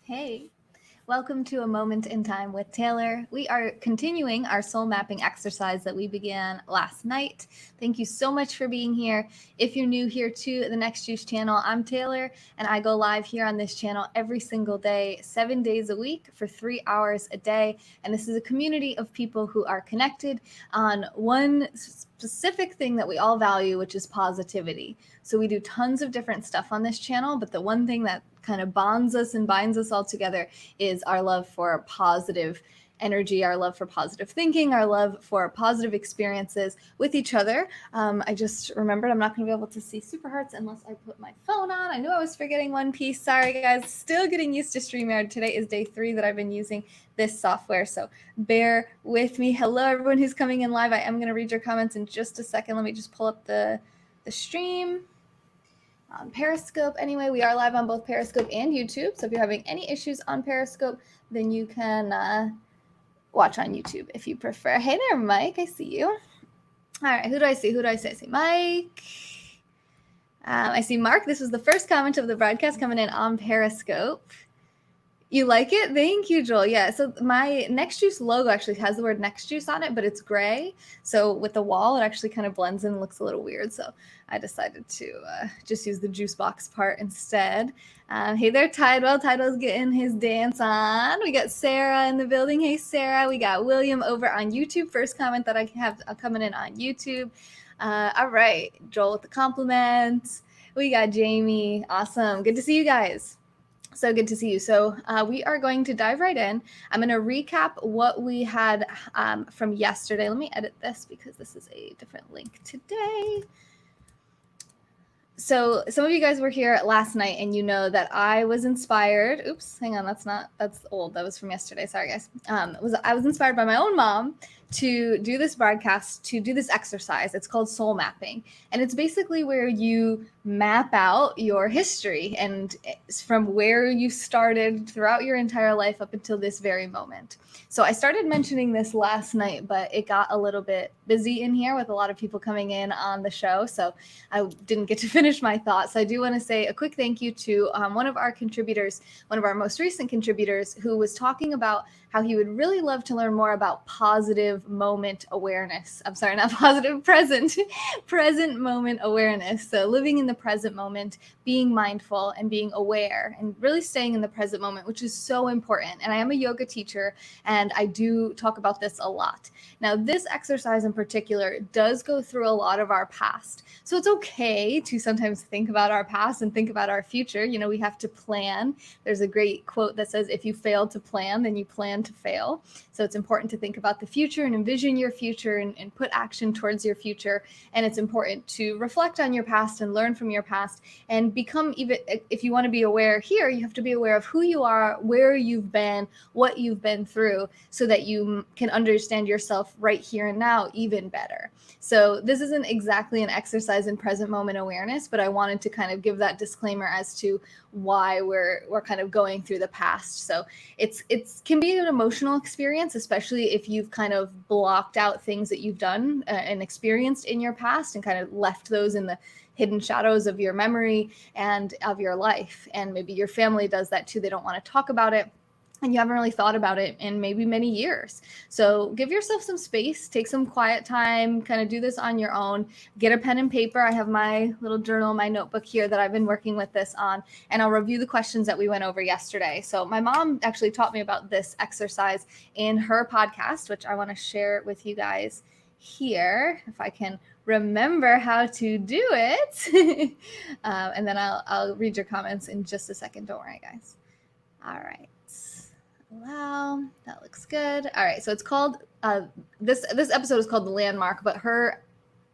Hey, welcome to A Moment in Time with Taylor. We are continuing our soul mapping exercise that we began last night. Thank you so much for being here. If you're new here to the Next Juice channel, I'm Taylor, and I go live here on this channel every single day, 7 days a week for 3 hours a day. And this is a community of people who are connected on one specific thing that we all value, which is positivity. So we do tons of different stuff on this channel, but the one thing that kind of bonds us and binds us all together is our love for positive energy, our love for positive thinking, our love for positive experiences with each other. I just remembered I'm not going to be able to see super hearts unless I put my phone on. I knew I was forgetting one piece. Sorry, guys. Still getting used to StreamYard. Today is day 3 that I've been using this software, so bear with me. Hello, everyone who's coming in live. I am going to read your comments in just a second. Let me just pull up the stream on Periscope. Anyway, we are live on both Periscope and YouTube. So if you're having any issues on Periscope, then you can watch on YouTube if you prefer. Hey there, Mike. I see you. All right. Who do I see? I see Mike. I see Mark. This was the first comment of the broadcast coming in on Periscope. You like it? Thank you, Joel. Yeah, so my Next Juice logo actually has the word Next Juice on it, but it's gray. So with the wall, it actually kind of blends in and looks a little weird. So I decided to just use the juice box part instead. Hey there, Tidewell. Tidewell's getting his dance on. We got Sarah in the building. Hey, Sarah. We got William over on YouTube. First comment that I have coming in on YouTube. All right, Joel with the compliments. We got Jamie. Awesome. Good to see you guys. So good to see you. So we are going to dive right in. I'm going to recap what we had from yesterday. Let me edit this because this is a different link today. So some of you guys were here last night and you know that I was inspired. Oops, hang on. That's old. That was from yesterday. Sorry, guys. I was inspired by my own mom to do this broadcast, to do this exercise. It's called soul mapping. And it's basically where you map out your history and it's from where you started throughout your entire life up until this very moment. So I started mentioning this last night, but it got a little bit busy in here with a lot of people coming in on the show. So I didn't get to finish my thoughts. So I do want to say a quick thank you to one of our contributors, one of our most recent contributors, who was talking about how he would really love to learn more about positive moment awareness. I'm sorry, not positive, present moment awareness. So living in the present moment, being mindful and being aware and really staying in the present moment, which is so important. And I am a yoga teacher and I do talk about this a lot. Now, this exercise in particular does go through a lot of our past. So it's okay to sometimes think about our past and think about our future. You know, we have to plan. There's a great quote that says, if you fail to plan, then you plan to fail. So it's important to think about the future and envision your future and put action towards your future. And it's important to reflect on your past and learn from your past and become, even if you want to be aware here, you have to be aware of who you are, where you've been, what you've been through, so that you can understand yourself right here and now even better. So this isn't exactly an exercise in present moment awareness, but I wanted to kind of give that disclaimer as to why we're kind of going through the past. So it can be an emotional experience, especially if you've kind of blocked out things that you've done and experienced in your past and kind of left those in the hidden shadows of your memory and of your life. And maybe your family does that too. They don't want to talk about it. And you haven't really thought about it in maybe many years. So give yourself some space, take some quiet time, kind of do this on your own, get a pen and paper. I have my little journal, my notebook here that I've been working with this on, and I'll review the questions that we went over yesterday. So my mom actually taught me about this exercise in her podcast, which I want to share with you guys here, if I can remember how to do it. And then I'll read your comments in just a second. Don't worry, guys. All right. Allow. That looks good. All right. So it's called, this episode is called The Landmark, but her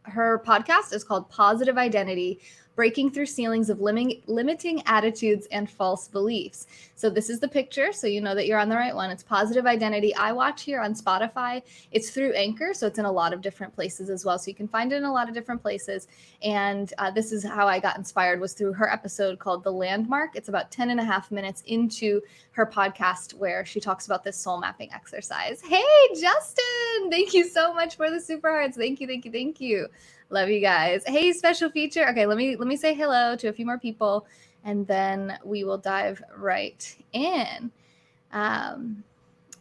podcast is called Positive Identity, Breaking Through Ceilings of Limiting Attitudes and False Beliefs. So this is the picture, so you know that you're on the right one. It's Positive Identity. I watch here on Spotify. It's through Anchor, so it's in a lot of different places as well. So you can find it in a lot of different places. And this is how I got inspired, was through her episode called The Landmark. It's about 10 and a half minutes into her podcast where she talks about this soul mapping exercise. Hey, Justin, thank you so much for the super hearts. Thank you. Love you guys. Hey, special feature. Okay, let me say hello to a few more people. and then we will dive right in.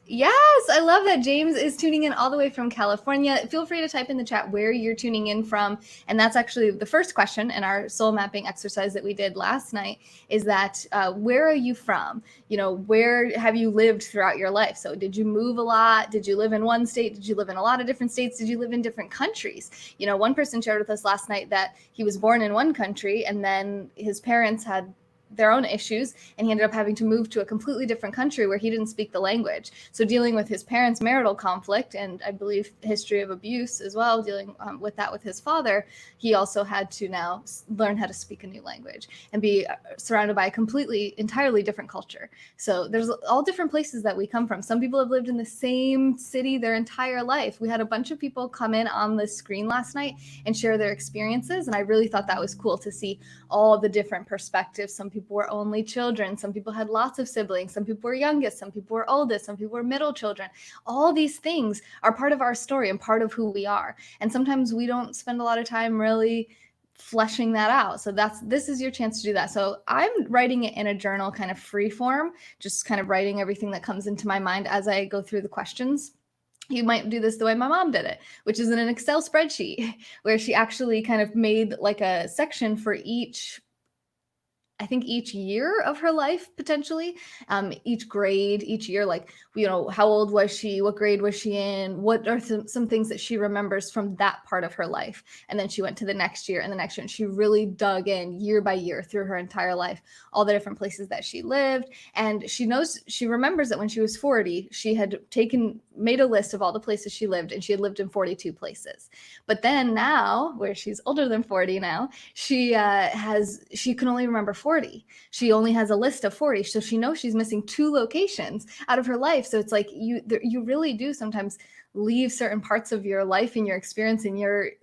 Yes, I love that James is tuning in all the way from California. Feel free to type in the chat where you're tuning in from. And that's actually the first question in our soul mapping exercise that we did last night, is that where are you from? You know, where have you lived throughout your life? So did you move a lot? Did you live in one state? Did you live in a lot of different states? Did you live in different countries? You know, one person shared with us last night that he was born in one country and then his parents had their own issues, and he ended up having to move to a completely different country where he didn't speak the language. So dealing with his parents' marital conflict, and I believe history of abuse as well, dealing with that with his father, he also had to now learn how to speak a new language and be surrounded by a completely, entirely different culture. So there's all different places that we come from. Some people have lived in the same city their entire life. We had a bunch of people come in on the screen last night and share their experiences, and I really thought that was cool to see all the different perspectives. Some people were only children. Some people had lots of siblings. Some people were youngest. Some people were oldest. Some people were middle children. All these things are part of our story and part of who we are. And sometimes we don't spend a lot of time really fleshing that out. So this is your chance to do that. So I'm writing it in a journal, kind of free form, just kind of writing everything that comes into my mind as I go through the questions. You might do this the way my mom did it, which is in an Excel spreadsheet where she actually kind of made like a section for each, I think, each year of her life, potentially, each grade, each year, like, you know, how old was she? What grade was she in? What are some things that she remembers from that part of her life? And then she went to the next year and the next year, and she really dug in year by year through her entire life, all the different places that she lived. And she remembers that when she was 40, she had made a list of all the places she lived, and she had lived in 42 places. But then now, where she's older than 40 now, she can only remember 40. She only has a list of 40. So she knows she's missing 2 locations out of her life. So it's like you really do sometimes leave certain parts of your life and your experience and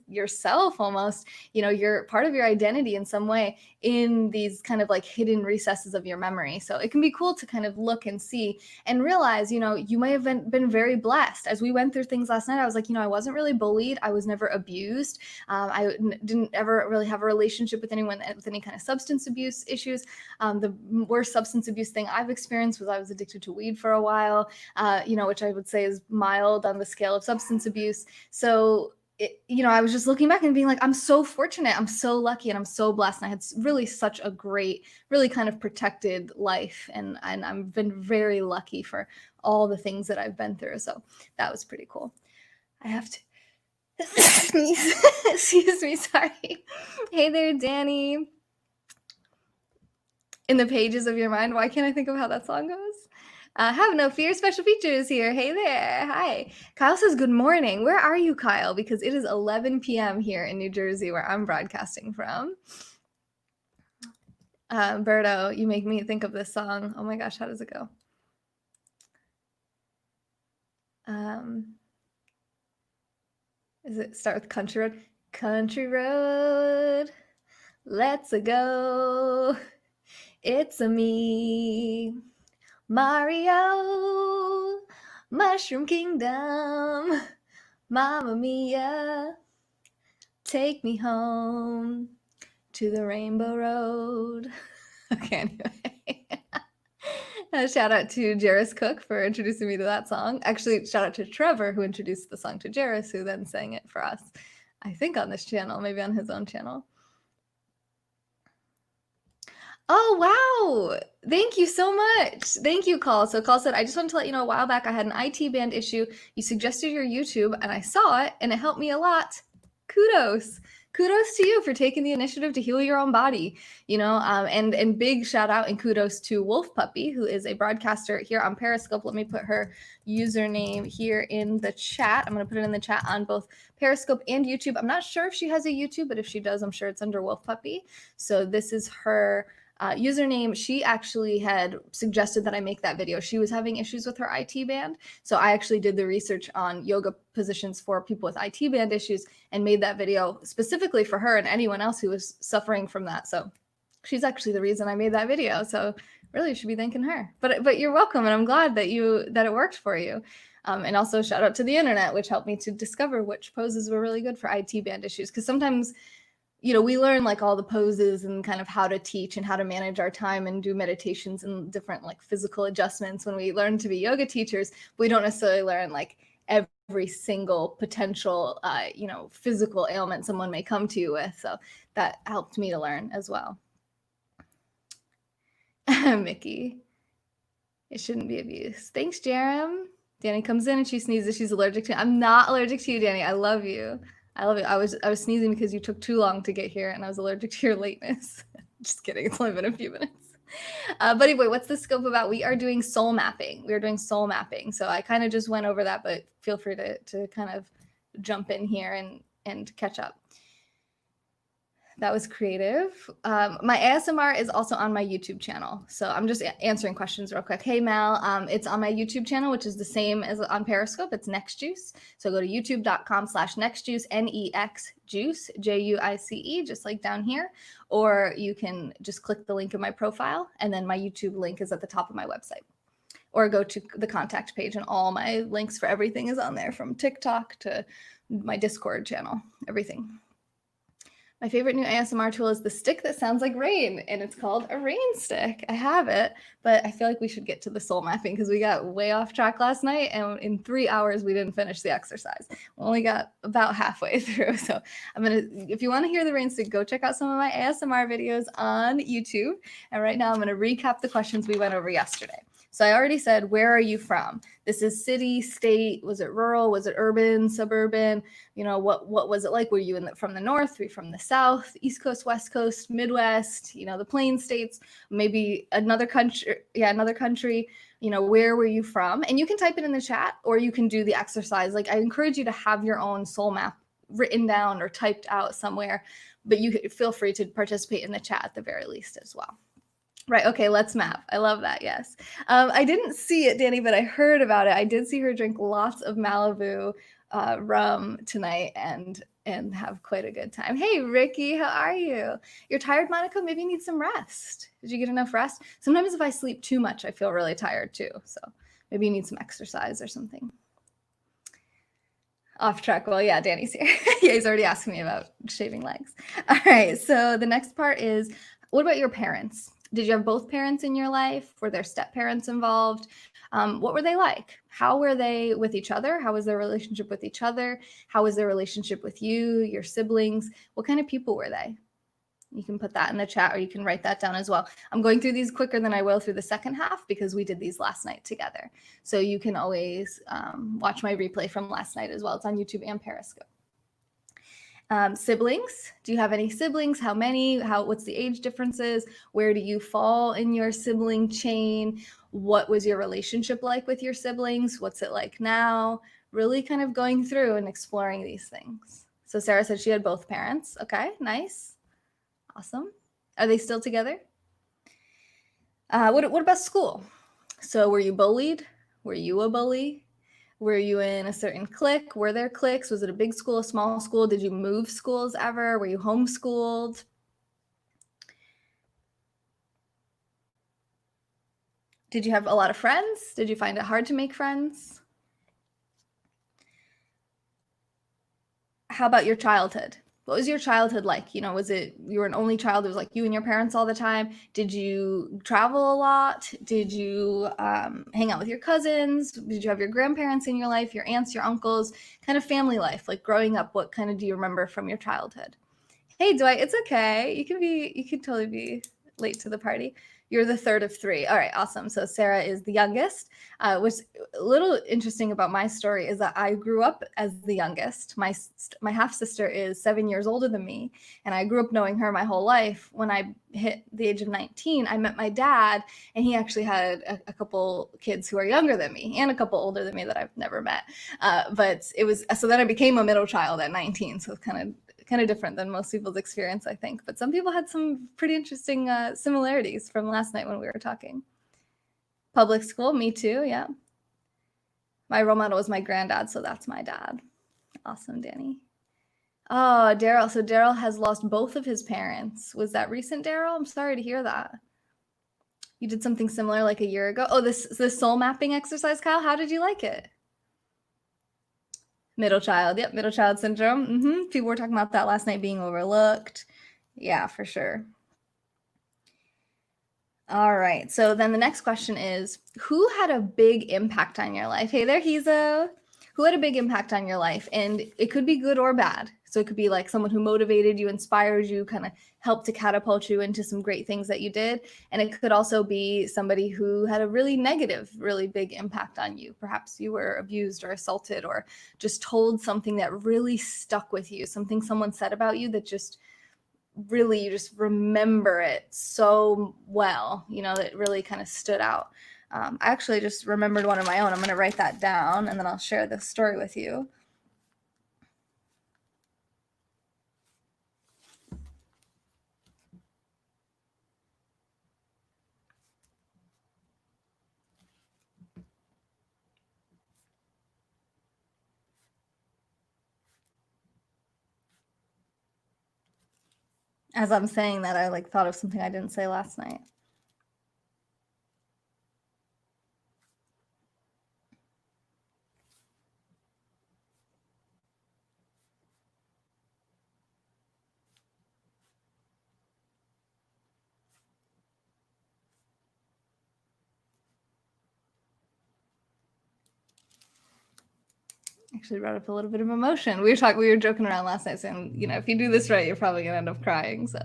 yourself almost, you know, you're part of your identity in some way in these kind of like hidden recesses of your memory. So it can be cool to kind of look and see and realize, you know, you may have been very blessed. As we went through things last night, I was like, you know, I wasn't really bullied. I was never abused. I didn't ever really have a relationship with anyone with any kind of substance abuse issues. The worst substance abuse thing I've experienced was I was addicted to weed for a while, you know, which I would say is mild on the scale of substance abuse. So you know, I was just looking back and being like, I'm so fortunate. I'm so lucky and I'm so blessed. And I had really such a great, really kind of protected life. And I've been very lucky for all the things that I've been through. So that was pretty cool. I have to sneeze. Excuse me. Sorry. Hey there, Danny. In the pages of your mind. Why can't I think of how that song goes? Have no fear, special features here. Hey there. Hi. Kyle says good morning. Where are you, Kyle? Because it is 11 p.m. here in New Jersey where I'm broadcasting from. Berto, you make me think of this song. Oh my gosh, how does it go? Does it start with Country Road? Country Road, let's go. It's a me. Mario, Mushroom Kingdom, Mamma Mia, take me home to the Rainbow Road. Okay, anyway. Shout out to Jairus Cook for introducing me to that song. Actually, shout out to Trevor who introduced the song to Jairus, who then sang it for us, I think on this channel, maybe on his own channel. Oh, wow. Thank you so much. Thank you, Call. So Call said, I just wanted to let you know a while back I had an IT band issue. You suggested your YouTube and I saw it and it helped me a lot. Kudos. Kudos to you for taking the initiative to heal your own body, you know, and big shout out and kudos to Wolf Puppy, who is a broadcaster here on Periscope. Let me put her username here in the chat. I'm going to put it in the chat on both Periscope and YouTube. I'm not sure if she has a YouTube, but if she does, I'm sure it's under Wolf Puppy. So this is her username. She actually had suggested that I make that video. She was having issues with her IT band. So I actually did the research on yoga positions for people with IT band issues and made that video specifically for her and anyone else who was suffering from that. So she's actually the reason I made that video. So really should be thanking her, but you're welcome. And I'm glad that it worked for you. And also shout out to the internet, which helped me to discover which poses were really good for IT band issues. Because sometimes we learn like all the poses and kind of how to teach and how to manage our time and do meditations and different like physical adjustments when we learn to be yoga teachers. We don't necessarily learn like every single potential, physical ailment someone may come to you with. So that helped me to learn as well. Mickey, it shouldn't be abuse. Thanks, Jerem. Danny comes in and she sneezes. She's allergic to. I'm not allergic to you, Danny. I love you. I love you. I was sneezing because you took too long to get here, and I was allergic to your lateness. Just kidding. It's only been a few minutes. But anyway, what's the scope about? We are doing soul mapping. We are doing soul mapping. So I kind of just went over that, but feel free to kind of jump in here and catch up. That was creative. My ASMR is also on my YouTube channel. So I'm just answering questions real quick. Hey, Mal, it's on my YouTube channel, which is the same as on Periscope. It's NextJuice. So go to youtube.com/NextJuice, NEXJuice, JUICE, just like down here. Or you can just click the link in my profile. And then my YouTube link is at the top of my website. Or go to the contact page and all my links for everything is on there, from TikTok to my Discord channel, everything. My favorite new ASMR tool is the stick that sounds like rain, and it's called a rain stick. I have it, but I feel like we should get to the soul mapping because we got way off track last night, and in 3 hours, we didn't finish the exercise. We only got about halfway through. So if you want to hear the rain stick, go check out some of my ASMR videos on YouTube. And right now I'm gonna recap the questions we went over yesterday. So I already said, where are you from? This is city, state. Was it rural? Was it urban, suburban? What was it like? Were you from the north? Were you from the south, east coast, west coast, Midwest, the plain states, maybe another country? Yeah, another country. Where were you from? And you can type it in the chat, or you can do the exercise. Like, I encourage you to have your own soul map written down or typed out somewhere, but you feel free to participate in the chat at the very least as well. Right. Okay. Let's map. I love that. Yes. I didn't see it, Danny, but I heard about it. I did see her drink lots of Malibu rum tonight and have quite a good time. Hey, Ricky, how are you? You're tired, Monica? Maybe you need some rest. Did you get enough rest? Sometimes if I sleep too much, I feel really tired too. So maybe you need some exercise or something. Off track. Well, yeah, Danny's here. Yeah, he's already asking me about shaving legs. All right. So the next part is, what about your parents? Did you have both parents in your life? Were there step parents involved? What were they like? How were they with each other? How was their relationship with each other? How was their relationship with you, your siblings? What kind of people were they? You can put that in the chat, or you can write that down as well. I'm going through these quicker than I will through the second half because we did these last night together. So you can always watch my replay from last night as well. It's on YouTube and Periscope. Siblings. Do you have any siblings? How many? What's the age differences? Where do you fall in your sibling chain? What was your relationship like with your siblings? What's it like now? Really kind of going through and exploring these things. So Sarah said she had both parents. Okay, nice. Awesome. Are they still together? What about school? So were you bullied? Were you a bully? Were you in a certain clique? Were there cliques? Was it a big school, a small school? Did you move schools ever? Were you homeschooled? Did you have a lot of friends? Did you find it hard to make friends? How about your childhood? What was your childhood like? Was it you were an only child? It was like you and your parents all the time? Did you travel a lot? Did you hang out with your cousins? Did you have your grandparents in your life, your aunts, your uncles? Kind of family life, like growing up, what kind of do you remember from your childhood? Hey, Dwight, it's okay. You can totally be late to the party. You're the third of three. All right, awesome. So Sarah is the youngest. What's a little interesting about my story is that I grew up as the youngest. My half sister is 7 years older than me, and I grew up knowing her my whole life. When I hit the age of 19, I met my dad, and he actually had a couple kids who are younger than me and a couple older than me that I've never met. But it was so then I became a middle child at 19. So it's kind of different than most people's experience, I think. But some people had some pretty interesting similarities from last night when we were talking. Public school, me too, yeah. My role model was my granddad, so that's my dad. Awesome, Danny. Oh, Daryl. So Daryl has lost both of his parents. Was that recent, Daryl? I'm sorry to hear that. You did something similar like a year ago. Oh, this soul mapping exercise, Kyle. How did you like it? Middle child. Yep, middle child syndrome. People were talking about that last night, being overlooked. Yeah, for sure. All right. So then the next question is, who had a big impact on your life? Hey there, Hizo. Who had a big impact on your life? And it could be good or bad. So it could be like someone who motivated you, inspired you, kind of helped to catapult you into some great things that you did. And it could also be somebody who had a really negative, really big impact on you. Perhaps you were abused or assaulted or just told something that really stuck with you, something someone said about you that just really, you just remember it so well, that really kind of stood out. I actually just remembered one of my own. I'm going to write that down and then I'll share this story with you. As I'm saying that, I thought of something I didn't say last night. Actually brought up a little bit of emotion. We were joking around last night saying, if you do this right, you're probably gonna end up crying. So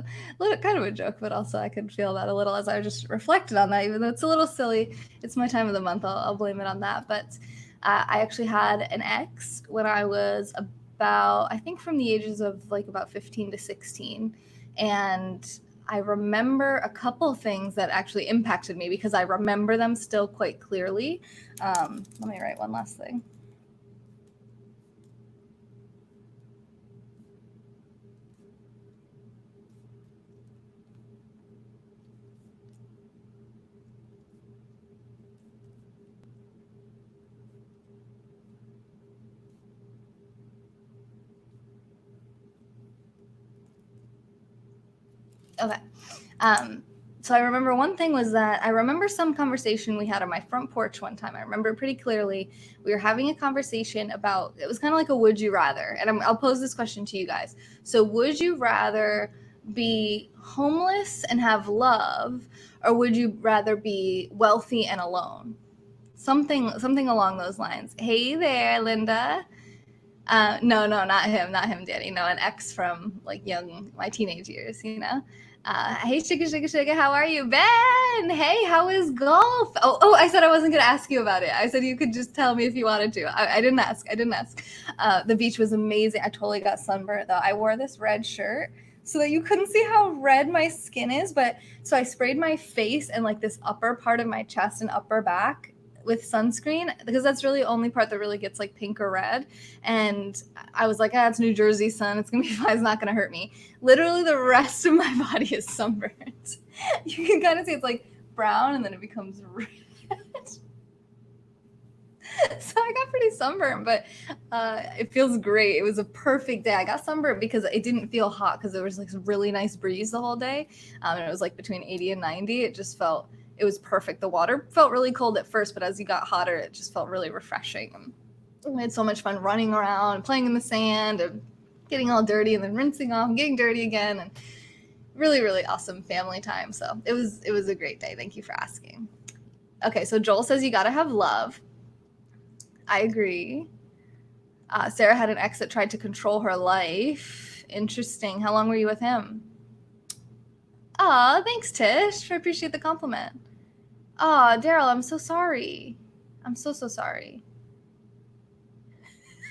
kind of a joke, but also I could feel that a little as I just reflected on that, even though it's a little silly. It's my time of the month. I'll blame it on that. But I actually had an ex when I was about, I think from the ages of about 15 to 16. And I remember a couple things that actually impacted me because I remember them still quite clearly. Let me write one last thing. Okay. So I remember one thing was that I remember some conversation we had on my front porch one time. I remember it pretty clearly. We were having a conversation about, it was kind of like a would you rather. And I'll pose this question to you guys. So would you rather be homeless and have love, or would you rather be wealthy and alone? Something along those lines. Hey there, Linda. No, not him, Danny. No, an ex from my teenage years, Hey, Sugar, how are you? Ben, hey, how is golf? Oh, I said I wasn't going to ask you about it. I said you could just tell me if you wanted to. I didn't ask. The beach was amazing. I totally got sunburnt, though. I wore this red shirt so that you couldn't see how red my skin is. But so I sprayed my face and this upper part of my chest and upper back with sunscreen because that's really the only part that really gets pink or red. And I was like, it's New Jersey sun. It's going to be fine. It's not going to hurt me. Literally the rest of my body is sunburned. You can kind of see it's brown and then it becomes red. So I got pretty sunburned, but it feels great. It was a perfect day. I got sunburned because it didn't feel hot because there was a really nice breeze the whole day. And it was between 80 and 90. It was perfect. The water felt really cold at first, but as you got hotter, it just felt really refreshing. And we had so much fun running around, playing in the sand, and getting all dirty, and then rinsing off, and getting dirty again, and really, really awesome family time. So it was a great day. Thank you for asking. Okay, so Joel says you gotta have love. I agree. Sarah had an ex that tried to control her life. Interesting. How long were you with him? Aw, thanks, Tish. I appreciate the compliment. Aw, Daryl, I'm so sorry. I'm so sorry.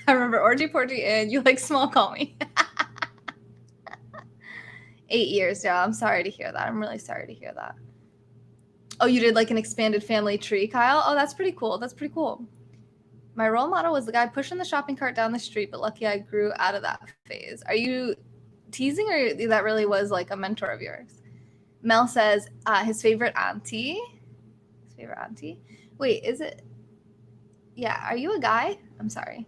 I remember Orgy Porgy and you small call me. 8 years, yeah. I'm sorry to hear that. I'm really sorry to hear that. Oh, you did an expanded family tree, Kyle? Oh, that's pretty cool. My role model was the guy pushing the shopping cart down the street, but lucky I grew out of that phase. Are you teasing or that really was a mentor of yours? Mel says his favorite auntie. Wait, is it? Yeah, are you a guy? I'm sorry.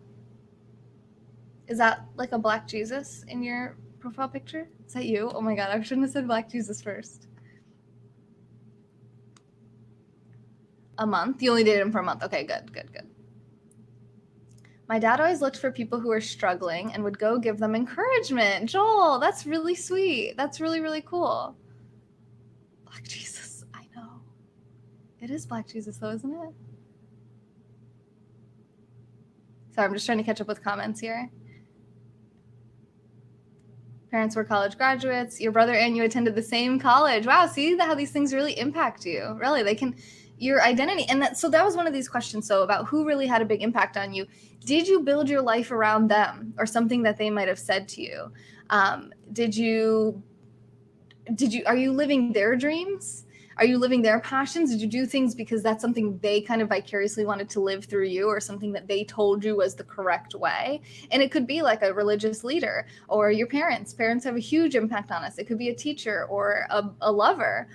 Is that a black Jesus in your profile picture? Is that you? Oh my God, I shouldn't have said black Jesus first. A month? You only dated him for a month. Okay, good. My dad always looked for people who were struggling and would go give them encouragement. Joel, that's really sweet. That's really, really cool. Black Jesus, I know. It is Black Jesus though, isn't it? Sorry, I'm just trying to catch up with comments here. Parents were college graduates. Your brother and you attended the same college. Wow, see how these things really impact you. Really, they can, your identity. And that was one of these questions. So about who really had a big impact on you. Did you build your life around them or something that they might have said to you? Are you living their dreams? Are you living their passions? Did you do things because that's something they kind of vicariously wanted to live through you, or something that they told you was the correct way? And it could be like a religious leader or your parents. Parents have a huge impact on us. It could be a teacher or a lover,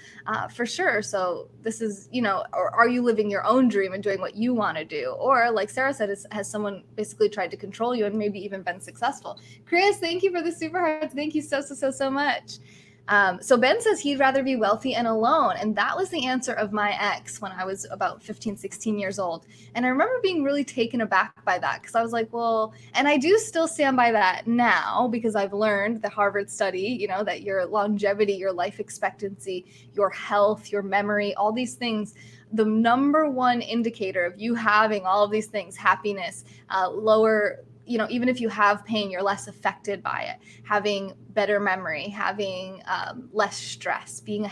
for sure. So this is, or are you living your own dream and doing what you want to do? Or like Sarah said, has someone basically tried to control you and maybe even been successful? Chris, thank you for the super hearts. Thank you so much. So Ben says he'd rather be wealthy and alone. And that was the answer of my ex when I was about 15, 16 years old. And I remember being really taken aback by that because I was like, well, and I do still stand by that now because I've learned the Harvard study, that your longevity, your life expectancy, your health, your memory, all these things, the number one indicator of you having all of these things, happiness, lower, even if you have pain, you're less affected by it, having better memory, having less stress, being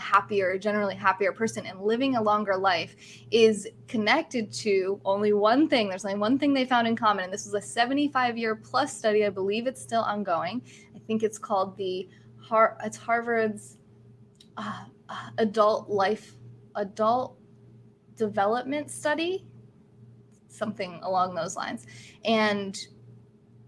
generally happier person, and living a longer life is connected to only one thing. There's only one thing they found in common. And this was a 75-year plus study. I believe it's still ongoing. I think it's called it's Harvard's adult development study, something along those lines. And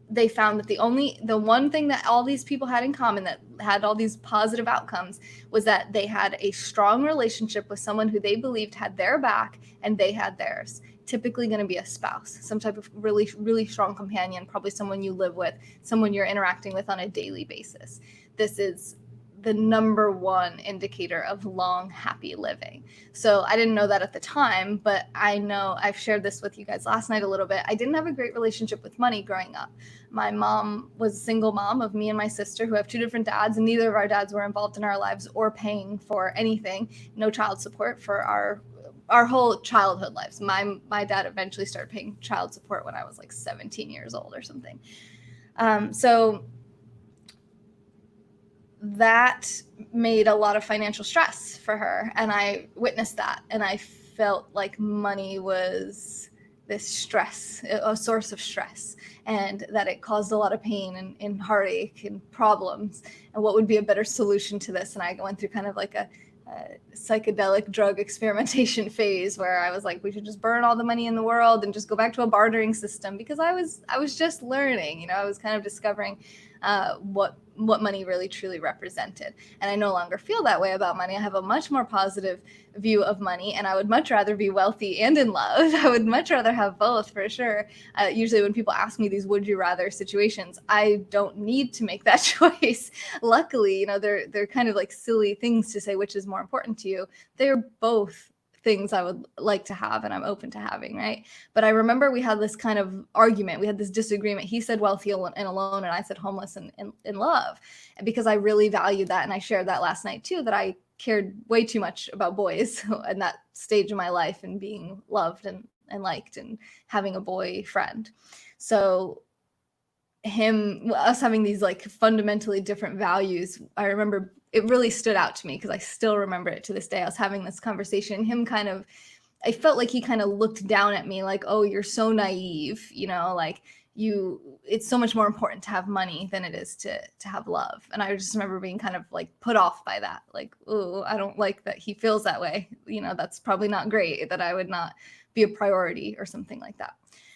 they found that the one thing that all these people had in common that had all these positive outcomes was that they had a strong relationship with someone who they believed had their back and they had theirs. Typically going to be a spouse, some type of really, really strong companion, probably someone you live with, someone you're interacting with on a daily basis. This is the number one indicator of long, happy living. So I didn't know that at the time, but I know I've shared this with you guys last night a little bit. I didn't have a great relationship with money growing up. My mom was a single mom of me and my sister who have two different dads, and neither of our dads were involved in our lives or paying for anything. No child support for our whole childhood lives. My dad eventually started paying child support when I was like 17 years old or something. So that made a lot of financial stress for her. And I witnessed that. And I felt like money was this stress, a source of stress, and that it caused a lot of pain and heartache and problems. And what would be a better solution to this? And I went through kind of like a psychedelic drug experimentation phase where I was like, we should just burn all the money in the world and just go back to a bartering system, because I was just learning, I was kind of discovering what money really truly represented. And I no longer feel that way about money. I have a much more positive view of money, and I would much rather be wealthy and in love. I would much rather have both, for sure. Usually when people ask me these would you rather situations, I don't need to make that choice. Luckily, they're kind of like silly things to say, which is more important to you. They're both things I would like to have and I'm open to having, right? But I remember we had this kind of argument. We had this disagreement. He said wealthy and alone, and I said homeless and in love. And because I really valued that, and I shared that last night too, that I cared way too much about boys in that stage of my life and being loved and liked and having a boyfriend. So us having these like fundamentally different values, I remember it really stood out to me because I still remember it to this day. I was having this conversation, I felt like he kind of looked down at me like, oh, you're so naive, like it's so much more important to have money than it is to have love. And I just remember being kind of like put off by that. Like, oh, I don't like that he feels that way. That's probably not great, that I would not be a priority or something like that.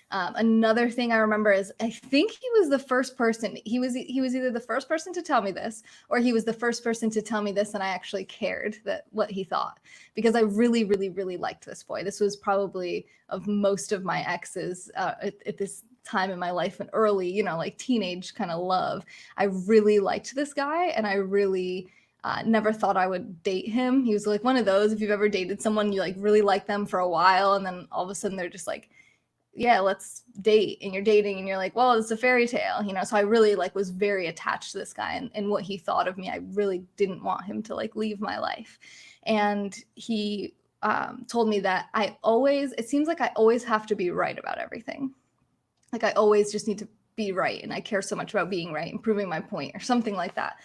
Another thing I remember is I think he was the first person. He was either the first person to tell me this, or he was the first person to tell me this, and I actually cared what he thought, because I really, really, really liked this boy. This was probably of most of my exes at this time in my life, and early, like teenage kind of love. I really liked this guy, and I really never thought I would date him. He was like one of those, if you've ever dated someone, you like really like them for a while, and then all of a sudden they're just like yeah, let's date. And you're dating and you're like, well, it's a fairy tale, you know? So I really like was very attached to this guy and what he thought of me. I really didn't want him to like leave my life. And he told me that it seems like I always have to be right about everything. Like I always just need to be right. And I care so much about being right and proving my point or something like that.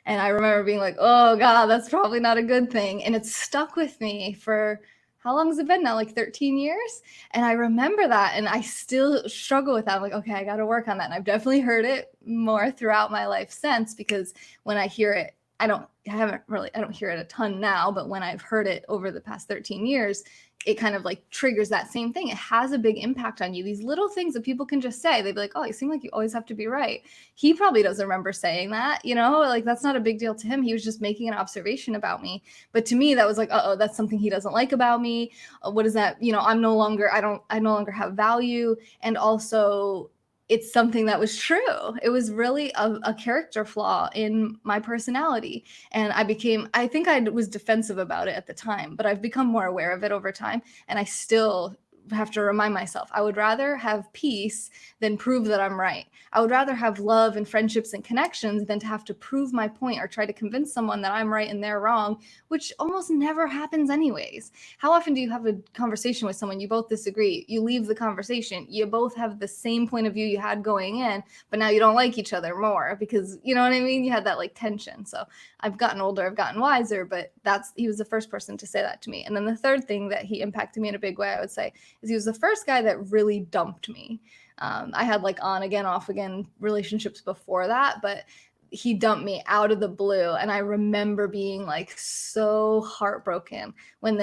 And I remember being like, oh God, that's probably not a good thing. And it stuck with me for, how long has it been now? Like 13 years? And I remember that and I still struggle with that. I'm like, okay, I got to work on that. And I've definitely heard it more throughout my life since, because when I hear it, I don't hear it a ton now, but when I've heard it over the past 13 years, it kind of like triggers that same thing. It has a big impact on you. These little things that people can just say, they'd be like, oh, you seem like you always have to be right. He probably doesn't remember saying that, you know, like that's not a big deal to him. He was just making an observation about me. But to me, that was like, oh, that's something he doesn't like about me. What is that? You know, I no longer have value. And also, it's something that was true. It was really a character flaw in my personality. And I think I was defensive about it at the time, but I've become more aware of it over time. And I still have to remind myself, I would rather have peace than prove that I'm right. I would rather have love and friendships and connections than to have to prove my point or try to convince someone that I'm right and they're wrong, which almost never happens anyways. How often do you have a conversation with someone, you both disagree, you leave the conversation, you both have the same point of view you had going in, but now you don't like each other more because, you know what I mean? You had that like tension. So I've gotten older, I've gotten wiser, but he was the first person to say that to me. And then the third thing that he impacted me in a big way, I would say, is he was the first guy that really dumped me. I had like on again, off again relationships before that, but he dumped me out of the blue. And I remember being like so heartbroken when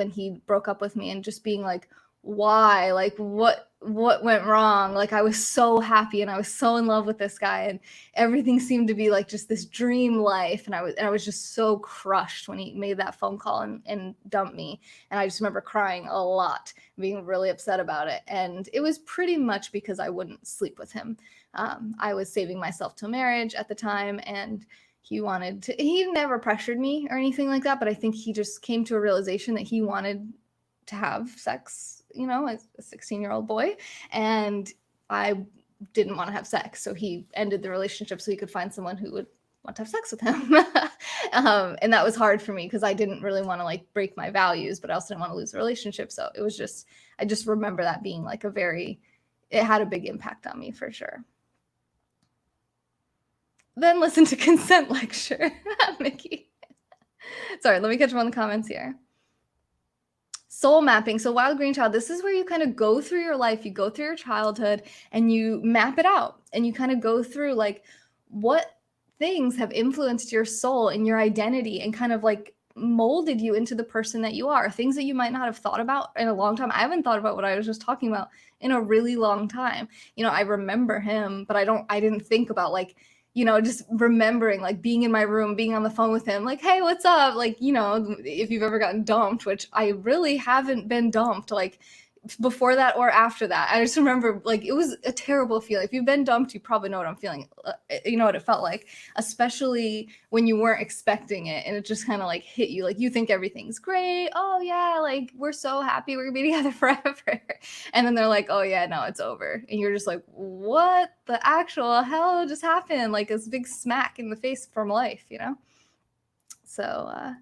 he broke up with me and just being like, why? Like what went wrong? Like I was so happy and I was so in love with this guy and everything seemed to be like just this dream life. And I was just so crushed when he made that phone call and dumped me. And I just remember crying a lot, being really upset about it. And it was pretty much because I wouldn't sleep with him. I was saving myself till marriage at the time, and he never pressured me or anything like that, but I think he just came to a realization that he wanted to have sex, you know, as a 16-year-old boy. And I didn't want to have sex. So he ended the relationship so he could find someone who would want to have sex with him. And that was hard for me because I didn't really want to like break my values, but I also didn't want to lose the relationship. So it was I just remember that being like it had a big impact on me for sure. Then listen to consent lecture, Mickey. Sorry, let me catch up on the comments here. Soul mapping. So Wild Green Child, this is where you kind of go through your life, you go through your childhood and you map it out and you kind of go through like what things have influenced your soul and your identity and kind of like molded you into the person that you are. Things that you might not have thought about in a long time. I haven't thought about what I was just talking about in a really long time. You know, I remember him, but I didn't think about like, you know, just remembering like being in my room, being on the phone with him, like, hey, what's up? Like, you know, if you've ever gotten dumped, which I really haven't been dumped, like before that or after that. I just remember like it was a terrible feeling. If you've been dumped, you probably know what I'm feeling. You know what it felt like, especially when you weren't expecting it and it just kind of like hit you. Like you think everything's great. Oh yeah, like we're so happy we're gonna be together forever. And then they're like, oh yeah, no, it's over. And you're just like, what the actual hell just happened? Like this big smack in the face from life, you know? So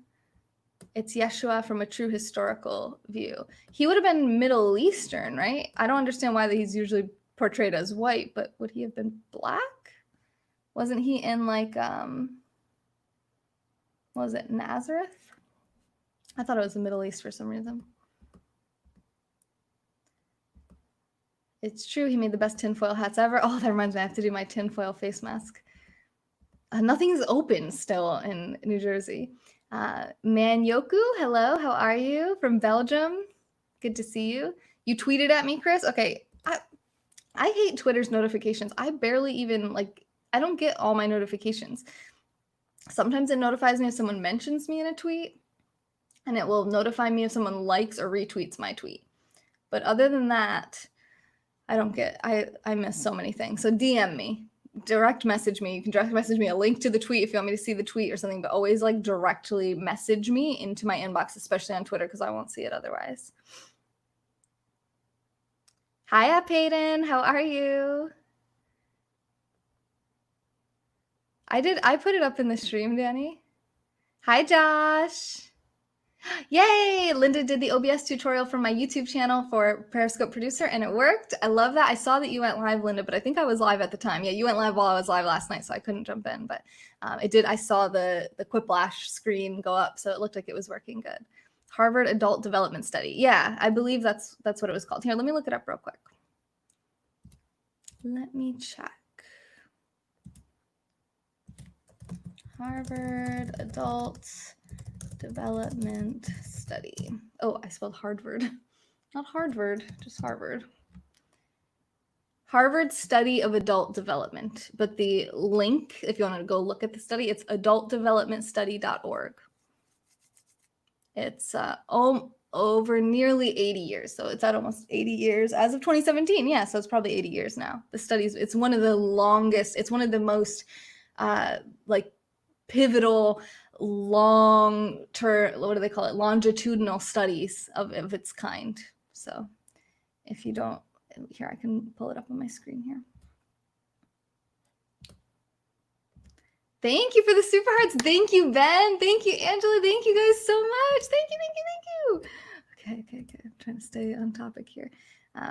it's Yeshua from a true historical view. He would have been Middle Eastern, right? I don't understand why he's usually portrayed as white, but would he have been black? Wasn't he in like, what was it, Nazareth? I thought it was the Middle East for some reason. It's true, he made the best tinfoil hats ever. Oh, that reminds me, I have to do my tinfoil face mask. Nothing's open still in New Jersey. Manyoku, hello, how are you? From Belgium. Good to see you. You tweeted at me, Chris? Okay, I hate Twitter's notifications. I barely even, like, I don't get all my notifications. Sometimes it notifies me if someone mentions me in a tweet, and it will notify me if someone likes or retweets my tweet. But other than that, I don't get, I miss so many things. So DM me. Direct message me. You can direct message me a link to the tweet if you want me to see the tweet or something, but always like directly message me into my inbox, especially on Twitter, because I won't see it otherwise. Hiya, Peyton. How are you? I put it up in the stream, Danny. Hi, Josh. Yay! Linda did the OBS tutorial from my YouTube channel for Periscope Producer, and it worked. I love that. I saw that you went live, Linda, but I think I was live at the time. Yeah, you went live while I was live last night, so I couldn't jump in. But it did. I saw the Quiplash screen go up, so it looked like it was working good. Harvard Adult Development Study. Yeah, I believe that's what it was called. Here, let me look it up real quick. Let me check. Harvard Adult Development Study. Oh, I spelled Harvard. Not Harvard, just Harvard. Harvard Study of Adult Development. But the link, if you want to go look at the study, it's adultdevelopmentstudy.org. It's over nearly 80 years. So it's at almost 80 years as of 2017. Yeah, so it's probably 80 years now. The studies, it's one of the longest, it's one of the most pivotal, long-term, what do they call it? Longitudinal studies of its kind. So if you don't, here, I can pull it up on my screen here. Thank you for the super hearts. Thank you, Ben. Thank you, Angela. Thank you guys so much. Thank you. Okay. I'm trying to stay on topic here.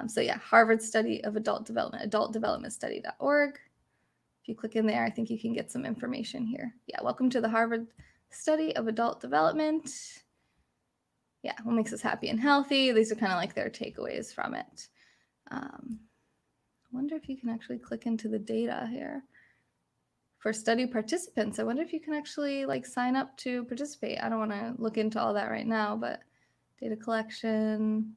So yeah, Harvard Study of Adult Development, adultdevelopmentstudy.org. If you click in there, I think you can get some information here. Yeah, welcome to the Harvard Study of Adult Development. Yeah, what makes us happy and healthy? These are kind of like their takeaways from it. I wonder if you can actually click into the data here. For study participants, I wonder if you can actually like sign up to participate. I don't want to look into all that right now, but data collection,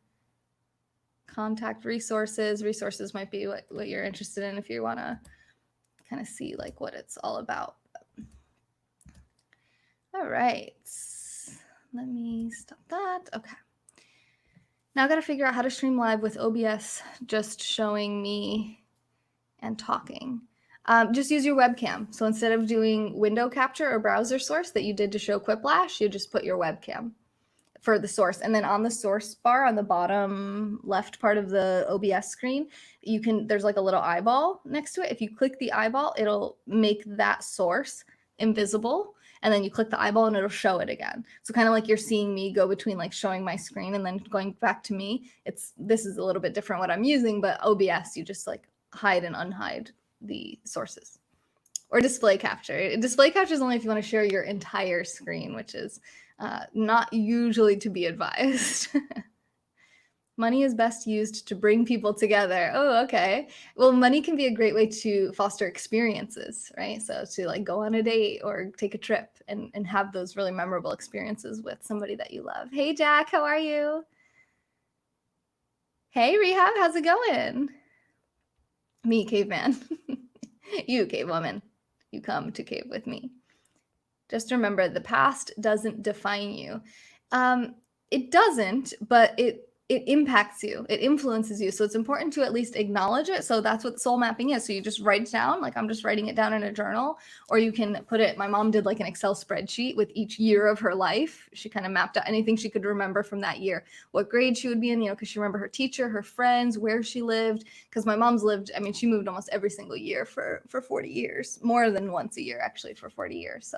contact resources. Resources might be what you're interested in if you want to kind of see like what it's all about. All right, let me stop that. Okay. Now I got to figure out how to stream live with OBS just showing me and talking. Just use your webcam. So instead of doing window capture or browser source that you did to show Quiplash, you just put your webcam for the source. And then on the source bar on the bottom left part of the OBS screen, there's like a little eyeball next to it. If you click the eyeball, it'll make that source invisible. And then you click the eyeball and it'll show it again. So kind of like you're seeing me go between like showing my screen and then going back to me. This is a little bit different what I'm using, but OBS, you just like hide and unhide the sources. Or display capture. Display capture is only if you want to share your entire screen, which is not usually to be advised. Money is best used to bring people together. Oh, okay. Well, money can be a great way to foster experiences, right? So to like go on a date or take a trip and have those really memorable experiences with somebody that you love. Hey, Jack, how are you? Hey, Rehab, how's it going? Me, caveman. You, cave woman. You come to cave with me. Just remember, the past doesn't define you. It doesn't, but it impacts you. It influences you. So it's important to at least acknowledge it. So that's what soul mapping is. So you just write it down, like I'm just writing it down in a journal, or you can put it, my mom did like an Excel spreadsheet with each year of her life. She kind of mapped out anything she could remember from that year, what grade she would be in, because she remembered her teacher, her friends, where she lived. Because my mom's she moved almost every single year for 40 years, more than once a year actually for 40 years. So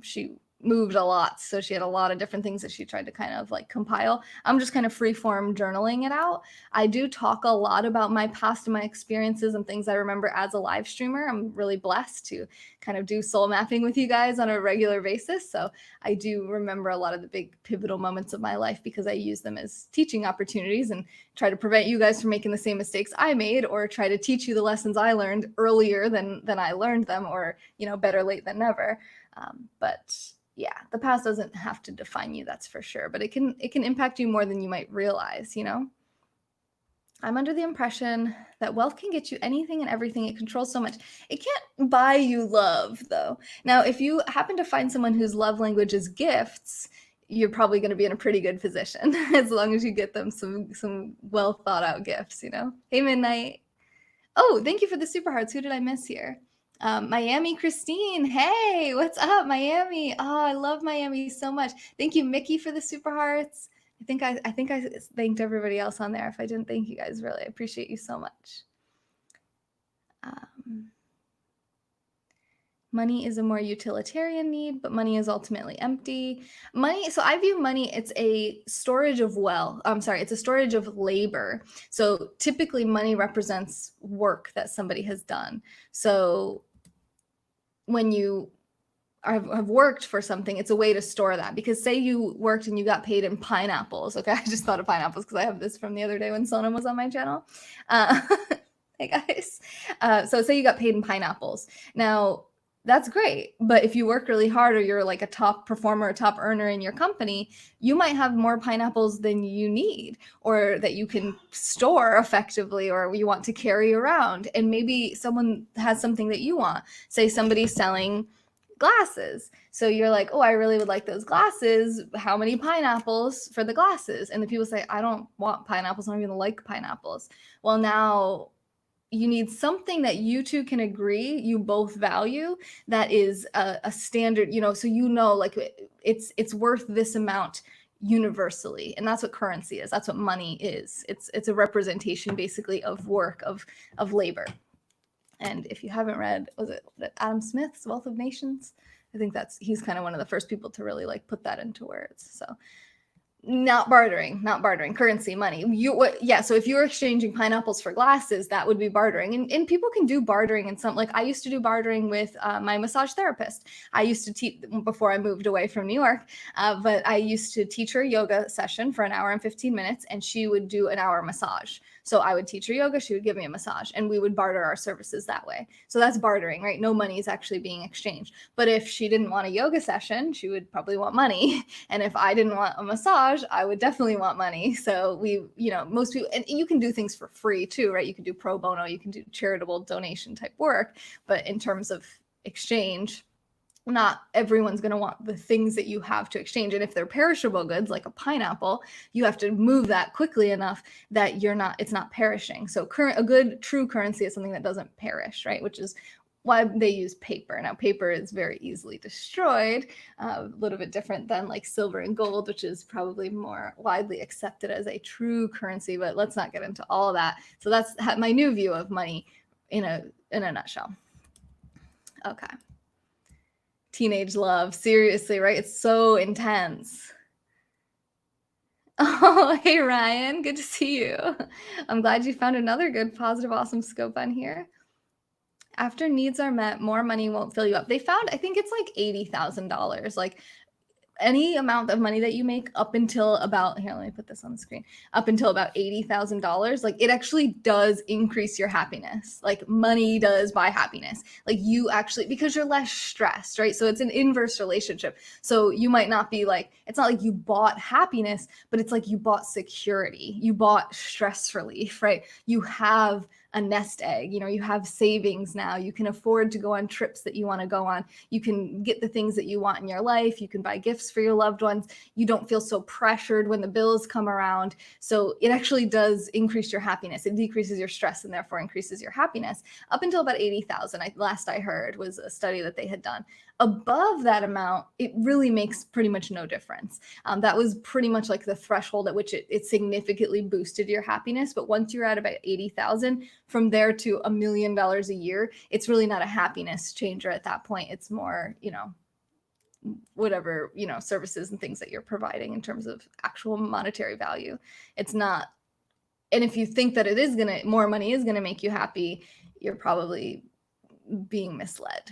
she moved a lot. So she had a lot of different things that she tried to kind of like compile. I'm just kind of free form journaling it out. I do talk a lot about my past and my experiences and things I remember as a live streamer. I'm really blessed to kind of do soul mapping with you guys on a regular basis. So I do remember a lot of the big pivotal moments of my life because I use them as teaching opportunities and try to prevent you guys from making the same mistakes I made, or try to teach you the lessons I learned earlier than I learned them, or, better late than never. But yeah, the past doesn't have to define you, that's for sure, but it can impact you more than you might realize, I'm under the impression that wealth can get you anything and everything. It controls so much. It can't buy you love, though. Now, if you happen to find someone whose love language is gifts, you're probably going to be in a pretty good position as long as you get them some well thought out gifts, Hey, Midnight. Oh, thank you for the super hearts. Who did I miss here? Miami Christine, hey, what's up, Miami? Oh, I love Miami so much. Thank you, Mickey, for the super hearts. I think I thanked everybody else on there. If I didn't thank you guys, really, I appreciate you so much. Money is a more utilitarian need, but money is ultimately empty. Money, so I view money, it's a storage of it's a storage of labor. So typically money represents work that somebody has done. So when you have worked for something, it's a way to store that, because say you worked and you got paid in pineapples. Okay, I just thought of pineapples because I have this from the other day when Sonam was on my channel. Hey guys. So say you got paid in pineapples. Now, that's great. But if you work really hard, or you're like a top performer, a top earner in your company, you might have more pineapples than you need, or that you can store effectively, or you want to carry around. And maybe someone has something that you want. Say somebody's selling glasses. So you're like, oh, I really would like those glasses. How many pineapples for the glasses? And the people say, I don't want pineapples. I don't even like pineapples. Well, now you need something that you two can agree you both value, that is a standard, so like it's worth this amount universally. And that's what currency is. That's what money is. It's a representation basically of work, of labor. And if you haven't read, was it Adam Smith's Wealth of Nations? I think he's kind of one of the first people to really like put that into words. So not bartering, currency, money. So if you were exchanging pineapples for glasses, that would be bartering. And people can do bartering in some, like I used to do bartering with my massage therapist. I used to teach before I moved away from New York, but I used to teach her a yoga session for an hour and 15 minutes, and she would do an hour massage. So I would teach her yoga, she would give me a massage, and we would barter our services that way. So that's bartering, right? No money is actually being exchanged. But if she didn't want a yoga session, she would probably want money. And if I didn't want a massage, I would definitely want money. So most people, and you can do things for free too, right? You can do pro bono, you can do charitable donation type work. But in terms of exchange, not everyone's going to want the things that you have to exchange. And if they're perishable goods, like a pineapple, you have to move that quickly enough that it's not perishing. So a good true currency is something that doesn't perish, right? Which is why they use paper. Now, paper is very easily destroyed, a little bit different than like silver and gold, which is probably more widely accepted as a true currency. But let's not get into all of that. So that's my new view of money in a nutshell. Okay. Teenage love, seriously, right? It's so intense. Oh, hey Ryan, good to see you. I'm glad you found another good, positive, awesome scope on here. After needs are met, more money won't fill you up. They found, I think it's like $80,000. Like any amount of money that you make up until about, here, let me put this on the screen, up until about $80,000, like it actually does increase your happiness. Like money does buy happiness. Like you actually, because you're less stressed, right? So it's an inverse relationship. So you might not be like, it's not like you bought happiness, but it's like you bought security. You bought stress relief, right? You have a nest egg, you have savings now. You can afford to go on trips that you want to go on. You can get the things that you want in your life. You can buy gifts for your loved ones. You don't feel so pressured when the bills come around. So it actually does increase your happiness. It decreases your stress and therefore increases your happiness up until about 80,000. Last I heard was a study that they had done. Above that amount, it really makes pretty much no difference. That was pretty much like the threshold at which it significantly boosted your happiness. But once you're at about 80,000, from there to $1 million a year, it's really not a happiness changer at that point. It's more, whatever, services and things that you're providing in terms of actual monetary value. It's not. And if you think that more money is going to make you happy, you're probably being misled.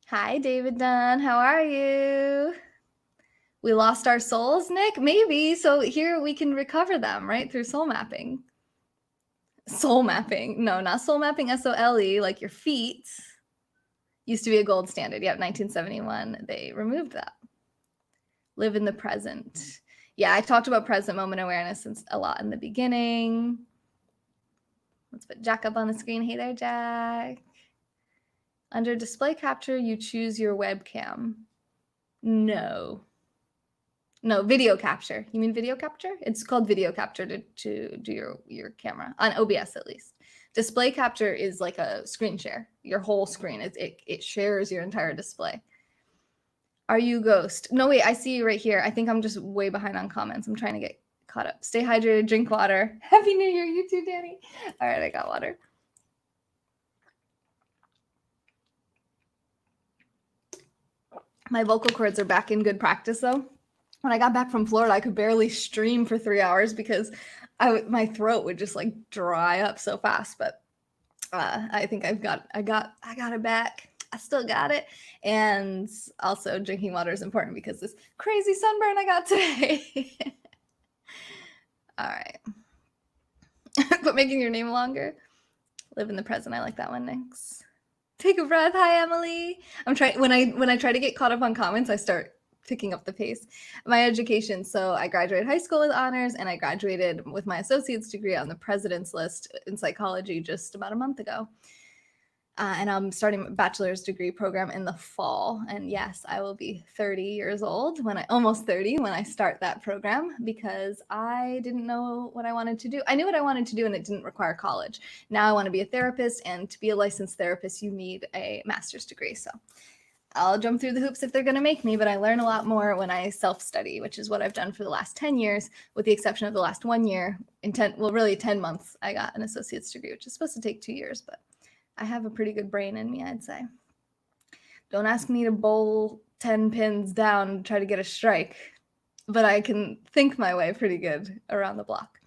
Hi, David Dunn. How are you? We lost our souls, Nick? Maybe. So here we can recover them, right? Through soul mapping. Soul mapping. No, not soul mapping, SOLE, like your feet. Used to be a gold standard. Yep, 1971. They removed that. Live in the present. Yeah, I talked about present moment awareness a lot in the beginning. Let's put Jack up on the screen. Hey there, Jack. Under display capture, you choose your webcam. No, video capture. You mean video capture? It's called video capture to do your camera, on OBS at least. Display capture is like a screen share. Your whole screen, it shares your entire display. Are you ghost? No, wait, I see you right here. I think I'm just way behind on comments. I'm trying to get caught up. Stay hydrated, drink water. Happy New Year, you too, Danny. All right, I got water. My vocal cords are back in good practice, though. When I got back from Florida, I could barely stream for 3 hours because my throat would just like dry up so fast. But I think I got it back. I still got it. And also drinking water is important because this crazy sunburn I got today. All right. Quit making your name longer. Live in the present. I like that one. Next. Take a breath. Hi, Emily. I'm trying when I try to get caught up on comments, I start picking up the pace. My education. So I graduated high school with honors, and I graduated with my associate's degree on the president's list in psychology just about a month ago. And I'm starting a bachelor's degree program in the fall. And yes, I will be 30 years old almost 30 when I start that program, because I didn't know what I wanted to do. I knew what I wanted to do, and it didn't require college. Now I want to be a therapist, and to be a licensed therapist, you need a master's degree. So I'll jump through the hoops if they're going to make me, but I learn a lot more when I self-study, which is what I've done for the last 10 years, with the exception of the last 1 year. Really 10 months, I got an associate's degree, which is supposed to take 2 years, but I have a pretty good brain in me, I'd say. Don't ask me to bowl 10 pins down and try to get a strike, but I can think my way pretty good around the block.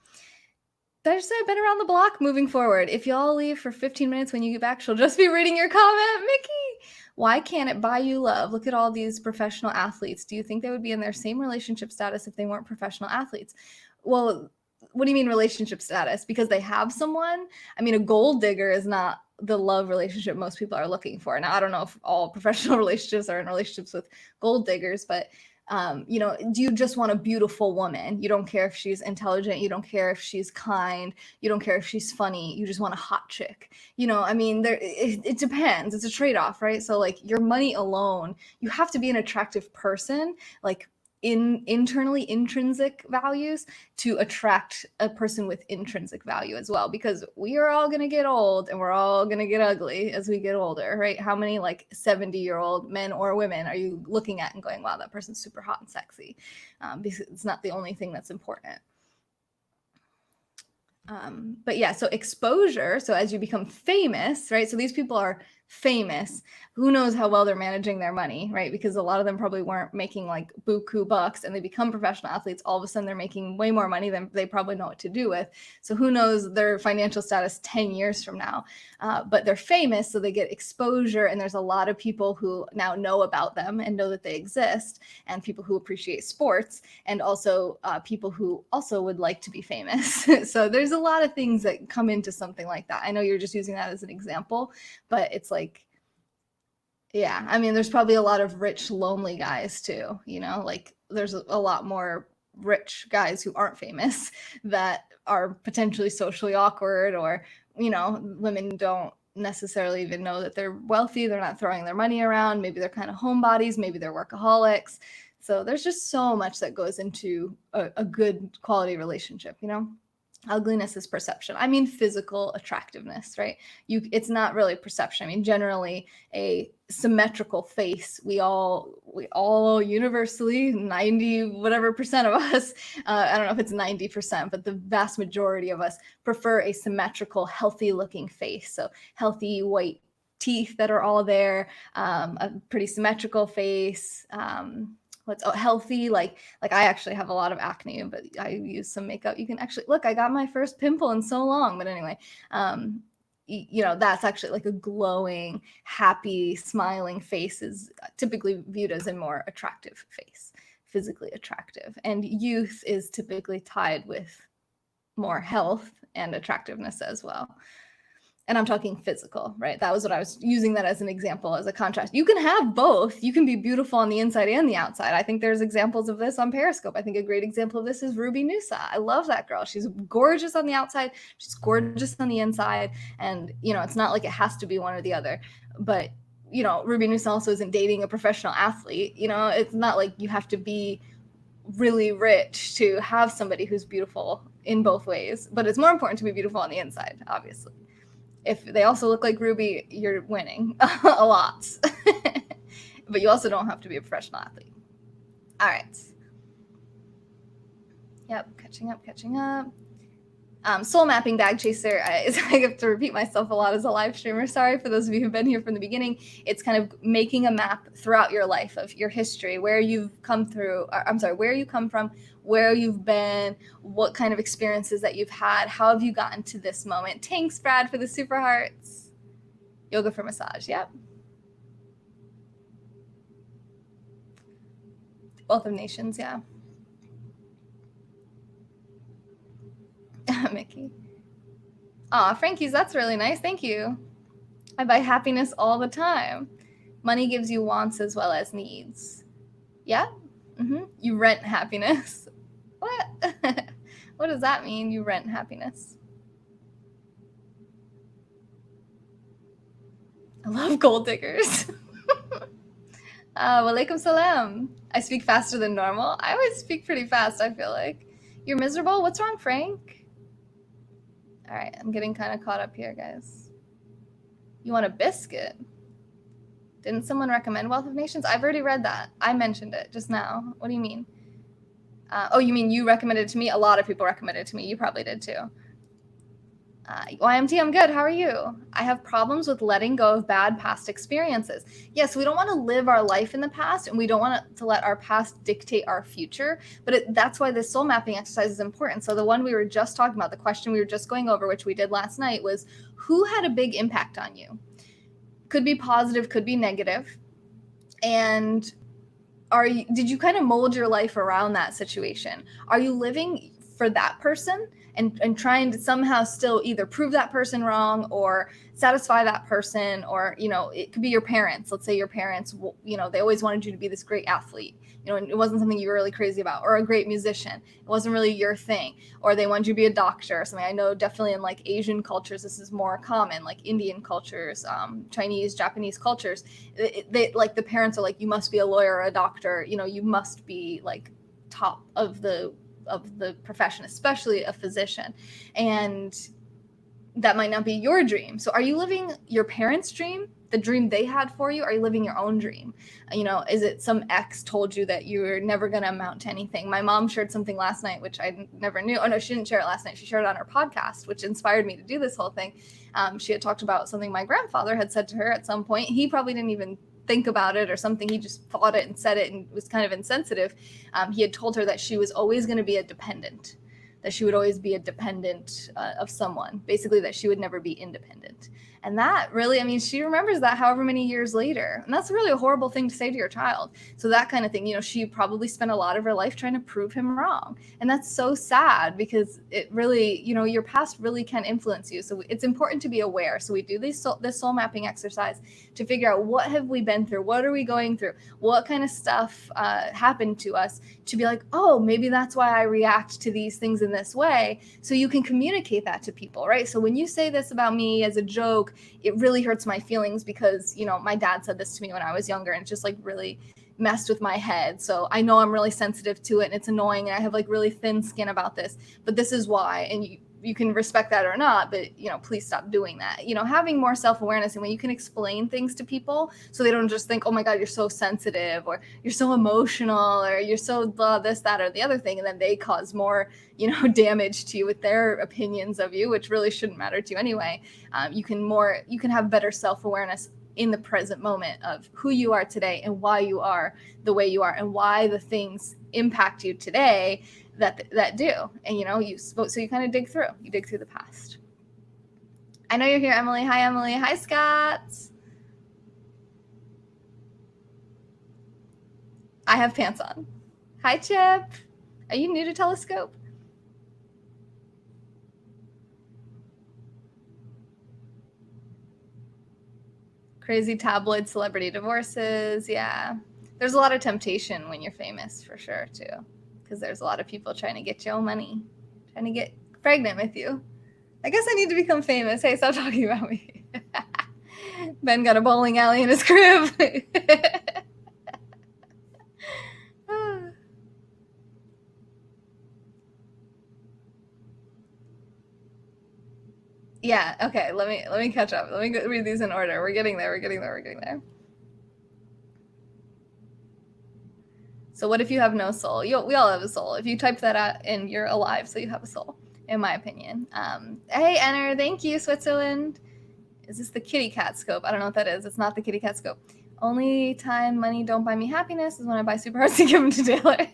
Did I just say I've been around the block? Moving forward, if y'all leave for 15 minutes when you get back, she'll just be reading your comment. Mickey, why can't it buy you love? Look at all these professional athletes. Do you think they would be in their same relationship status if they weren't professional athletes? Well, what do you mean relationship status? Because they have someone? I mean, a gold digger is not the love relationship most people are looking for. Now, I don't know if all professional relationships are in relationships with gold diggers, but do you just want a beautiful woman? You don't care if she's intelligent. You don't care if she's kind. You don't care if she's funny. You just want a hot chick. It depends. It's a trade-off, right? So like your money alone, you have to be an attractive person, like internally intrinsic values, to attract a person with intrinsic value as well, because we are all going to get old and we're all going to get ugly as we get older, right? How many like 70-year-old men or women are you looking at and going, wow, that person's super hot and sexy? Because it's not the only thing that's important. But yeah, so exposure. So as you become famous, right? So these people are famous. Who knows how well they're managing their money, right? Because a lot of them probably weren't making like buku bucks, and they become professional athletes. All of a sudden they're making way more money than they probably know what to do with. So who knows their financial status 10 years from now? But they're famous, so they get exposure, and there's a lot of people who now know about them and know that they exist, and people who appreciate sports, and also people who also would like to be famous. So there's a lot of things that come into something like that. I know you're just using that as an example, but it's like, yeah, I mean, there's probably a lot of rich, lonely guys too, like there's a lot more rich guys who aren't famous that are potentially socially awkward, or, women don't necessarily even know that they're wealthy. They're not throwing their money around. Maybe they're kind of homebodies. Maybe they're workaholics. So there's just so much that goes into a good quality relationship, Ugliness is perception. I mean, physical attractiveness, right? It's not really perception. I mean, generally a symmetrical face, we all universally, 90 whatever percent of us, I don't know if it's 90%, but the vast majority of us prefer a symmetrical, healthy looking face. So healthy white teeth that are all there, a pretty symmetrical face, healthy, like I actually have a lot of acne, but I use some makeup. You can actually look, I got my first pimple in so long, but anyway, that's actually like a glowing, happy, smiling face is typically viewed as a more attractive face, physically attractive. And youth is typically tied with more health and attractiveness as well. And I'm talking physical, right? That was what I was using that as an example, as a contrast. You can have both. You can be beautiful on the inside and the outside. I think there's examples of this on Periscope. I think a great example of this is Ruby Nusa. I love that girl. She's gorgeous on the outside. She's gorgeous on the inside. And, it's not like it has to be one or the other. But, Ruby Nusa also isn't dating a professional athlete. It's not like you have to be really rich to have somebody who's beautiful in both ways. But it's more important to be beautiful on the inside, obviously. If they also look like Ruby, you're winning a lot. but you also don't have to be a professional athlete. All right. Yep, catching up. Soul mapping bag chaser. I have to repeat myself a lot as a live streamer. Sorry for those of you who've been here from the beginning. It's kind of making a map throughout your life of your history, where you've come through. Where you come from, where you've been, what kind of experiences that you've had, how have you gotten to this moment. Thanks, Brad, for the super hearts. Yoga for massage. Yep. Wealth of Nations. Yeah. Mickey. Aw, Frankie's, that's really nice. Thank you. I buy happiness all the time. Money gives you wants as well as needs. Yeah? Mm-hmm. You rent happiness. What? What does that mean, you rent happiness? I love gold diggers. Walaikum salam. I speak faster than normal. I always speak pretty fast, I feel like. You're miserable? What's wrong, Frank? All right, I'm getting kind of caught up here, guys. You want a biscuit? Didn't someone recommend Wealth of Nations? I've already read that. I mentioned it just now. What do you mean? Oh, you mean you recommended it to me? A lot of people recommended it to me. You probably did too. YMT, I'm good. How are you? I have problems with letting go of bad past experiences. Yes, we don't want to live our life in the past, and we don't want to let our past dictate our future. But that's why this soul mapping exercise is important. So the one we were just talking about, the question we were just going over, which we did last night, was who had a big impact on you? Could be positive, could be negative. And did you kind of mold your life around that situation? Are you living for that person and trying to somehow still either prove that person wrong or satisfy that person? Or, it could be your parents. Let's say your parents, they always wanted you to be this great athlete. It wasn't something you were really crazy about, or a great musician. It wasn't really your thing. Or they wanted you to be a doctor or something. I know definitely in like Asian cultures, this is more common, like Indian cultures, Chinese, Japanese cultures. They like the parents are like, you must be a lawyer or a doctor. You must be like top of the profession, especially a physician. And that might not be your dream. So are you living your parents' dream, the dream they had for you? Are you living your own dream? Is it some ex told you that you were never going to amount to anything? My mom shared something last night, which I never knew. Oh, no, she didn't share it last night. She shared it on her podcast, which inspired me to do this whole thing. She had talked about something my grandfather had said to her at some point. He probably didn't even think about it or something. He just thought it and said it and was kind of insensitive. He had told her that she was always going to be a dependent, that she would always be a dependent of someone, basically that she would never be independent. And that really, she remembers that however many years later. And that's really a horrible thing to say to your child. So that kind of thing, she probably spent a lot of her life trying to prove him wrong. And that's so sad because it really, your past really can influence you. So it's important to be aware. So we do this soul mapping exercise to figure out what have we been through? What are we going through? What kind of stuff happened to us to be like, oh, maybe that's why I react to these things in this way. So you can communicate that to people, right? So when you say this about me as a joke, it really hurts my feelings because, my dad said this to me when I was younger and it just like really messed with my head. So I know I'm really sensitive to it and it's annoying and I have like really thin skin about this, but this is why. And you can respect that or not, but please stop doing that. Having more self-awareness, and when you can explain things to people so they don't just think, oh my God, you're so sensitive or you're so emotional or you're so blah, this, that, or the other thing. And then they cause more, damage to you with their opinions of you, which really shouldn't matter to you anyway. You can have better self-awareness in the present moment of who you are today and why you are the way you are and why the things impact you today that do. And so you kind of dig through the past. I know you're here, Emily. Hi, Emily. Hi, Scott. I have pants on. Hi, Chip. Are you new to Telescope? Crazy tabloid celebrity divorces. Yeah. There's a lot of temptation when you're famous, for sure, too. Because there's a lot of people trying to get your money, trying to get pregnant with you. I guess I need to become famous. Hey, stop talking about me. Ben got a bowling alley in his crib. Yeah, okay, let me catch up. Let me read these in order. We're getting there. So what if you have no soul? We all have a soul. If you type that out and you're alive, so you have a soul, in my opinion. Hey, Enter, thank you, Switzerland. Is this the kitty cat scope? I don't know what that is. It's not the kitty cat scope. Only time money don't buy me happiness is when I buy super hearts to give them to Taylor.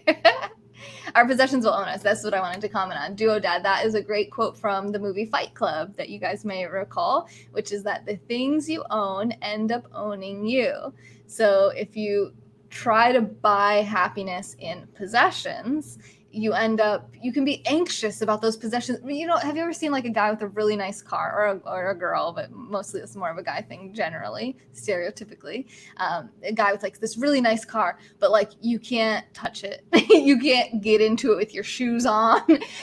Our possessions will own us. That's what I wanted to comment on. Duo Dad, that is a great quote from the movie Fight Club that you guys may recall, which is that the things you own end up owning you. So if you try to buy happiness in possessions, you can be anxious about those possessions. Have you ever seen like a guy with a really nice car, or a girl, but mostly it's more of a guy thing generally, stereotypically, a guy with like this really nice car, but like you can't touch it. You can't get into it with your shoes on.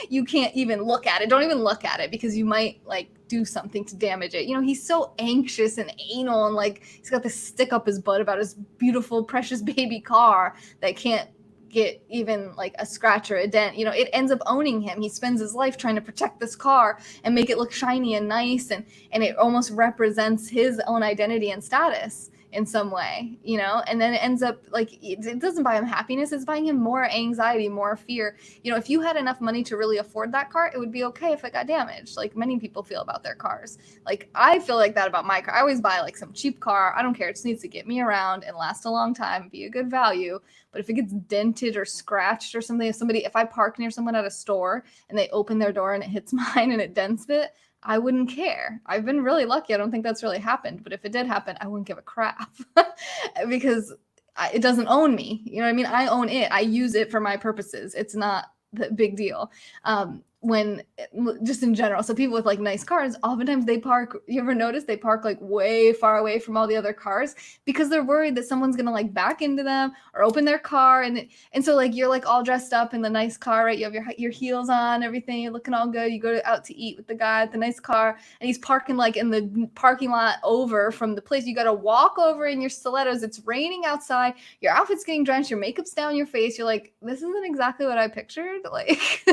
You can't even look at it. Don't even look at it because you might like do something to damage it. He's so anxious and anal and like he's got this stick up his butt about his beautiful, precious baby car that can't get even like a scratch or a dent. It ends up owning him. He spends his life trying to protect this car and make it look shiny and nice, and it almost represents his own identity and status in some way, and then it ends up like it doesn't buy him happiness. It's buying him more anxiety, more fear. If you had enough money to really afford that car, it would be okay if it got damaged, like many people feel about their cars. Like I feel like that about my car. I always buy like some cheap car. I don't care. It just needs to get me around and last a long time, be a good value. But if it gets dented or scratched or something, if I park near someone at a store and they open their door and it hits mine and it dents it, I wouldn't care. I've been really lucky. I don't think that's really happened. But if it did happen, I wouldn't give a crap because it doesn't own me. You know what I mean? I own it. I use it for my purposes. It's not the big deal. Just in general. So people with like nice cars, oftentimes they park, you ever notice they park like way far away from all the other cars because they're worried that someone's going to like back into them or open their car. And so like, you're like all dressed up in the nice car, right? You have your heels on, everything, you're looking all good. You go out to eat with the guy at the nice car and he's parking like in the parking lot over from the place. You got to walk over in your stilettos. It's raining outside. Your outfit's getting drenched. Your makeup's down your face. You're like, this isn't exactly what I pictured. Like,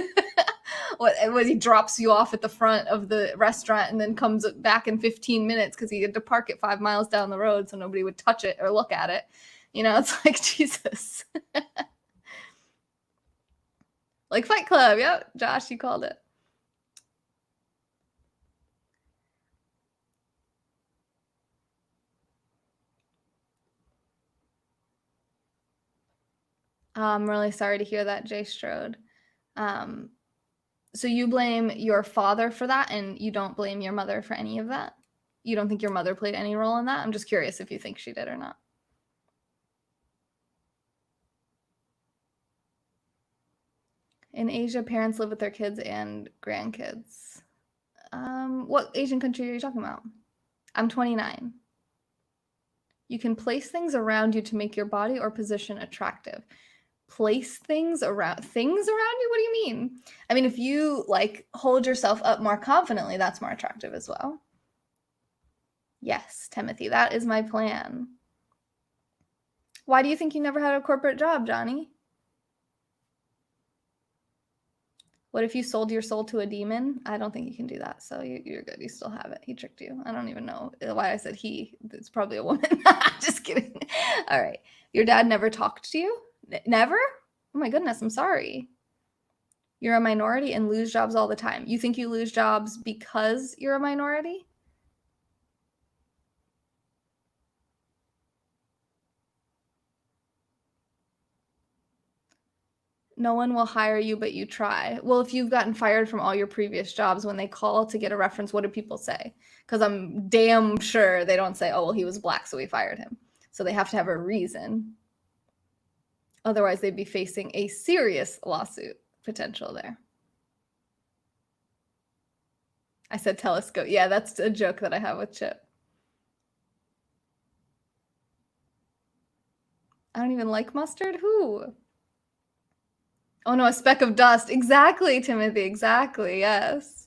what he drops you off at the front of the restaurant and then comes back in 15 minutes because he had to park it 5 miles down the road so nobody would touch it or look at it. It's like, Jesus. Like Fight Club. Yep, Josh, you called it. I'm really sorry to hear that, Jay Strode. So you blame your father for that and you don't blame your mother for any of that? You don't think your mother played any role in that? I'm just curious if you think she did or not. In Asia, parents live with their kids and grandkids. What Asian country are you talking about? I'm 29. You can place things around you to make your body or position attractive. Place things around you? What do you mean? I mean, if you like hold yourself up more confidently, that's more attractive as well. Yes, Timothy, that is my plan. Why do you think you never had a corporate job, Johnny? What if you sold your soul to a demon? I don't think you can do that. So you're good. You still have it. He tricked you. I don't even know why I said he. It's probably a woman. Just kidding. All right. Your dad never talked to you? Never? Oh my goodness, I'm sorry. You're a minority and lose jobs all the time. You think you lose jobs because you're a minority? No one will hire you, but you try. Well, if you've gotten fired from all your previous jobs, when they call to get a reference, what do people say? Because I'm damn sure they don't say, oh, well, he was black, so we fired him. So they have to have a reason. Otherwise, they'd be facing a serious lawsuit potential there. I said telescope. Yeah, that's a joke that I have with Chip. I don't even like mustard. Who? Oh no, a speck of dust. Exactly, Timothy. Exactly. Yes.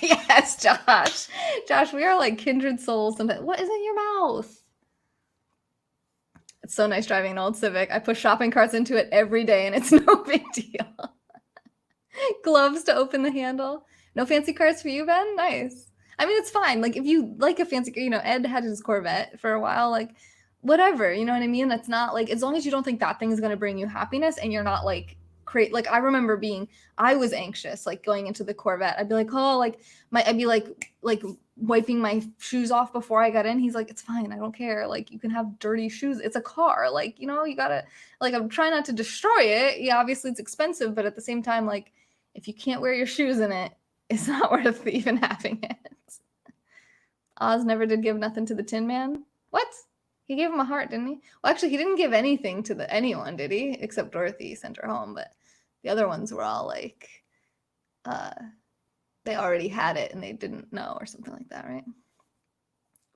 Yes, Josh. Josh, we are like kindred souls. What is in your mouth? It's so nice driving an old Civic. I push shopping carts into it every day and it's no big deal. Gloves to open the handle. No fancy cars for you, Ben? Nice. I mean, it's fine. Like, if you like a fancy, Ed had his Corvette for a while. Like, whatever, you know what I mean? It's not like, as long as you don't think that thing is going to bring you happiness and you're not like like I remember I was anxious, like going into the Corvette. I'd be like, oh, like I'd be like wiping my shoes off before I got in. He's like, it's fine, I don't care. Like, you can have dirty shoes. It's a car. Like, you know, you gotta, like, I'm trying not to destroy it. Yeah, obviously it's expensive, but at the same time, like, if you can't wear your shoes in it, it's not worth even having it. Oz never did give nothing to the Tin Man. What? He gave him a heart, didn't he? Well, actually, he didn't give anything to anyone, did he? Except Dorothy sent her home, but the other ones were all like, they already had it and they didn't know or something like that, right?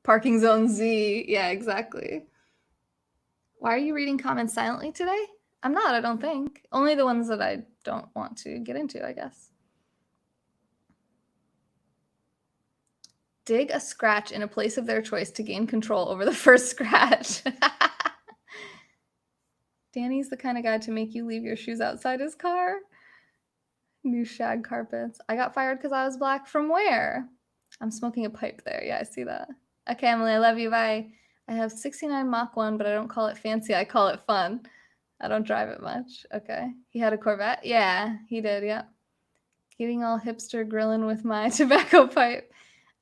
Parking Zone Z. Yeah, exactly. Why are you reading comments silently today? I'm not, I don't think. Only the ones that I don't want to get into, I guess. Dig a scratch in a place of their choice to gain control over the first scratch. Danny's the kind of guy to make you leave your shoes outside his car. New shag carpets. I got fired because I was black. From where? I'm smoking a pipe there. Yeah, I see that. Okay, Emily, I love you. Bye. I have 69 Mach 1, but I don't call it fancy. I call it fun. I don't drive it much. Okay. He had a Corvette? Yeah, he did. Yeah. Getting all hipster grilling with my tobacco pipe.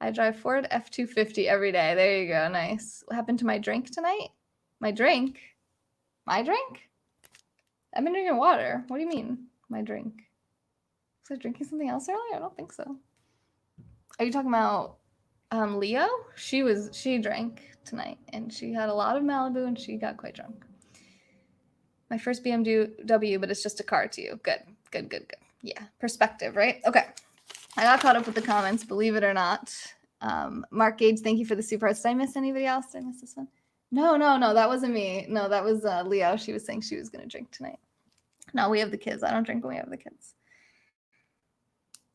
I drive Ford F-250 every day. There you go. Nice. What happened to my drink tonight? My drink? My drink? I've been drinking water. What do you mean, my drink? Was I drinking something else earlier? I don't think so. Are you talking about Leo? She drank tonight, and she had a lot of Malibu, and she got quite drunk. My first BMW, but it's just a car to you. Good. Yeah, perspective, right? Okay. I got caught up with the comments, believe it or not. Mark Gage, thank you for the super hearts. Did I miss anybody else? Did I miss this one? No, that wasn't me. No, that was Leo. She was saying she was going to drink tonight. No, we have the kids. I don't drink when we have the kids.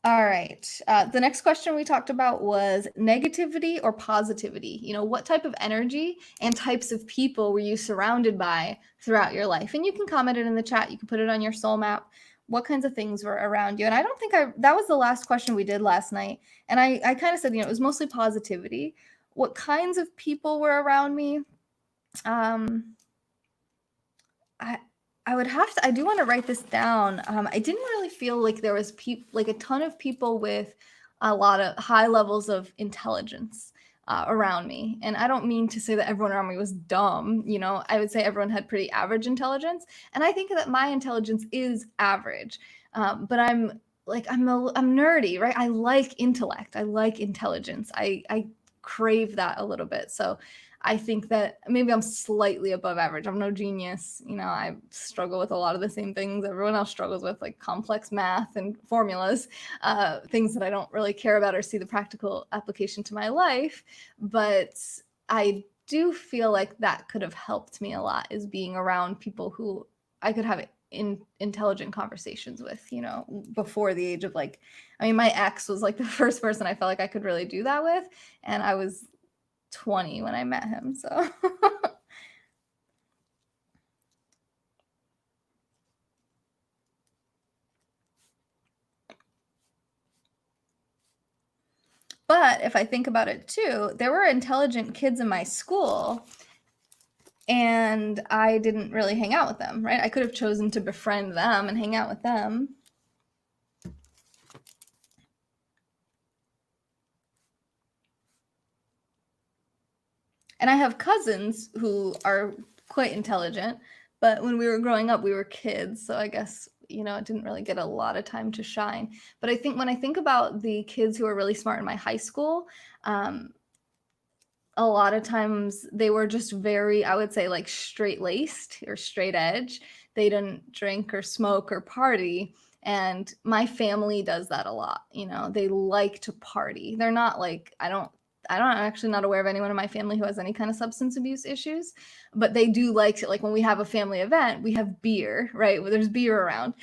All right. The next question we talked about was negativity or positivity. You know, what type of energy and types of people were you surrounded by throughout your life? And you can comment it in the chat. You can put it on your soul map. What kinds of things were around you? And I don't think that was the last question we did last night. And I kind of said, you know, it was mostly positivity. What kinds of people were around me? I would have to, I do want to write this down. I didn't really feel like there was like a ton of people with a lot of high levels of intelligence around me. And I don't mean to say that everyone around me was dumb. You know, I would say everyone had pretty average intelligence. And I think that my intelligence is average. But I'm nerdy, right? I like intellect. I like intelligence. I crave that a little bit. So I think that maybe I'm slightly above average. I'm no genius. You know, I struggle with a lot of the same things everyone else struggles with, like complex math and formulas, things that I don't really care about or see the practical application to my life. But I do feel like that could have helped me a lot, is being around people who I could have intelligent conversations with, you know, before the age of my ex was like the first person I felt like I could really do that with. And I was 20 when I met him, so. But if I think about it too, there were intelligent kids in my school and I didn't really hang out with them, right? I could have chosen to befriend them and hang out with them. And I have cousins who are quite intelligent, but when we were growing up, we were kids. So I guess, you know, it didn't really get a lot of time to shine. But I think when I think about the kids who were really smart in my high school, a lot of times they were just very, I would say, like straight-laced or straight edge. They didn't drink or smoke or party. And my family does that a lot. You know, they like to party. They're not like, I'm actually not aware of anyone in my family who has any kind of substance abuse issues, but they do like to, like when we have a family event, we have beer, right? There's beer around.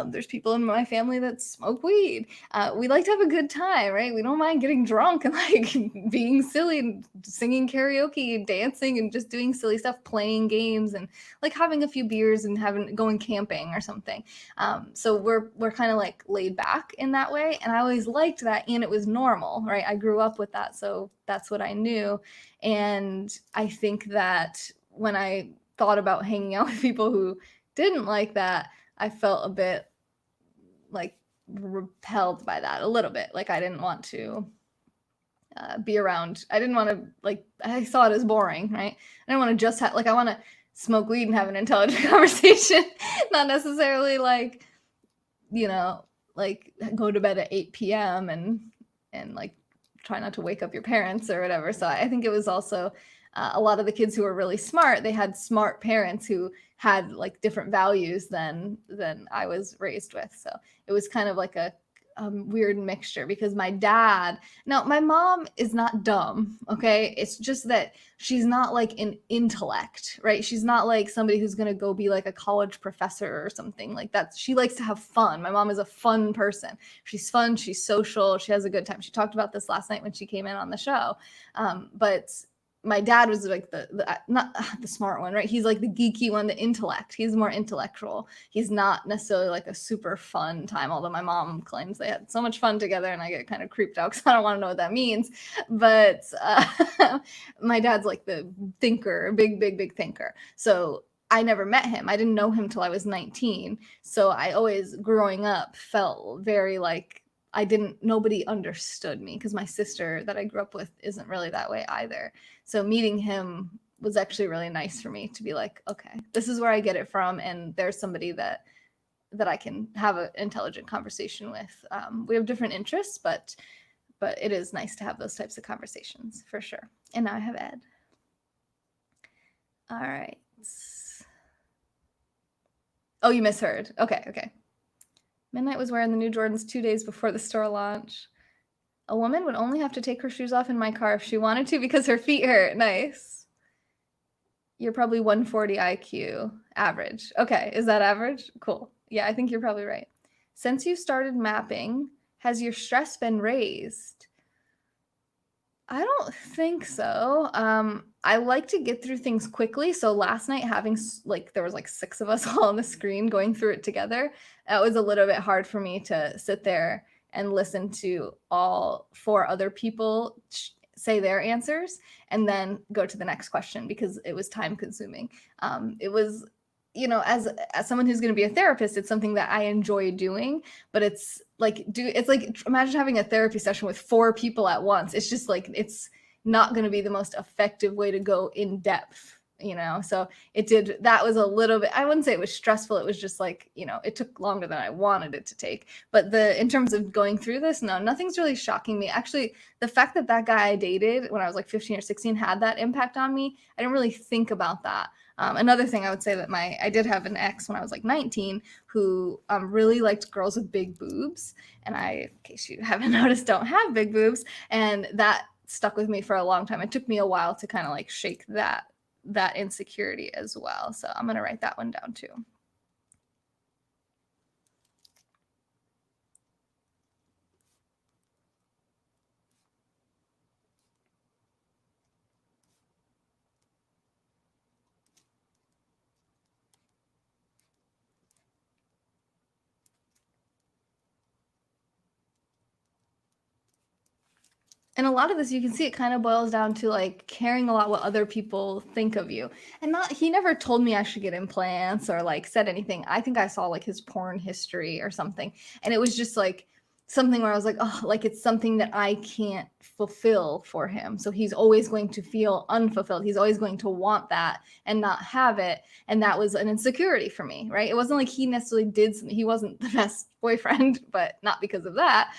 There's people in my family that smoke weed. We like to have a good time, right? We don't mind getting drunk and like being silly and singing karaoke and dancing and just doing silly stuff, playing games and like having a few beers and going camping or something. So we're kind of like laid back in that way. And I always liked that. And it was normal, right? I grew up with that. So that's what I knew. And I think that when I thought about hanging out with people who didn't like that, I felt a bit like repelled by that a little bit. Like I didn't want to be around. I didn't want to, like, I saw it as boring, right? I didn't want to just have, like, I want to smoke weed and have an intelligent conversation, not necessarily like, like go to bed at 8 p.m. and like try not to wake up your parents or whatever. So I think it was also a lot of the kids who were really smart, they had smart parents who had like different values than I was raised with. So it was kind of like a weird mixture because my mom is not dumb. Okay. It's just that she's not like an intellect, right? She's not like somebody who's going to go be like a college professor or something like that. She likes to have fun. My mom is a fun person. She's fun. She's social. She has a good time. She talked about this last night when she came in on the show. But my dad was like not the smart one, right? He's like the geeky one, the intellect. He's more intellectual. He's not necessarily like a super fun time, although my mom claims they had so much fun together and I get kind of creeped out because I don't want to know what that means. But my dad's like the thinker, big thinker. So I never met him. I didn't know him till I was 19. So I always, growing up, felt very like nobody understood me because my sister that I grew up with isn't really that way either. So meeting him was actually really nice for me to be like, okay, this is where I get it from. And there's somebody that I can have an intelligent conversation with. We have different interests, but it is nice to have those types of conversations for sure. And now I have Ed. All right. Oh, you misheard. Okay. Midnight was wearing the new Jordans 2 days before the store launch. A woman would only have to take her shoes off in my car if she wanted to because her feet hurt. Nice. You're probably 140 IQ average. Okay, is that average? Cool. Yeah, I think you're probably right. Since you started mapping, has your stress been raised? I don't think so. I like to get through things quickly. So last night there was like 6 of us all on the screen going through it together. That was a little bit hard for me to sit there and listen to all 4 other people say their answers and then go to the next question because it was time consuming. It was, as someone who's going to be a therapist, it's something that I enjoy doing, but it's like imagine having a therapy session with 4 people at once. It's just like, it's not going to be the most effective way to go in depth. So that was a little bit, I wouldn't say it was stressful. It was just like, it took longer than I wanted it to take. But in terms of going through this, no, nothing's really shocking me. Actually, the fact that guy I dated when I was like 15 or 16 had that impact on me, I didn't really think about that. Another thing I would say that I did have an ex when I was like 19 who really liked girls with big boobs. And I, in case you haven't noticed, don't have big boobs. And that stuck with me for a long time. It took me a while to kind of like shake that insecurity as well. So I'm going to write that one down too. And a lot of this, you can see it kind of boils down to like caring a lot what other people think of you. And he never told me I should get implants or like said anything. I think I saw like his porn history or something. And it was just like something where I was like, oh, like it's something that I can't fulfill for him. So he's always going to feel unfulfilled. He's always going to want that and not have it. And that was an insecurity for me, right? It wasn't like he necessarily did something. He wasn't the best boyfriend, but not because of that,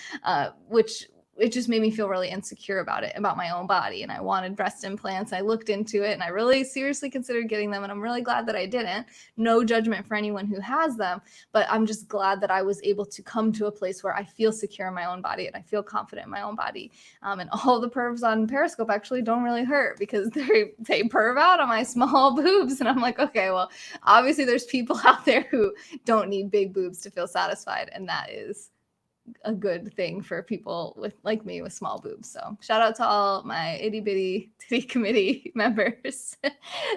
which it just made me feel really insecure about my own body. And I wanted breast implants. I looked into it and I really seriously considered getting them. And I'm really glad that I didn't. No judgment for anyone who has them, but I'm just glad that I was able to come to a place where I feel secure in my own body and I feel confident in my own body. And all the pervs on Periscope actually don't really hurt because they perv out on my small boobs. And I'm like, okay, well, obviously there's people out there who don't need big boobs to feel satisfied. And that is a good thing for people like me with small boobs. So shout out to all my itty bitty titty committee members.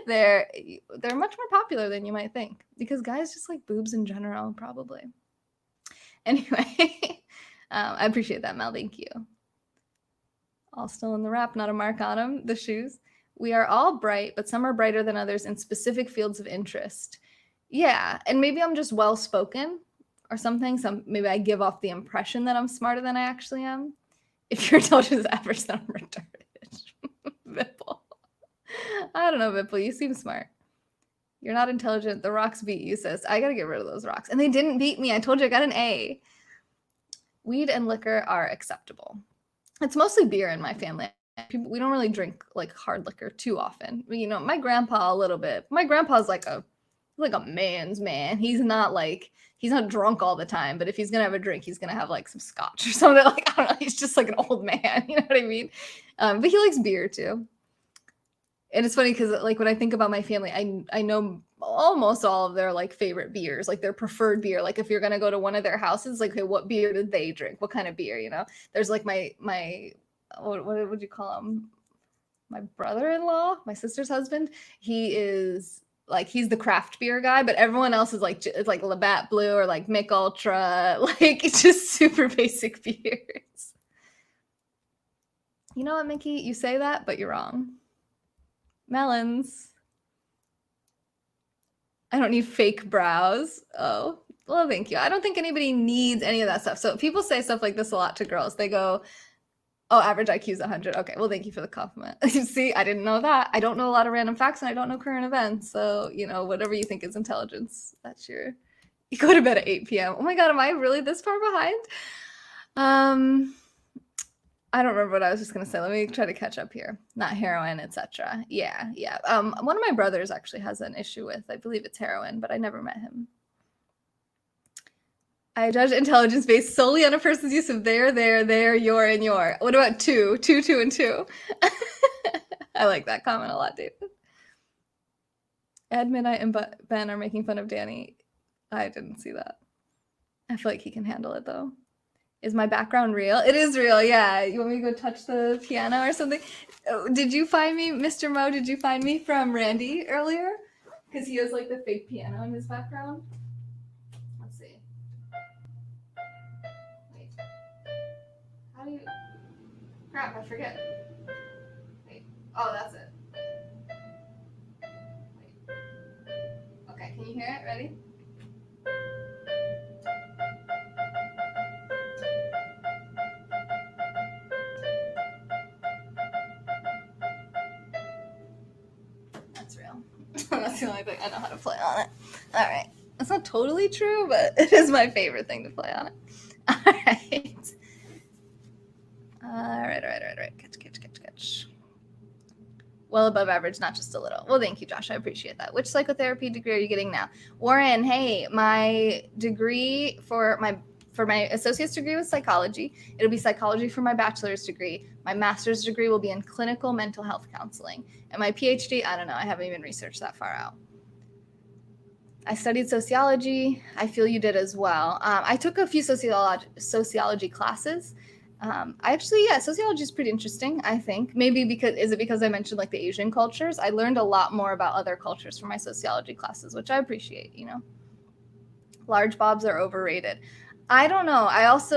They're much more popular than you might think because guys just like boobs in general, probably. Anyway, I appreciate that, Mel. Thank you. All still in the wrap, not a mark on them. The shoes. We are all bright, but some are brighter than others in specific fields of interest. Yeah, and maybe I'm just well-spoken or something. Maybe I give off the impression that I'm smarter than I actually am. If your intelligence is average, then I'm retarded. Vipple. I don't know, Vipple. You seem smart. You're not intelligent. The rocks beat you, sis. I gotta get rid of those rocks. And they didn't beat me. I told you I got an A. Weed and liquor are acceptable. It's mostly beer in my family. We don't really drink like hard liquor too often. You know, my grandpa a little bit. My grandpa's like a man's man. He's not drunk all the time, but if he's gonna have a drink, he's gonna have like some scotch or something. Like, I don't know, he's just like an old man. You know what I mean? But he likes beer too. And it's funny because like when I think about my family, I know almost all of their like favorite beers, like their preferred beer. Like if you're gonna go to one of their houses, like, okay, what beer did they drink? What kind of beer? You know, there's like my what would you call him? My brother-in-law, my sister's husband. He's the craft beer guy, but everyone else is like it's like Labatt Blue or like Mick Ultra. Like it's just super basic beers. You know what, Mickey? You say that, but you're wrong. Melons. I don't need fake brows. Oh, well, thank you. I don't think anybody needs any of that stuff. So people say stuff like this a lot to girls. They go, oh, average IQ is 100. Okay, well, thank you for the compliment. You see, I didn't know that. I don't know a lot of random facts, and I don't know current events. So, you know, whatever you think is intelligence, that's your... You go to bed at 8 p.m. Oh my God, am I really this far behind? I don't remember what I was just going to say. Let me try to catch up here. Not heroin, etc. Yeah. One of my brothers actually has an issue with, I believe it's heroin, but I never met him. I judge intelligence based solely on a person's use of their, your, and your. What about two, and two? I like that comment a lot, David. Ed, Midnight, and Ben are making fun of Danny. I didn't see that. I feel like he can handle it, though. Is my background real? It is real, yeah. You want me to go touch the piano or something? Oh, did you find me, Mr. Mo, did you find me from Randy earlier? Because he has, like, the fake piano in his background. Let's see. Wait. How do you... Crap, I forget. Wait. Oh, that's it. Wait. Okay, can you hear it? Ready? That's real. That's the only thing I know how to play on it. All right. That's not totally true, but it is my favorite thing to play on it. All right. All right. Catch. Well above average, not just a little. Well, thank you, Josh. I appreciate that. Which psychotherapy degree are you getting now? Warren, hey, my degree for my associate's degree was psychology. It'll be psychology for my bachelor's degree. My master's degree will be in clinical mental health counseling. And my PhD, I don't know. I haven't even researched that far out. I studied sociology. I feel you did as well. I took a few sociology classes. Sociology is pretty interesting, I think. Maybe because I mentioned like the Asian cultures? I learned a lot more about other cultures from my sociology classes, which I appreciate, you know. Large bobs are overrated. I don't know. I was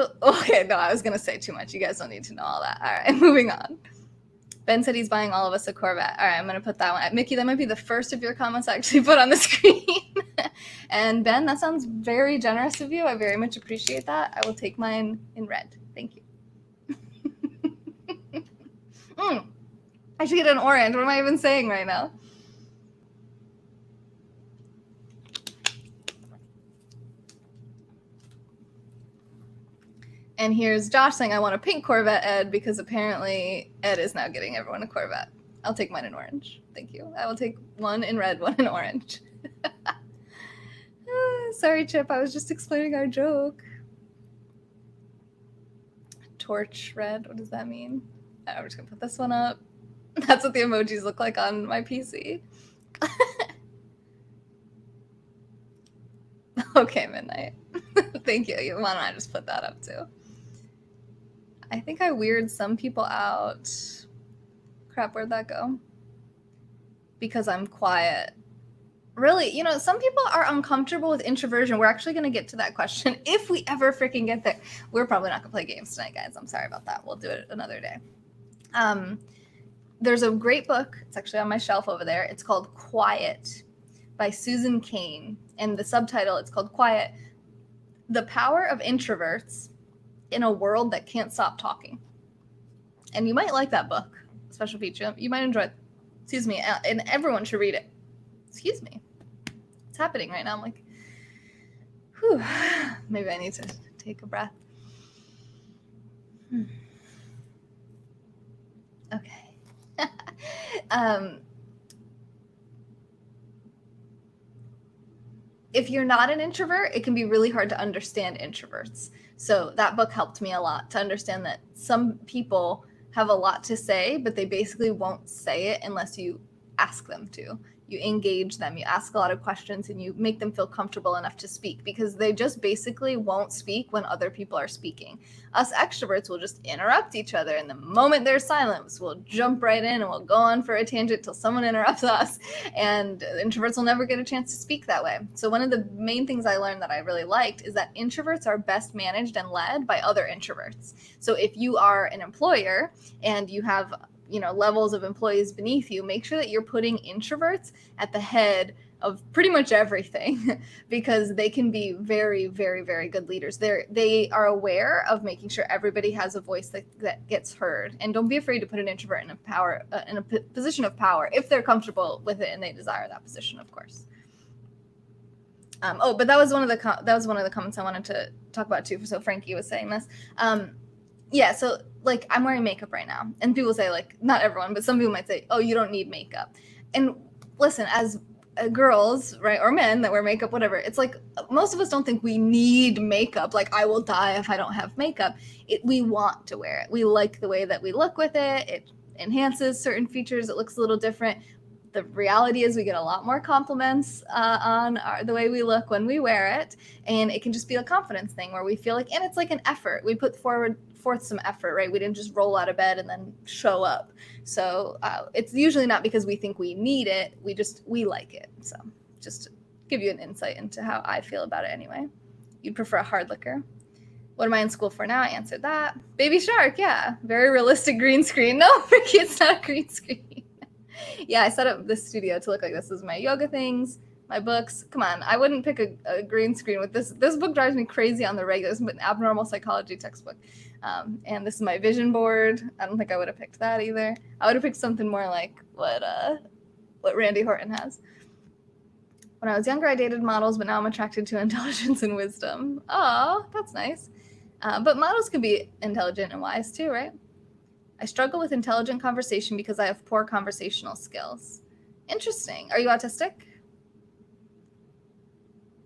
going to say too much. You guys don't need to know all that. All right, moving on. Ben said he's buying all of us a Corvette. All right, I'm going to put that one. Mickey, that might be the first of your comments I actually put on the screen. And Ben, that sounds very generous of you. I very much appreciate that. I will take mine in red. Thank you. I should get an orange. What am I even saying right now? And here's Josh saying, I want a pink Corvette, Ed, because apparently Ed is now getting everyone a Corvette. I'll take mine in orange. Thank you. I will take one in red, one in orange. Sorry, Chip. I was just explaining our joke. Torch red. What does that mean? I'm just going to put this one up. That's what the emojis look like on my PC. Okay, Midnight. Thank you. Why don't I just put that up too? I think I weirded some people out. Crap, where'd that go? Because I'm quiet. Really, you know, some people are uncomfortable with introversion. We're actually going to get to that question if we ever freaking get there. We're probably not going to play games tonight, guys. I'm sorry about that. We'll do it another day. there's a great book. It's actually on my shelf over there. It's called Quiet by Susan Cain. And the subtitle, it's called Quiet, The Power of Introverts in a World That Can't Stop Talking. And you might like that book, special feature. You might enjoy it. Excuse me. And everyone should read it. Excuse me. It's happening right now. I'm like, whew. Maybe I need to take a breath. Okay. If you're not an introvert, it can be really hard to understand introverts. So that book helped me a lot to understand that some people have a lot to say, but they basically won't say it unless you ask them to. You engage them, you ask a lot of questions, and you make them feel comfortable enough to speak, because they just basically won't speak when other people are speaking. Us extroverts will just interrupt each other, and the moment there's silence, we'll jump right in and we'll go on for a tangent till someone interrupts us, and introverts will never get a chance to speak that way. So one of the main things I learned that I really liked is that introverts are best managed and led by other introverts. So if you are an employer and you have levels of employees beneath you, make sure that you're putting introverts at the head of pretty much everything, because they can be very, very, very good leaders. They are aware of making sure everybody has a voice that gets heard. And don't be afraid to put an introvert in a position of power if they're comfortable with it and they desire that position, of course. But that was one of the comments I wanted to talk about too. So Frankie was saying this. Yeah, so like I'm wearing makeup right now, and people say, like, not everyone, but some people might say, oh, you don't need makeup. And listen, as girls, right, or men that wear makeup, whatever, it's like most of us don't think we need makeup. Like, I will die if I don't have makeup. We want to wear it. We like the way that we look with it. It enhances certain features. It looks a little different. The reality is we get a lot more compliments on the way we look when we wear it. And it can just be a confidence thing where we feel like, and it's like an effort. We put forth some effort, right? We didn't just roll out of bed and then show up. So it's usually not because we think we need it. We like it. So just to give you an insight into how I feel about it anyway. You'd prefer a hard liquor. What am I in school for now? I answered that. Baby Shark, yeah. Very realistic green screen. No, Ricky, it's not a green screen. Yeah, I set up this studio to look like this. This is my yoga things, my books. Come on, I wouldn't pick a green screen with this. This book drives me crazy on the regular. It's an abnormal psychology textbook. And this is my vision board. I don't think I would have picked that either. I would have picked something more like what Randy Horton has. When I was younger, I dated models, but now I'm attracted to intelligence and wisdom. Oh, that's nice. But models can be intelligent and wise too, right? I struggle with intelligent conversation because I have poor conversational skills. Interesting. Are you autistic?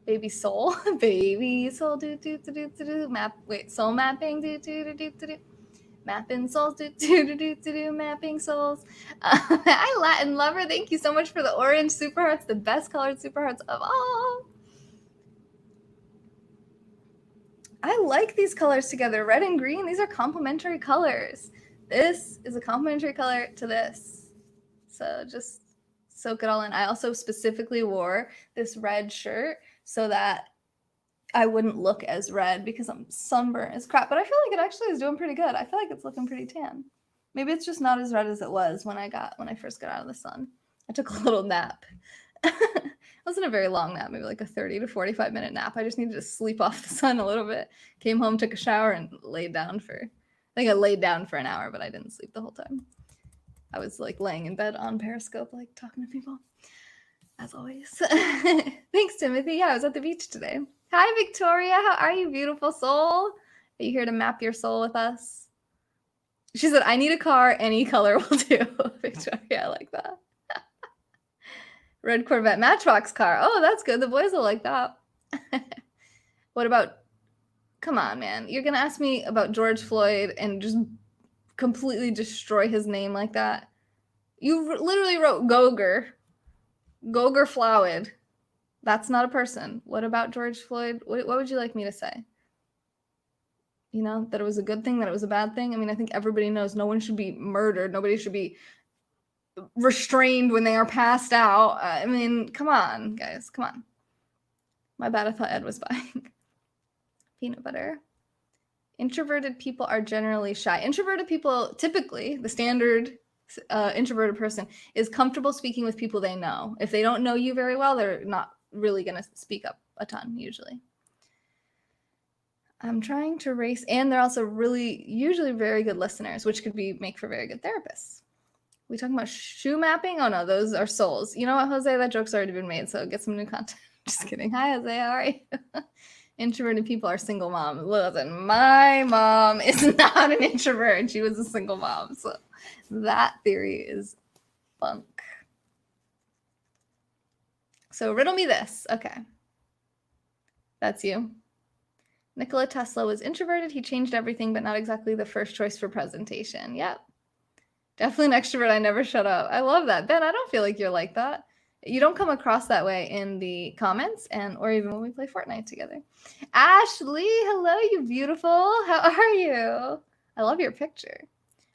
Baby soul. Baby soul. Do do do do do. Soul mapping. Do do do do do. Mapping souls. Do do do do do. Mapping souls. Hi, Latin lover. Thank you so much for the orange super hearts. The best colored super hearts of all. I like these colors together. Red and green. These are complementary colors. This is a complementary color to this. So just soak it all in. I also specifically wore this red shirt so that I wouldn't look as red because I'm sunburned as crap. But I feel like it actually is doing pretty good. I feel like it's looking pretty tan. Maybe it's just not as red as it was when I first got out of the sun. I took a little nap. It wasn't a very long nap, maybe like a 30 to 45 minute nap. I just needed to sleep off the sun a little bit. Came home, took a shower, and laid down I think I laid down for an hour, but I didn't sleep the whole time. I was like laying in bed on Periscope, like talking to people, as always. Thanks, Timothy. Yeah, I was at the beach today. Hi, Victoria. How are you, beautiful soul? Are you here to map your soul with us? She said, I need a car. Any color will do. Victoria, I like that. Red Corvette Matchbox car. Oh, that's good. The boys will like that. What about... Come on, man. You're going to ask me about George Floyd and just completely destroy his name like that? You literally wrote Goger. Goger Flowed. That's not a person. What about George Floyd? What would you like me to say? You know, that it was a good thing, that it was a bad thing? I mean, I think everybody knows no one should be murdered. Nobody should be restrained when they are passed out. I mean, come on, guys. Come on. My bad, I thought Ed was buying peanut butter. Introverted people are generally shy. Introverted people, typically, the standard introverted person is comfortable speaking with people they know. If they don't know you very well, they're not really going to speak up a ton usually. I'm trying to race, and they're also usually very good listeners, which could make for very good therapists. We talking about shoe mapping? Oh no, those are souls. You know what, Jose? That joke's already been made, so get some new content. Just kidding. Hi, Jose. How are you? Introverted people are single moms. Listen, my mom is not an introvert. She was a single mom, so that theory is bunk. So riddle me this. Okay. That's you. Nikola Tesla was introverted. He changed everything, but not exactly the first choice for presentation. Yep. Definitely an extrovert. I never shut up. I love that. Ben, I don't feel like you're like that. You don't come across that way in the comments or even when we play Fortnite together. Ashley, hello, you beautiful. How are you? I love your picture.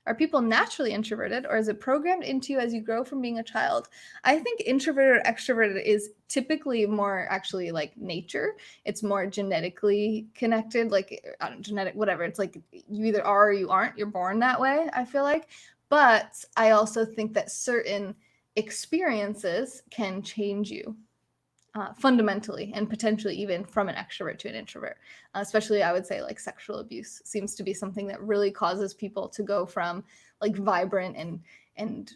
Are people naturally introverted, or is it programmed into you as you grow from being a child? I think introverted or extroverted is typically more actually like nature. It's more genetically connected, like genetic, whatever. It's like you either are or you aren't. You're born that way, I feel like. But I also think that certain experiences can change you fundamentally and potentially even from an extrovert to an introvert. Especially, I would say, like sexual abuse seems to be something that really causes people to go from like vibrant and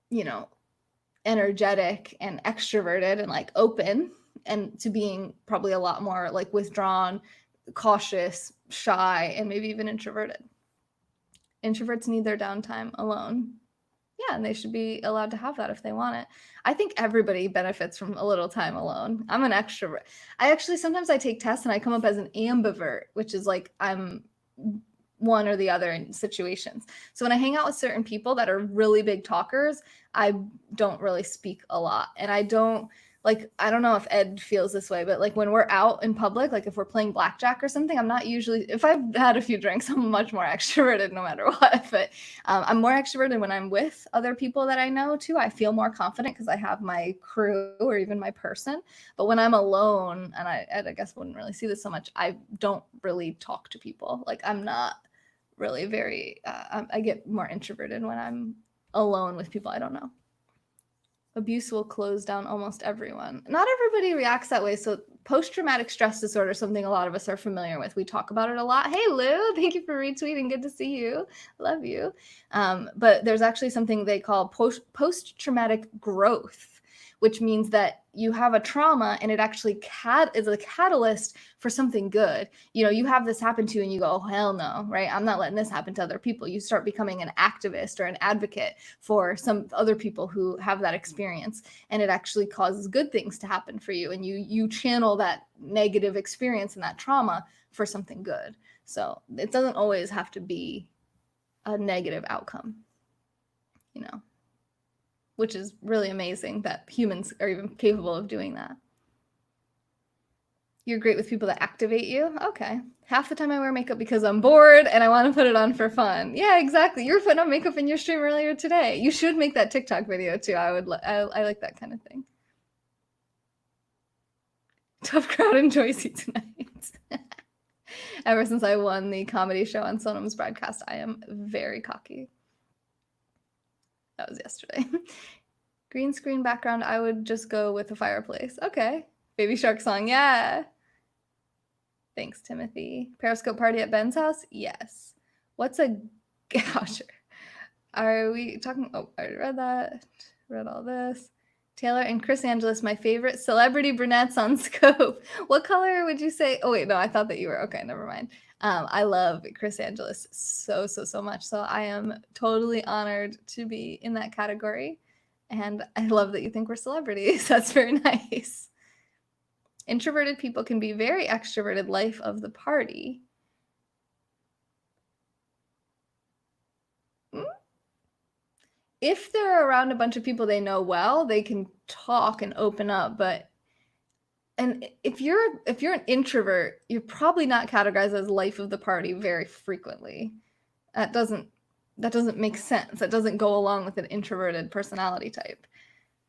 you know, energetic and extroverted and like open, and to being probably a lot more like withdrawn, cautious, shy, and maybe even introverted. Introverts need their downtime alone. Yeah, and they should be allowed to have that if they want it. I think everybody benefits from a little time alone. I'm an extrovert. Sometimes I take tests and I come up as an ambivert, which is like I'm one or the other in situations. So when I hang out with certain people that are really big talkers, I don't really speak a lot. And I don't know if Ed feels this way, but like when we're out in public, like if we're playing blackjack or something, I'm not usually, if I've had a few drinks, I'm much more extroverted no matter what. But I'm more extroverted when I'm with other people that I know too. I feel more confident because I have my crew or even my person. But when I'm alone, and I guess wouldn't really see this so much, I don't really talk to people. Like I'm not really very, I get more introverted when I'm alone with people I don't know. Abuse will close down almost everyone. Not everybody reacts that way. So post-traumatic stress disorder is something a lot of us are familiar with. We talk about it a lot. Hey, Lou, thank you for retweeting. Good to see you. Love you. But there's actually something they call post-traumatic growth, which means that you have a trauma and it actually is a catalyst for something good. You know, you have this happen to you and you go, oh, hell no, right? I'm not letting this happen to other people. You start becoming an activist or an advocate for some other people who have that experience, and it actually causes good things to happen for you. And you channel that negative experience and that trauma for something good. So it doesn't always have to be a negative outcome, you know, which is really amazing that humans are even capable of doing that. You're great with people that activate you? Okay. Half the time I wear makeup because I'm bored and I want to put it on for fun. Yeah, exactly. You were putting on makeup in your stream earlier today. You should make that TikTok video too. I like that kind of thing. Tough crowd in Joycey tonight. Ever since I won the comedy show on Sonam's broadcast, I am very cocky. That was yesterday. Green screen background, I would just go with a fireplace. Okay. Baby Shark song, yeah. Thanks, Timothy. Periscope party at Ben's house? Yes. What's a gouger? Are we talking? Oh, I already read that. Read all this. Taylor and Chris Angeles, my favorite celebrity brunettes on Scope. What color would you say? Oh, wait, no, I thought that you were. Okay, never mind. I love Chris Angeles so much. So I am totally honored to be in that category. And I love that you think we're celebrities. That's very nice. Introverted people can be very extroverted, life of the party. If they're around a bunch of people they know well, they can talk and open up. And if you're an introvert, you're probably not categorized as life of the party very frequently. That doesn't make sense. That doesn't go along with an introverted personality type.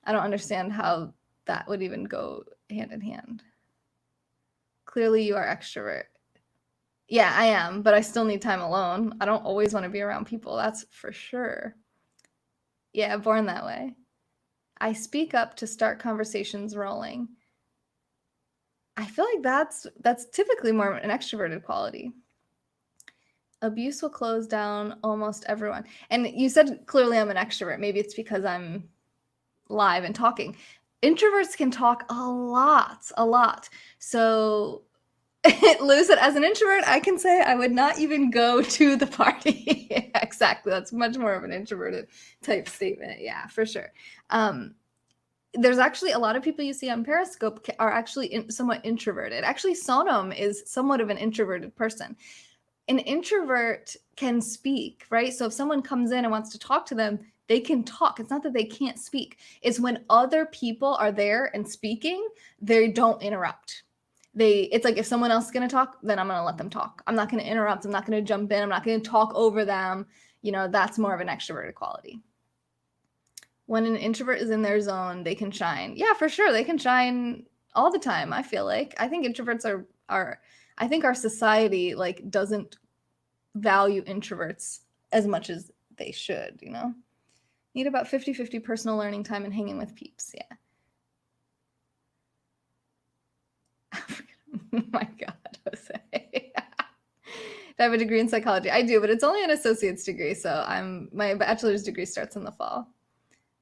I don't understand how that would even go hand in hand. Clearly you are extrovert. Yeah, I am, but I still need time alone. I don't always want to be around people. That's for sure. Yeah, born that way. I speak up to start conversations rolling. I feel like that's typically more of an extroverted quality. Abuse will close down almost everyone. And you said clearly I'm an extrovert. Maybe it's because I'm live and talking. Introverts can talk a lot. So Lou said, as an introvert, I can say I would not even go to the party. Exactly. That's much more of an introverted type statement. Yeah, for sure. There's actually a lot of people you see on Periscope are actually somewhat introverted. Actually, Sonam is somewhat of an introverted person. An introvert can speak, right? So if someone comes in and wants to talk to them, they can talk. It's not that they can't speak. It's when other people are there and speaking, they don't interrupt. It's like if someone else is going to talk, then I'm going to let them talk. I'm not going to interrupt. I'm not going to jump in. I'm not going to talk over them. That's more of an extroverted quality. When an introvert is in their zone, they can shine. Yeah, for sure. They can shine all the time, I feel like. I think introverts I think our society doesn't value introverts as much as they should, Need about 50-50 personal learning time and hanging with peeps. Yeah. Oh my God, Jose. I have a degree in psychology. I do, but it's only an associate's degree, so my bachelor's degree starts in the fall.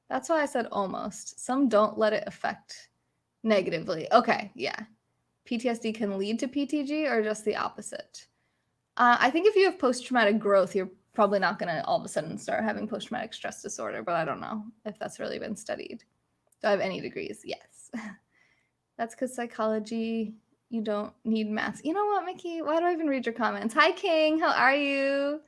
That's why I said almost. Some don't let it affect negatively. Okay, yeah. PTSD can lead to PTG or just the opposite? I think if you have post-traumatic growth, you're probably not going to all of a sudden start having post-traumatic stress disorder, but I don't know if that's really been studied. Do I have any degrees? Yes. That's because psychology, you don't need math. You know what, Mickey? Why do I even read your comments? Hi, King. How are you?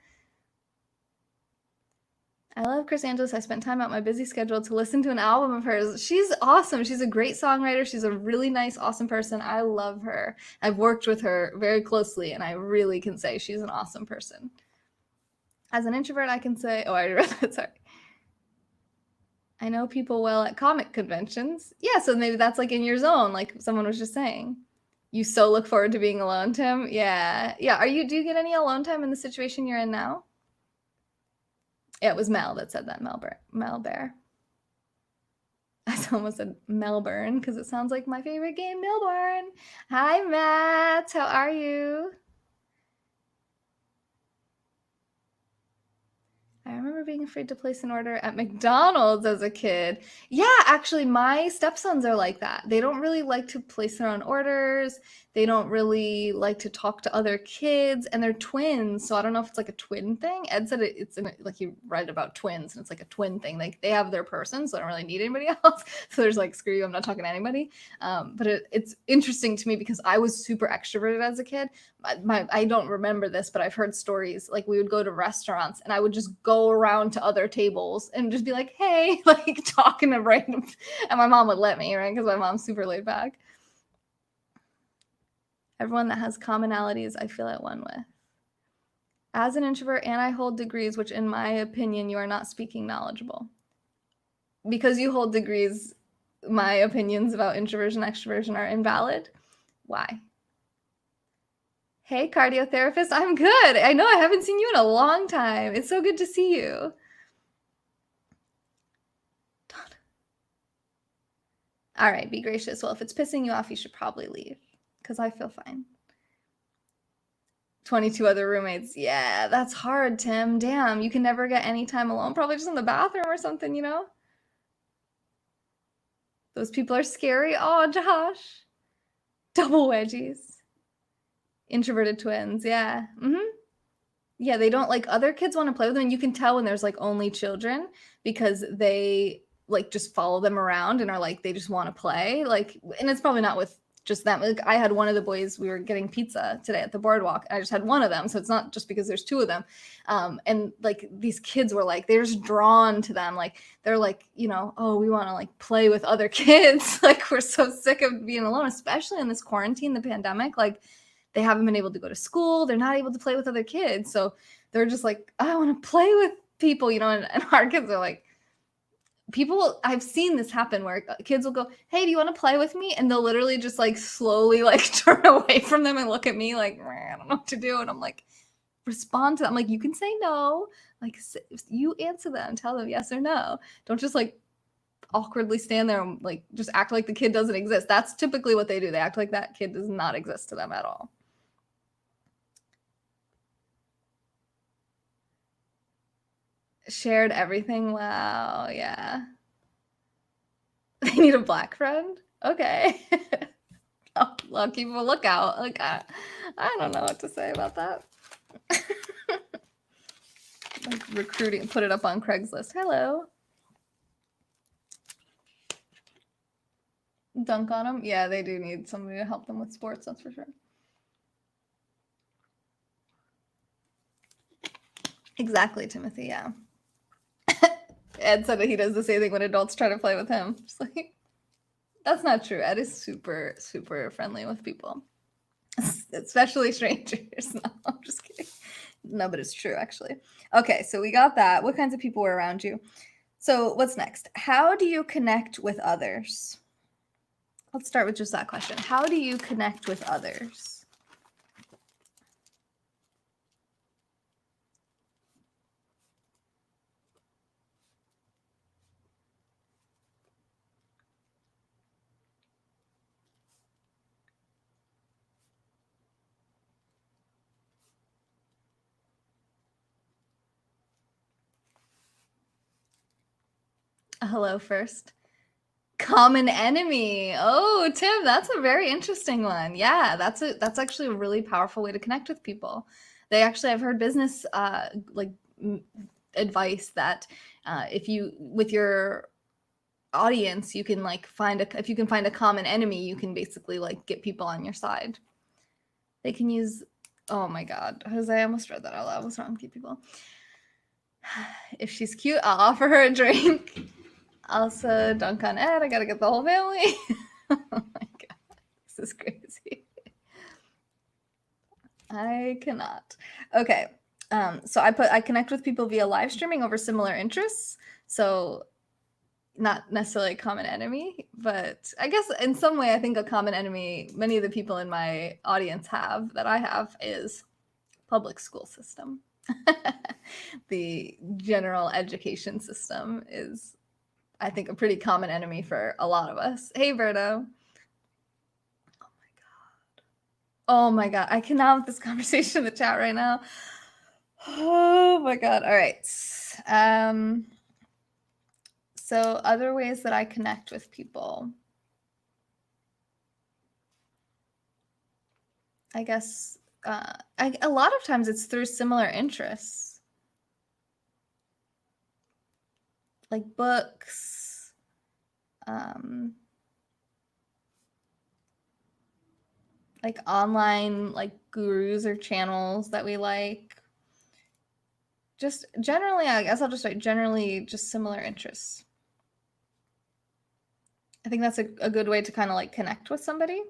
I love Chris Angeles. I spent time out my busy schedule to listen to an album of hers. She's awesome. She's a great songwriter. She's a really nice, awesome person. I love her. I've worked with her very closely, and I really can say she's an awesome person. As an introvert, I can say, oh, I already read that, sorry. I know people well at comic conventions. Yeah, so maybe that's in your zone, like someone was just saying. You so look forward to being alone, Tim? Yeah. Yeah, do you get any alone time in the situation you're in now? Yeah, it was Mel that said that, Mel Bear. I almost said Melbourne because it sounds like my favorite game, Melbourne. Hi, Matt. How are you? I remember being afraid to place an order at McDonald's as a kid. Yeah, actually, my stepsons are like that. They don't really like to place their own orders. They don't really like to talk to other kids, and they're twins. So I don't know if it's a twin thing. Ed said it's he read about twins, and it's a twin thing. They have their person, so I don't really need anybody else. So there's screw you, I'm not talking to anybody. But it's interesting to me because I was super extroverted as a kid. I don't remember this, but I've heard stories we would go to restaurants and I would just go around to other tables and just be like, hey, talking to random, and my mom would let me, right? Because my mom's super laid back. Everyone that has commonalities, I feel at one with. As an introvert, and I hold degrees, which in my opinion, you are not speaking knowledgeable. Because you hold degrees, my opinions about introversion, extroversion are invalid. Why? Hey, cardio therapist, I'm good. I know I haven't seen you in a long time. It's so good to see you. All right, be gracious. Well, if it's pissing you off, you should probably leave because I feel fine. 22 other roommates. Yeah, that's hard, Tim. Damn, you can never get any time alone. Probably just in the bathroom or something, Those people are scary. Oh, Josh. Double wedgies. Introverted twins. Yeah. Yeah, they don't other kids want to play with them. And you can tell when there's only children because they just follow them around and are they just want to play. And it's probably not with just them. I had one of the boys, we were getting pizza today at the boardwalk. I just had one of them. So it's not just because there's two of them. And these kids were they're just drawn to them. They're oh, we want to play with other kids. We're so sick of being alone, especially in this quarantine, the pandemic. They haven't been able to go to school. They're not able to play with other kids. So they're just I want to play with people, and our kids are people, I've seen this happen where kids will go, hey, do you want to play with me? And they'll literally just slowly turn away from them and look at me I don't know what to do. And I'm respond to them. Like, you can say no. Like, you answer them, tell them yes or no. Don't just like awkwardly stand there and like just act like the kid doesn't exist. That's typically what they do. They act like that kid does not exist to them at all. Shared everything. Wow. Yeah. They need a black friend. Okay. I'll keep a lookout. Like, I don't know what to say about that. Like recruiting, put it up on Craigslist. Hello. Dunk on them. Yeah, they do need somebody to help them with sports. That's for sure. Exactly, Timothy. Yeah. Ed said that he does the same thing when adults try to play with him. Just like, that's not true. Ed is super, super friendly with people, especially strangers. No, I'm just kidding. No, but it's true, actually. Okay, so we got that. What kinds of people were around you? So what's next? How do you connect with others? Let's start with just that question. How do you connect with others? Hello first. Common enemy. Oh, Tim, that's a very interesting one. Yeah, that's actually a really powerful way to connect with people. I've heard business advice that if you with your audience, you can like if you can find a common enemy, you can basically like get people on your side. They can use, oh my God, Jose, I almost read that out loud. What's wrong with you people? If she's cute, I'll offer her a drink. Also, dunk on Ed. I gotta get the whole family. Oh my God, this is crazy. I cannot. Okay. So I connect with people via live streaming over similar interests. So not necessarily a common enemy, but I guess in some way, I think a common enemy many of the people in my audience that I have is public school system. The general education system is, I think, a pretty common enemy for a lot of us. Hey, Berto. Oh my God. I cannot have this conversation in the chat right now. Oh my God. All right. So other ways that I connect with people. I guess a lot of times it's through similar interests. Like books, like online like gurus or channels that we like. Just generally, I guess I'll just write generally just similar interests. I think that's a good way to kind of like connect with somebody.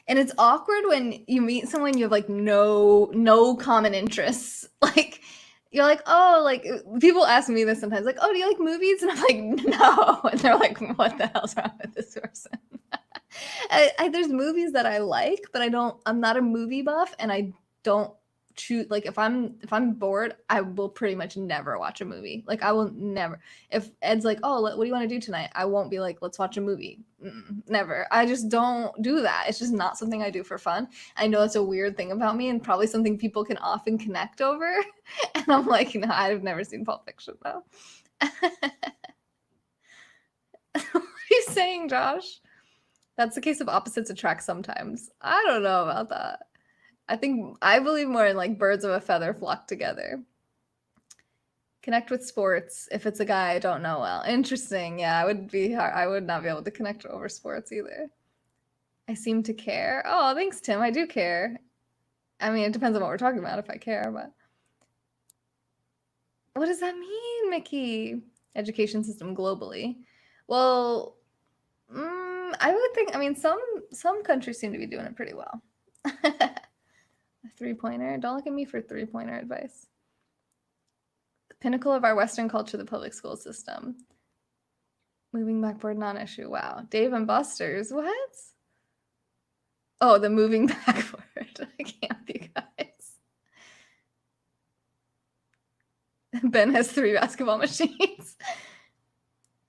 And it's awkward when you meet someone you have like no common interests. Like you're like, oh, like people ask me this sometimes, like, oh, do you like movies? And I'm like, no. And they're like, what the hell's wrong with this person? There's movies that I like, but I'm not a movie buff, and I don't choose, like if I'm bored, I will pretty much never watch a movie. Like I will never. If Ed's like, oh, what do you want to do tonight? I won't be like, let's watch a movie. Never. I just don't do that. It's just not something I do for fun. I know it's a weird thing about me and probably something people can often connect over. And I'm like, no, I've never seen Pulp Fiction though. What are you saying, Josh? That's the case of opposites attract sometimes. I don't know about that. I believe more in like birds of a feather flock together. Connect with sports if it's a guy I don't know well. Interesting. Yeah, I would not be able to connect over sports either. I seem to care. Oh, thanks, Tim. I do care. I mean, it depends on what we're talking about if I care, but what does that mean, Mickey? Education system globally. Well, I would think, I mean, some countries seem to be doing it pretty well. A three-pointer. Don't look at me for three-pointer advice. The pinnacle of our Western culture, the public school system. Moving backward, non-issue. Wow. Dave and Buster's. What? Oh, the moving backward. I can't, you guys. Ben has 3 basketball machines.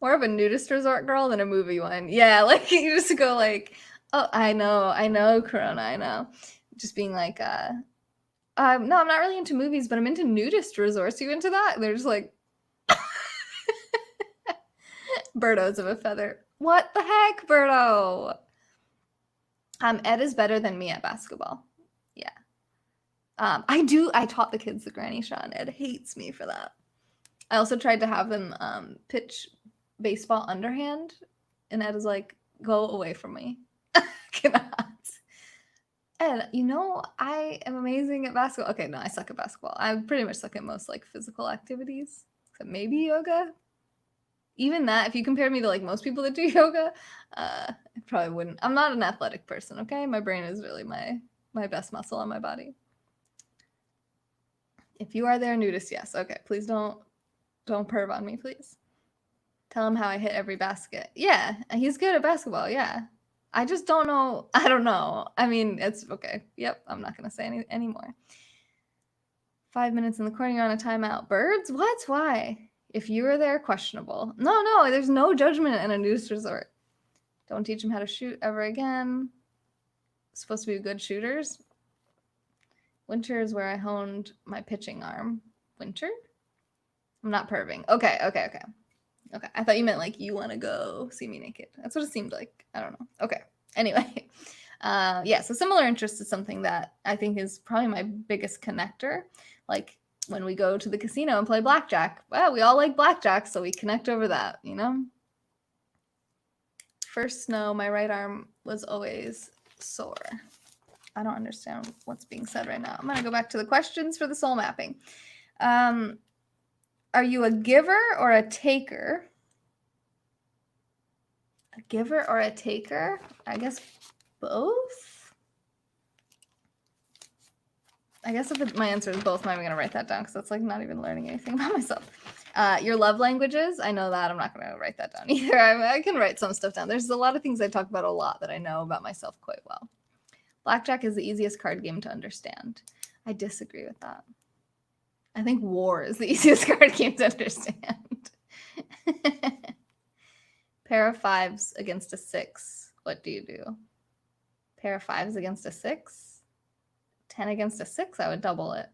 More of a nudist resort girl than a movie one. Yeah, like you just go like, oh, I know, Corona, I know. Just being like, no, I'm not really into movies, but I'm into nudist resorts. You into that? They're just like, Birdos of a feather. What the heck, Birdo? Ed is better than me at basketball. Yeah. I taught the kids the granny shot, and Ed hates me for that. I also tried to have them pitch baseball underhand, and Ed is like, go away from me. Cannot. Ed, I am amazing at basketball. Okay, no, I suck at basketball. I pretty much suck at most like physical activities, except maybe yoga. Even that, if you compare me to like most people that do yoga, I probably wouldn't. I'm not an athletic person, okay? My brain is really my best muscle on my body. If you are there, nudist, yes. Okay, please don't perv on me, please. Tell him how I hit every basket. Yeah, he's good at basketball, yeah. I just don't know. I don't know. I mean, it's okay. Yep, I'm not going to say any more. 5 minutes in the corner, you're on a timeout. Birds? What? Why? If you were there, questionable. No, there's no judgment in a nudist resort. Don't teach them how to shoot ever again. Supposed to be good shooters. Winter is where I honed my pitching arm. Winter? I'm not perving. Okay. I thought you meant like you want to go see me naked. That's what it seemed like. I don't know. Okay. Anyway. Yeah, so similar interest is something that I think is probably my biggest connector. Like when we go to the casino and play blackjack, well, we all like blackjack, so we connect over that, First snow, my right arm was always sore. I don't understand what's being said right now. I'm going to go back to the questions for the soul mapping. Are you a giver or a taker? A giver or a taker? I guess both. I guess if my answer is both, I'm going to write that down because that's like not even learning anything about myself. Your love languages, I know that. I'm not going to write that down either. I can write some stuff down. There's a lot of things I talk about a lot that I know about myself quite well. Blackjack is the easiest card game to understand. I disagree with that. I think war is the easiest card game to understand. Pair of 5s against a 6. What do you do? Pair of 5s against a 6? 10 against a 6, I would double it.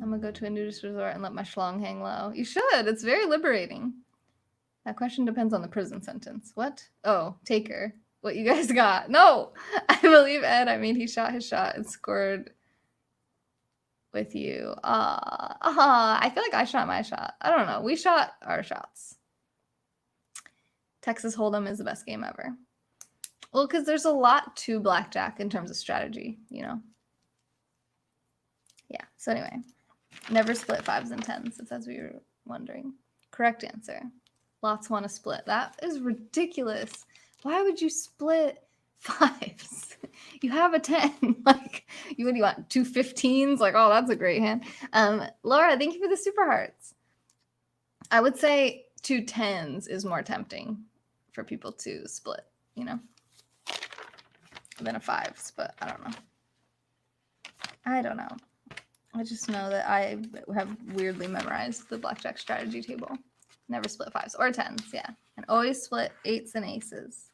I'm going to go to a nudist resort and let my schlong hang low. You should. It's very liberating. That question depends on the prison sentence. What? Oh, taker. What you guys got? No! I believe Ed. I mean, he shot his shot and scored with you. I feel like I shot my shot. I don't know. We shot our shots. Texas Hold'em is the best game ever. Well, because there's a lot to blackjack in terms of strategy, Yeah. So anyway, never split 5s and 10s, if that's what you're wondering. Correct answer. Lots want to split. That is ridiculous. Why would you split 5s? You have a 10. Like, what do you want? 2 15s? Like, oh, that's a great hand. Laura, thank you for the super hearts. I would say 2 10s is more tempting for people to split, than a 5s, but I don't know. I just know that I have weirdly memorized the blackjack strategy table. Never split 5s or 10s, yeah. And always split 8s and aces.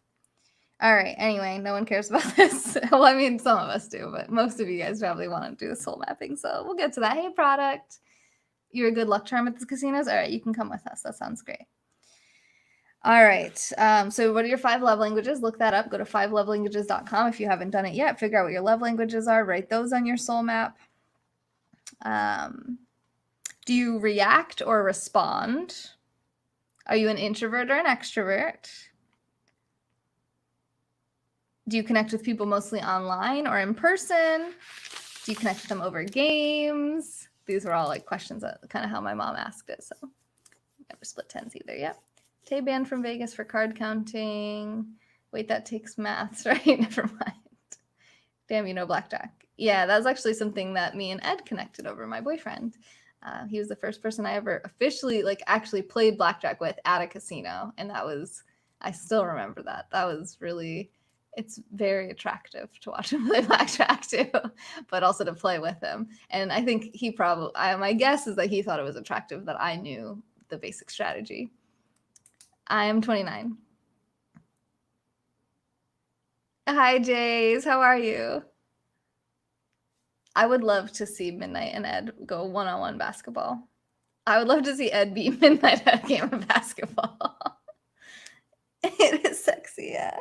All right, anyway, no one cares about this. Well, I mean, some of us do, but most of you guys probably want to do the soul mapping, so we'll get to that. Hey, product. You're a good luck charm at the casinos? All right, you can come with us. That sounds great. All right, so what are your 5 love languages? Look that up. Go to 5lovelanguages.com if you haven't done it yet. Figure out what your love languages are. Write those on your soul map. Do you react or respond? Are you an introvert or an extrovert? Do you connect with people mostly online or in person? Do you connect with them over games? These were all like questions that kind of how my mom asked it. So never split 10s either. Yep. Tay banned from Vegas for card counting. Wait, that takes maths, right? Never mind. Damn, blackjack. Yeah, that was actually something that me and Ed connected over, my boyfriend. He was the first person I ever officially actually played blackjack with at a casino. And I still remember that. That was really it's very attractive to watch him play blackjack too, but also to play with him. And I think he probably, my guess is that he thought it was attractive that I knew the basic strategy. I am 29. Hi, Jays. How are you? I would love to see Midnight and Ed go one-on-one basketball. I would love to see Ed beat Midnight at a game of basketball. It is sexy, yeah.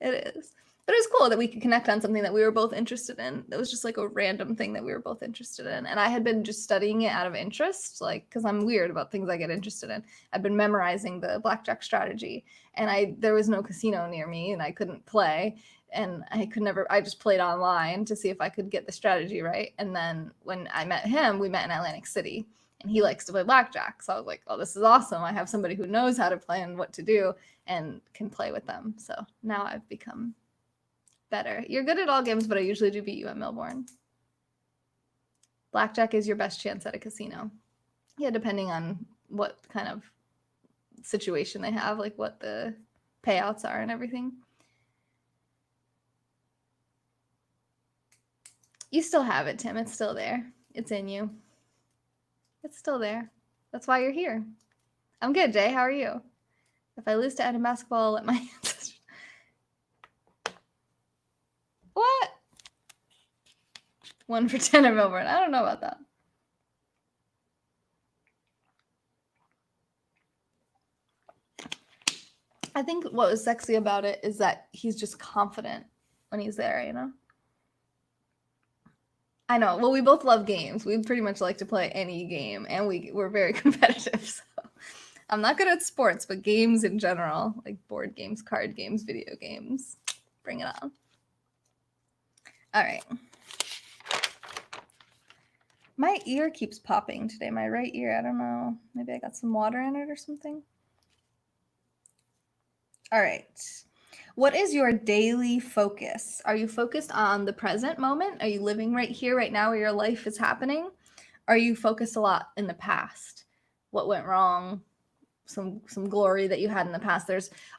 It is. But it was cool that we could connect on something that we were both interested in. That was just like a random thing that we were both interested in. And I had been just studying it out of interest, like, because I'm weird about things I get interested in. I've been memorizing the blackjack strategy, and there was no casino near me, and I couldn't play. And I just played online to see if I could get the strategy right. And then when I met him, we met in Atlantic City, and he likes to play blackjack. So I was like, oh, this is awesome. I have somebody who knows how to play and what to do and can play with them. So now I've become better. You're good at all games, but I usually do beat you at Melbourne. Blackjack is your best chance at a casino. Yeah, depending on what kind of situation they have, like what the payouts are and everything. You still have it, Tim. It's still there. It's in you. It's still there. That's why you're here. I'm good, Jay. How are you? If I lose to Ed in basketball, I'll let my ancestors... What? 1 for 10 at Melbourne. I don't know about that. I think what was sexy about it is that he's just confident when he's there, you know? I know. Well, we both love games. We pretty much like to play any game, and we're very competitive. So I'm not good at sports, but games in general, like board games, card games, video games, bring it on. All right. My ear keeps popping today, my right ear. I don't know. Maybe I got some water in it or something. All right. What is your daily focus? Are you focused on the present moment? Are you living right here, right now, where your life is happening? Are you focused a lot in the past? What went wrong? Some glory that you had in the past.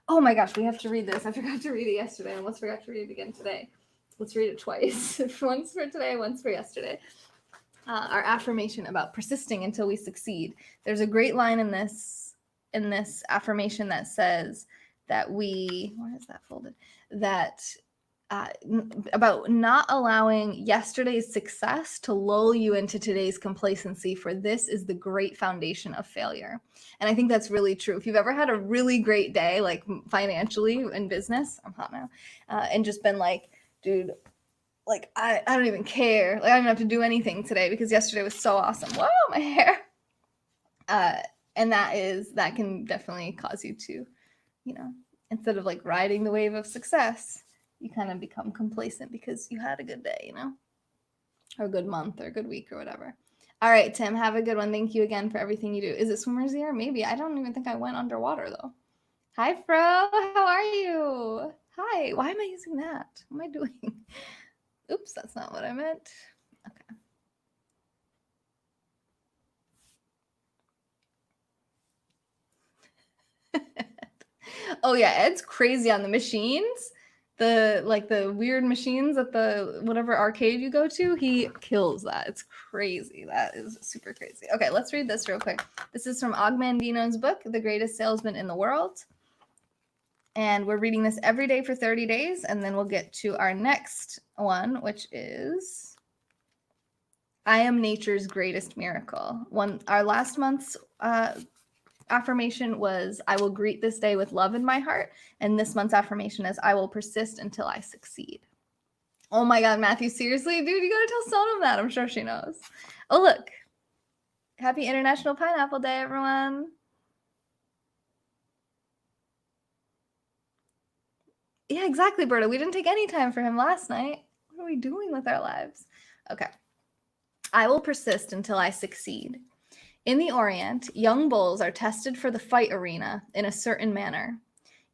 Oh my gosh, we have to read this. I forgot to read it yesterday. I almost forgot to read it again today. Let's read it twice. Once for today, once for yesterday. Our affirmation about persisting until we succeed. There's a great line in this affirmation that says that where is that folded? That about not allowing yesterday's success to lull you into today's complacency, for this is the great foundation of failure. And I think that's really true. If you've ever had a really great day, like financially in business, I'm hot now, and just been like, dude, like I don't even care. Like I don't even have to do anything today because yesterday was so awesome. Whoa, my hair. And that can definitely cause you to, you know, instead of like riding the wave of success, you kind of become complacent because you had a good day, you know, or a good month or a good week or whatever. All right, Tim, have a good one. Thank you again for everything you do. Is it swimmer's ear? Maybe. I don't even think I went underwater though. Hi, Fro. How are you? Hi. Why am I using that? What am I doing? Oops, that's not what I meant. Okay. Oh yeah, Ed's crazy on the machines. The weird machines at the whatever arcade you go to, he kills that. It's crazy. That is super crazy. Okay, let's read this real quick. This is from Og Mandino's book, The Greatest Salesman in the World. And we're reading this every day for 30 days, and then we'll get to our next one, which is I am nature's greatest miracle. Our last month's affirmation was I will greet this day with love in my heart, and this month's affirmation is I will persist until I succeed. Oh my God, Matthew, seriously? Dude, you gotta tell Sonam that. I'm sure she knows. Oh, look. Happy International Pineapple Day, everyone. Yeah, exactly, Berta. We didn't take any time for him last night. What are we doing with our lives? Okay. I will persist until I succeed. In the Orient, young bulls are tested for the fight arena in a certain manner.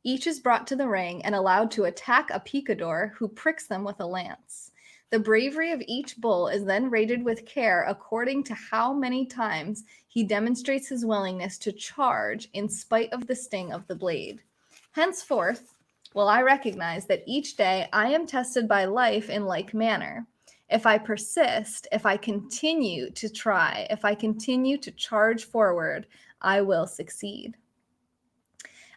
Each is brought to the ring and allowed to attack a picador who pricks them with a lance. The bravery of each bull is then rated with care according to how many times he demonstrates his willingness to charge in spite of the sting of the blade. Henceforth, Well, I recognize that each day I am tested by life in like manner. If I persist, if I continue to try, if I continue to charge forward, I will succeed.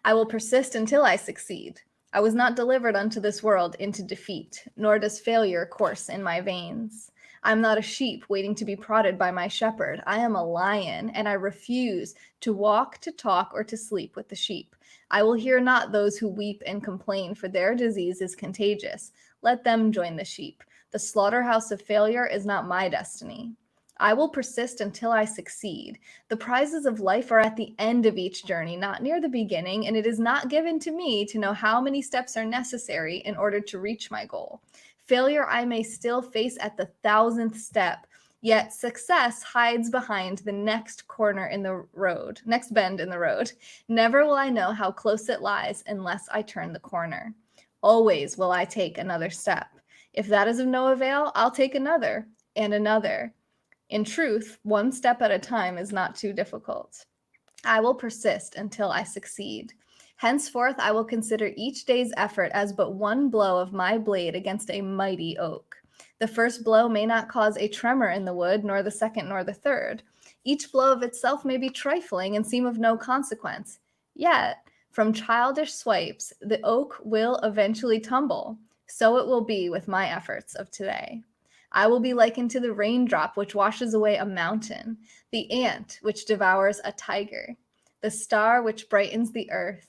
I will persist until I succeed. I was not delivered unto this world into defeat, nor does failure course in my veins. I am not a sheep waiting to be prodded by my shepherd. I am a lion, and I refuse to walk, to talk, or to sleep with the sheep. I will hear not those who weep and complain, for their disease is contagious. Let them join the sheep. The slaughterhouse of failure is not my destiny. I will persist until I succeed. The prizes of life are at the end of each journey, not near the beginning, and it is not given to me to know how many steps are necessary in order to reach my goal. Failure I may still face at the 1,000th step, yet success hides behind the next corner in the road, next bend in the road. Never will I know how close it lies unless I turn the corner. Always will I take another step. If that is of no avail, I'll take another and another. In truth, one step at a time is not too difficult. I will persist until I succeed. Henceforth, I will consider each day's effort as but one blow of my blade against a mighty oak. The first blow may not cause a tremor in the wood, nor the second, nor the third. Each blow of itself may be trifling and seem of no consequence. Yet, from childish swipes, the oak will eventually tumble. So it will be with my efforts of today. I will be likened to the raindrop which washes away a mountain, the ant which devours a tiger, the star which brightens the earth,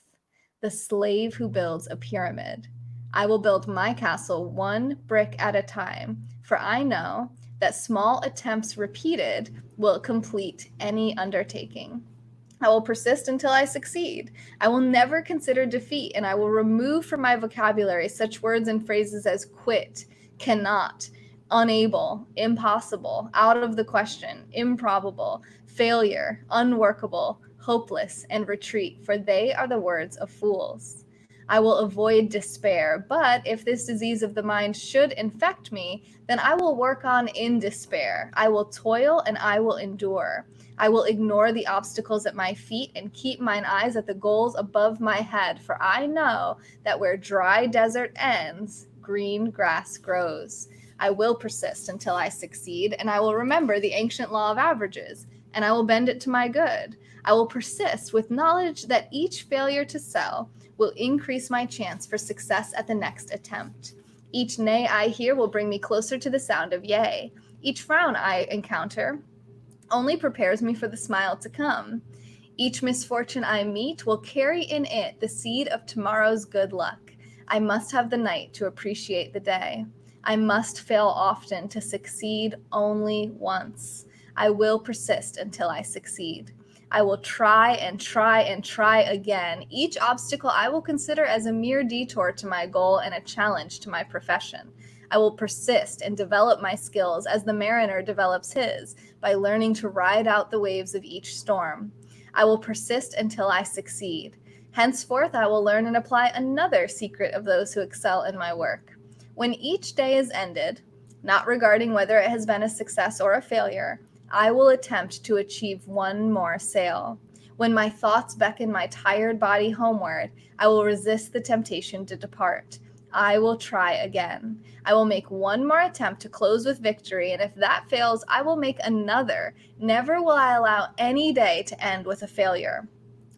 the slave who builds a pyramid. I will build my castle one brick at a time, for I know that small attempts repeated will complete any undertaking. I will persist until I succeed. I will never consider defeat, and I will remove from my vocabulary such words and phrases as quit, cannot, unable, impossible, out of the question, improbable, failure, unworkable, hopeless, and retreat, for they are the words of fools. I will avoid despair, but if this disease of the mind should infect me, then I will work on in despair. I will toil and I will endure. I will ignore the obstacles at my feet and keep mine eyes at the goals above my head, for I know that where dry desert ends, green grass grows. I will persist until I succeed, and I will remember the ancient law of averages, and I will bend it to my good. I will persist with knowledge that each failure to sell will increase my chance for success at the next attempt. Each nay I hear will bring me closer to the sound of yea. Each frown I encounter only prepares me for the smile to come. Each misfortune I meet will carry in it the seed of tomorrow's good luck. I must have the night to appreciate the day. I must fail often to succeed only once. I will persist until I succeed. I will try and try and try again. Each obstacle I will consider as a mere detour to my goal and a challenge to my profession. I will persist and develop my skills as the mariner develops his, by learning to ride out the waves of each storm. I will persist until I succeed. Henceforth, I will learn and apply another secret of those who excel in my work. When each day is ended, not regarding whether it has been a success or a failure, I will attempt to achieve one more sail. When my thoughts beckon my tired body homeward, I will resist the temptation to depart. I will try again. I will make one more attempt to close with victory, and if that fails, I will make another. Never will I allow any day to end with a failure.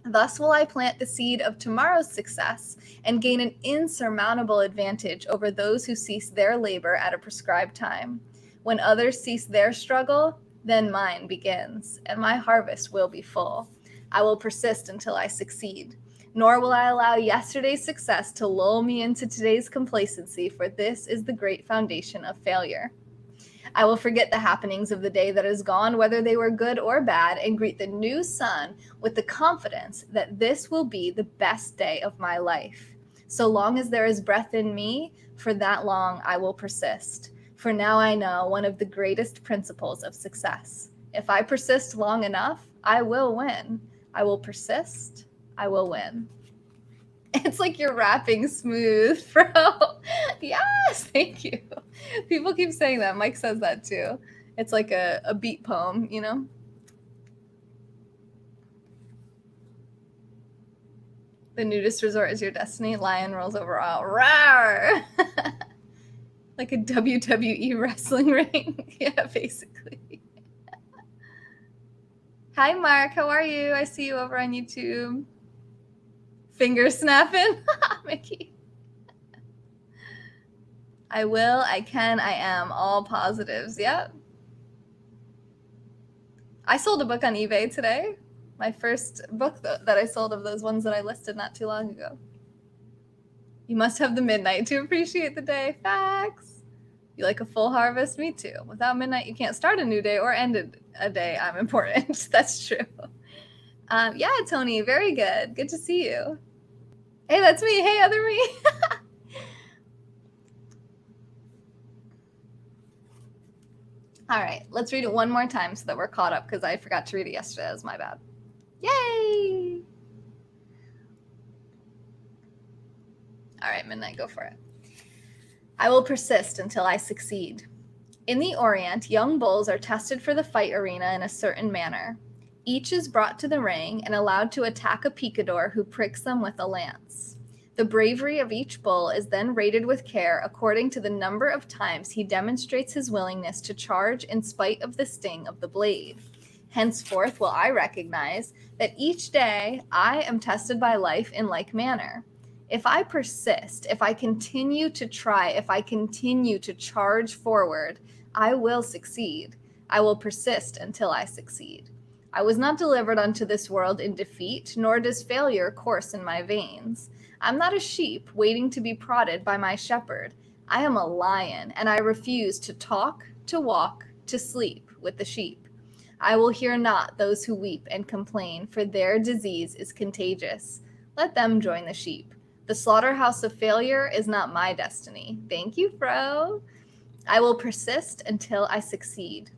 Thus will I plant the seed of tomorrow's success and gain an insurmountable advantage over those who cease their labor at a prescribed time. When others cease their struggle, then mine begins, and my harvest will be full. I will persist until I succeed. Nor will I allow yesterday's success to lull me into today's complacency, for this is the great foundation of failure. I will forget the happenings of the day that is gone, whether they were good or bad, and greet the new sun with the confidence that this will be the best day of my life. So long as there is breath in me, for that long I will persist. For now I know one of the greatest principles of success. If I persist long enough, I will win. I will persist. I will win. It's like you're rapping smooth, bro. Yes, thank you. People keep saying that. Mike says that too. It's like a beat poem, you know? The nudist resort is your destiny. Lion rolls over all. Rawr! Like a WWE wrestling ring. Yeah, basically. Hi, Mark. How are you? I see you over on YouTube. Finger snapping. Mickey. I will, I can, I am. All positives. Yep. I sold a book on eBay today. My first book that I sold of those ones that I listed not too long ago. You must have the midnight to appreciate the day. Facts. You like a full harvest? Me too. Without midnight, you can't start a new day or end a day. I'm important. That's true. Yeah, Tony, very good. Good to see you. Hey, that's me. Hey, other me. All right, let's read it one more time so that we're caught up because I forgot to read it yesterday. That was my bad. Yay! All right, midnight, go for it. I will persist until I succeed. In the Orient, young bulls are tested for the fight arena in a certain manner. Each is brought to the ring and allowed to attack a picador who pricks them with a lance. The bravery of each bull is then rated with care according to the number of times he demonstrates his willingness to charge in spite of the sting of the blade. Henceforth will I recognize that each day I am tested by life in like manner. If I persist, if I continue to try, if I continue to charge forward, I will succeed. I will persist until I succeed. I was not delivered unto this world in defeat, nor does failure course in my veins. I'm not a sheep waiting to be prodded by my shepherd. I am a lion, and I refuse to talk, to walk, to sleep with the sheep. I will hear not those who weep and complain, for their disease is contagious. Let them join the sheep. The slaughterhouse of failure is not my destiny. Thank you, Fro. I will persist until I succeed.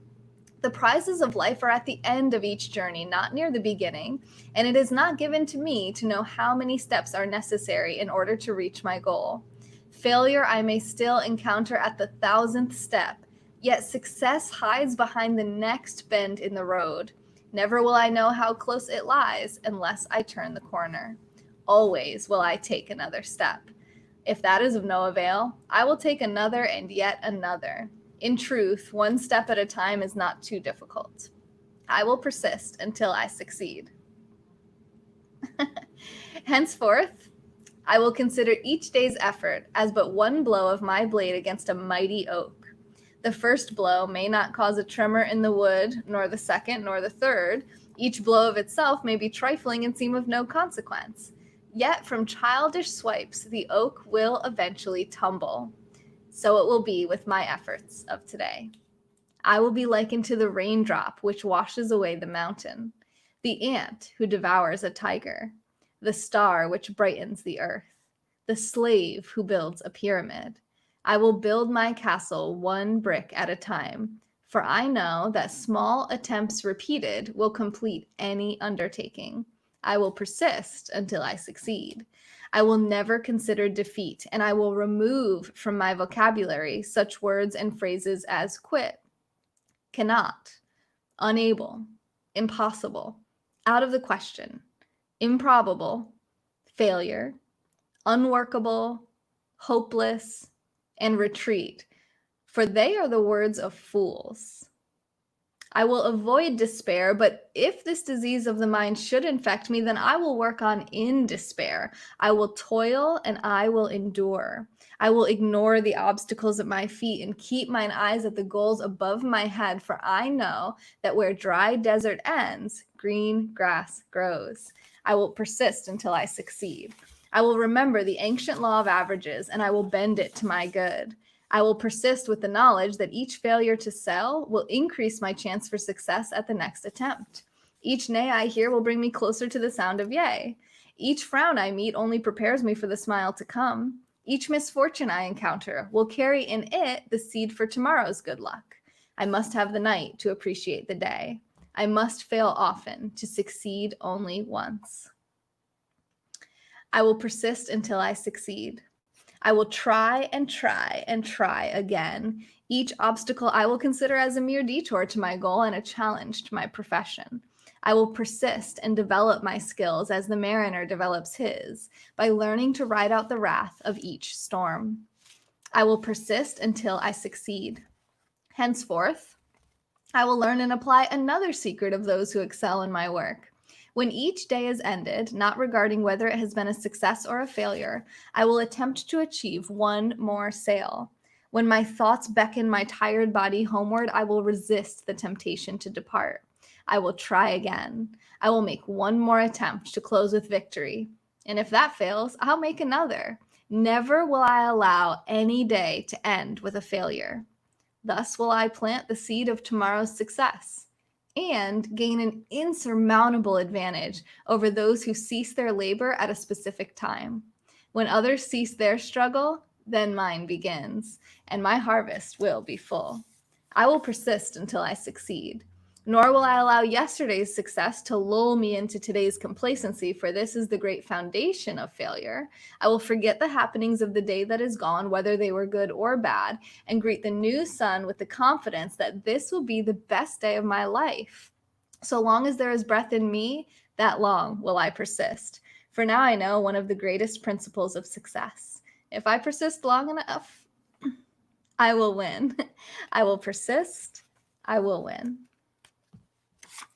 The prizes of life are at the end of each journey, not near the beginning, and it is not given to me to know how many steps are necessary in order to reach my goal. Failure I may still encounter at the 1,000th step, yet success hides behind the next bend in the road. Never will I know how close it lies unless I turn the corner. Always will I take another step. If that is of no avail, I will take another and yet another. In truth, one step at a time is not too difficult. I will persist until I succeed. Henceforth, I will consider each day's effort as but one blow of my blade against a mighty oak. The first blow may not cause a tremor in the wood, nor the second, nor the third. Each blow of itself may be trifling and seem of no consequence. Yet from childish swipes, the oak will eventually tumble. So it will be with my efforts of today. I will be likened to the raindrop which washes away the mountain, the ant who devours a tiger, the star which brightens the earth, the slave who builds a pyramid. I will build my castle one brick at a time, for I know that small attempts repeated will complete any undertaking. I will persist until I succeed. I will never consider defeat, and I will remove from my vocabulary such words and phrases as quit, cannot, unable, impossible, out of the question, improbable, failure, unworkable, hopeless, and retreat, for they are the words of fools. I will avoid despair, but if this disease of the mind should infect me, then I will work on in despair. I will toil and I will endure. I will ignore the obstacles at my feet and keep mine eyes at the goals above my head, for I know that where dry desert ends, green grass grows. I will persist until I succeed. I will remember the ancient law of averages, and I will bend it to my good. I will persist with the knowledge that each failure to sell will increase my chance for success at the next attempt. Each nay I hear will bring me closer to the sound of yea. Each frown I meet only prepares me for the smile to come. Each misfortune I encounter will carry in it the seed for tomorrow's good luck. I must have the night to appreciate the day. I must fail often to succeed only once. I will persist until I succeed. I will try and try and try again. Each obstacle I will consider as a mere detour to my goal and a challenge to my profession. I will persist and develop my skills as the mariner develops his, by learning to ride out the wrath of each storm. I will persist until I succeed. Henceforth, I will learn and apply another secret of those who excel in my work. When each day is ended, not regarding whether it has been a success or a failure, I will attempt to achieve one more sail. When my thoughts beckon my tired body homeward, I will resist the temptation to depart. I will try again. I will make one more attempt to close with victory. And if that fails, I'll make another. Never will I allow any day to end with a failure. Thus will I plant the seed of tomorrow's success and gain an insurmountable advantage over those who cease their labor at a specific time. When others cease their struggle, then mine begins, and my harvest will be full. I will persist until I succeed. Nor will I allow yesterday's success to lull me into today's complacency, for this is the great foundation of failure. I will forget the happenings of the day that is gone, whether they were good or bad, and greet the new sun with the confidence that this will be the best day of my life. So long as there is breath in me, that long will I persist. For now I know one of the greatest principles of success. If I persist long enough, I will win. I will persist. I will win.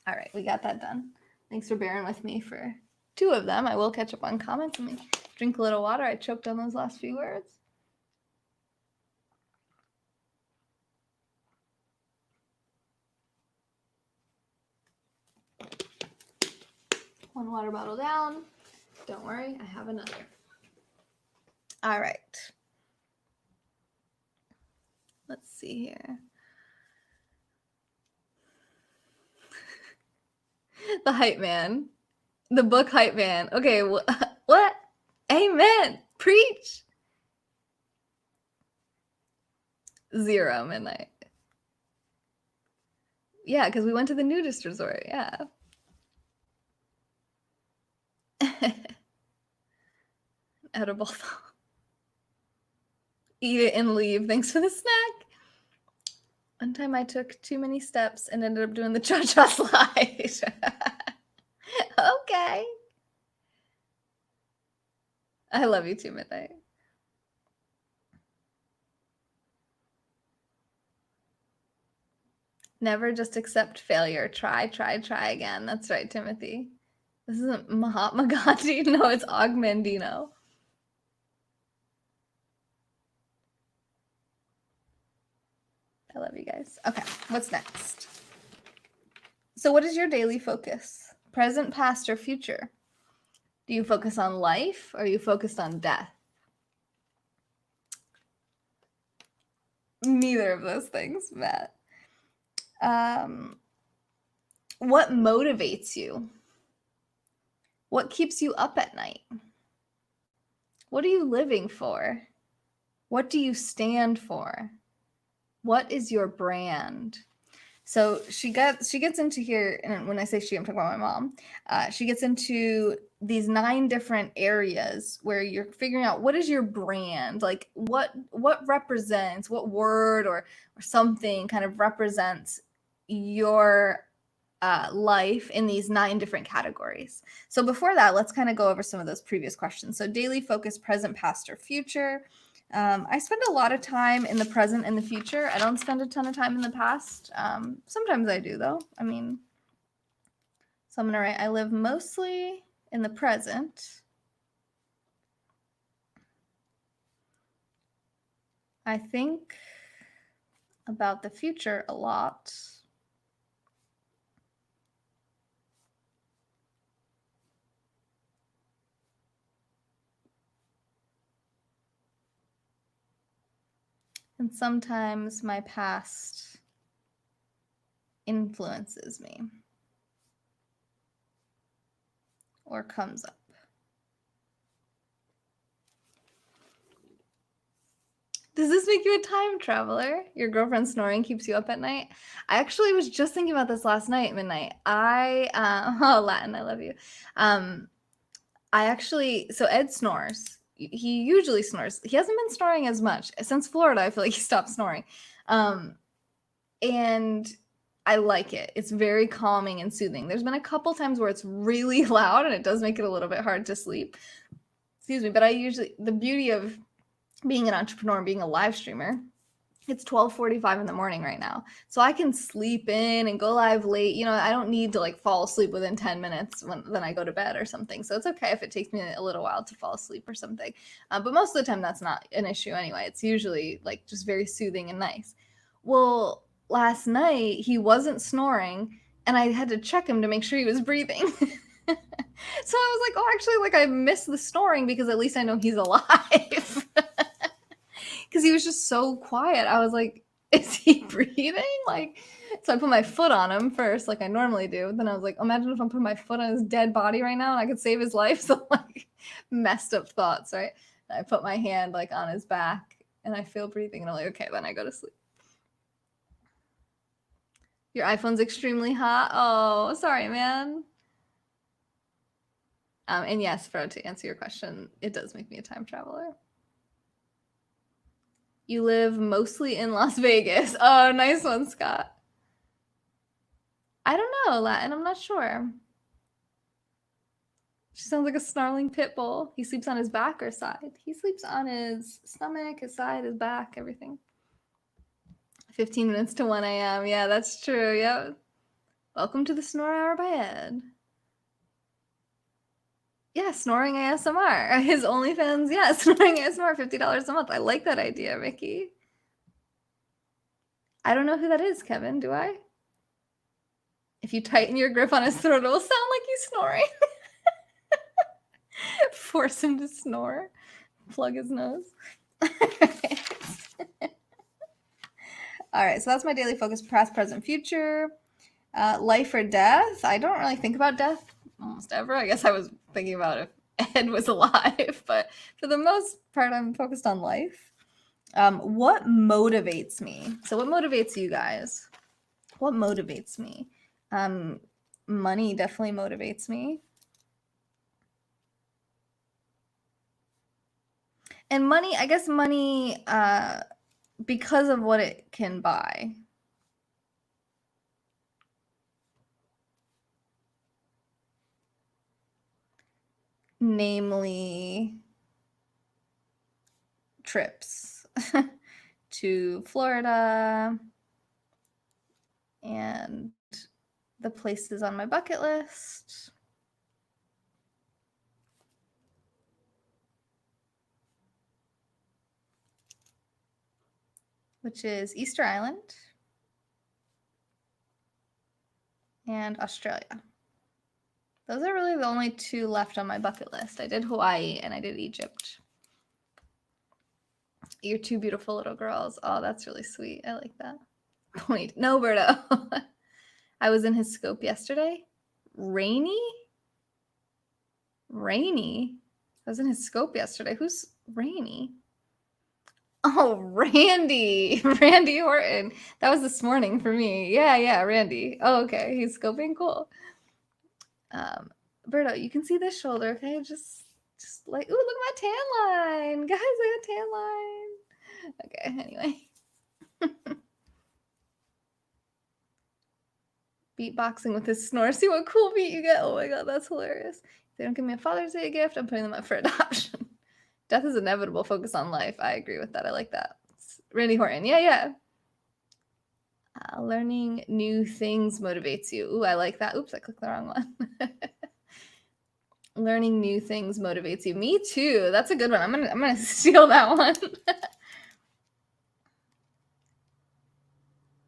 All right, we got that done. Thanks for bearing with me for 2 of them. I will catch up on comments. Let me drink a little water. I choked on those last few words. One water bottle down. Don't worry, I have another. All right. Let's see here. The hype man. The book hype man. Okay, what? Amen. Preach. 0 midnight. Yeah, because we went to the nudist resort. Yeah. Edible. Eat it and leave. Thanks for the snack. One time I took too many steps and ended up doing the cha-cha slide. Okay. I love you too, Midnight. Never just accept failure. Try again. That's right, Timothy. This isn't Mahatma Gandhi. No, it's Augmendino. I love you guys. Okay, what's next? So what is your daily focus? Present, past, or future? Do you focus on life or are you focused on death? Neither of those things, Matt. What motivates you? What keeps you up at night? What are you living for? What do you stand for? What is your brand? So she gets into here, and when I say she, I'm talking about my mom. She gets into these 9 different areas where you're figuring out what is your brand, like what represents, what word or something kind of represents your life in these 9 different categories. So before that, let's kind of go over some of those previous questions. So daily focus, present, past, or future. I spend a lot of time in the present and the future. I don't spend a ton of time in the past. Sometimes I do, though. I mean, so I'm going to write, I live mostly in the present. I think about the future a lot. And sometimes my past influences me or comes up. Does this make you a time traveler? Your girlfriend snoring keeps you up at night? I actually was just thinking about this last night at midnight. Oh, Latin, I love you. So Ed snores. He usually snores. He hasn't been snoring as much. Since Florida, I feel like he stopped snoring. And I like it. It's very calming and soothing. There's been a couple times where it's really loud and it does make it a little bit hard to sleep. Excuse me, but the beauty of being an entrepreneur and being a live streamer, it's 12:45 in the morning right now. So I can sleep in and go live late. I don't need to like fall asleep within 10 minutes then I go to bed or something. So it's okay if it takes me a little while to fall asleep or something. But most of the time that's not an issue anyway. It's usually like just very soothing and nice. Well, last night he wasn't snoring and I had to check him to make sure he was breathing. So I was like, oh, actually, like I missed the snoring because at least I know he's alive. Because he was just so quiet. I was like, is he breathing? So I put my foot on him first, like I normally do. Then I was like, imagine if I'm putting my foot on his dead body right now and I could save his life. So like messed up thoughts, right? And I put my hand like on his back and I feel breathing and I'm like, okay, then I go to sleep. Your iPhone's extremely hot. Oh, sorry, man. And yes, Fro, to answer your question, it does make me a time traveler. You live mostly in Las Vegas. Oh, nice one, Scott. I don't know, Latin. I'm not sure. She sounds like a snarling pit bull. He sleeps on his back or side? He sleeps on his stomach, his side, his back, everything. 15 minutes to 1 a.m. Yeah, that's true. Yep. Welcome to the Snore Hour by Ed. Yeah, snoring ASMR. His OnlyFans, yeah, snoring ASMR, $50 a month. I like that idea, Mickey. I don't know who that is, Kevin. Do I? If you tighten your grip on his throat, it'll sound like he's snoring. Force him to snore. Plug his nose. All right, so that's my daily focus, past, present, future. Life or death? I don't really think about death almost ever. I guess I was thinking about if Ed was alive, but for the most part, I'm focused on life. What motivates me? So what motivates you guys? What motivates me? Money definitely motivates me. And money, I guess money, because of what it can buy. Namely, trips to Florida and the places on my bucket list. Which is Easter Island and Australia. Those are really the only two left on my bucket list. I did Hawaii and I did Egypt. You're two beautiful little girls. Oh, that's really sweet. I like that. Point. No, Berto. I was in his scope yesterday. Rainy? Rainy? I was in his scope yesterday. Who's Rainy? Oh, Randy. Randy Horton. That was this morning for me. Yeah, Randy. Oh, okay. He's scoping. Cool. Berto, you can see this shoulder, okay? Just like, ooh, look at my tan line. Guys, I got tan line. Okay, anyway. Beatboxing with his snore. See what cool beat you get. Oh my god, that's hilarious. If they don't give me a Father's Day gift, I'm putting them up for adoption. Death is inevitable. Focus on life. I agree with that. I like that. It's Randy Horton. Yeah. Learning new things motivates you. Ooh, I like that. Oops, I clicked the wrong one. Learning new things motivates you. Me too. That's a good one. I'm gonna steal that one.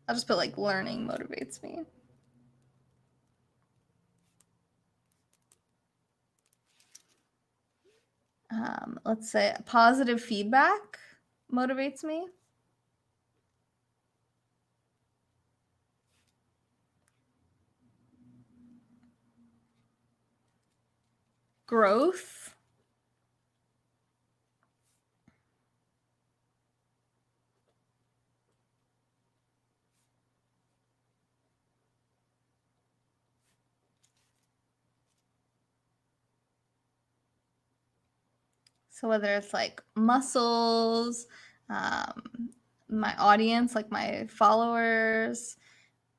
I'll just put like learning motivates me. Let's say positive feedback motivates me. Growth. So whether it's like muscles, my audience, like my followers,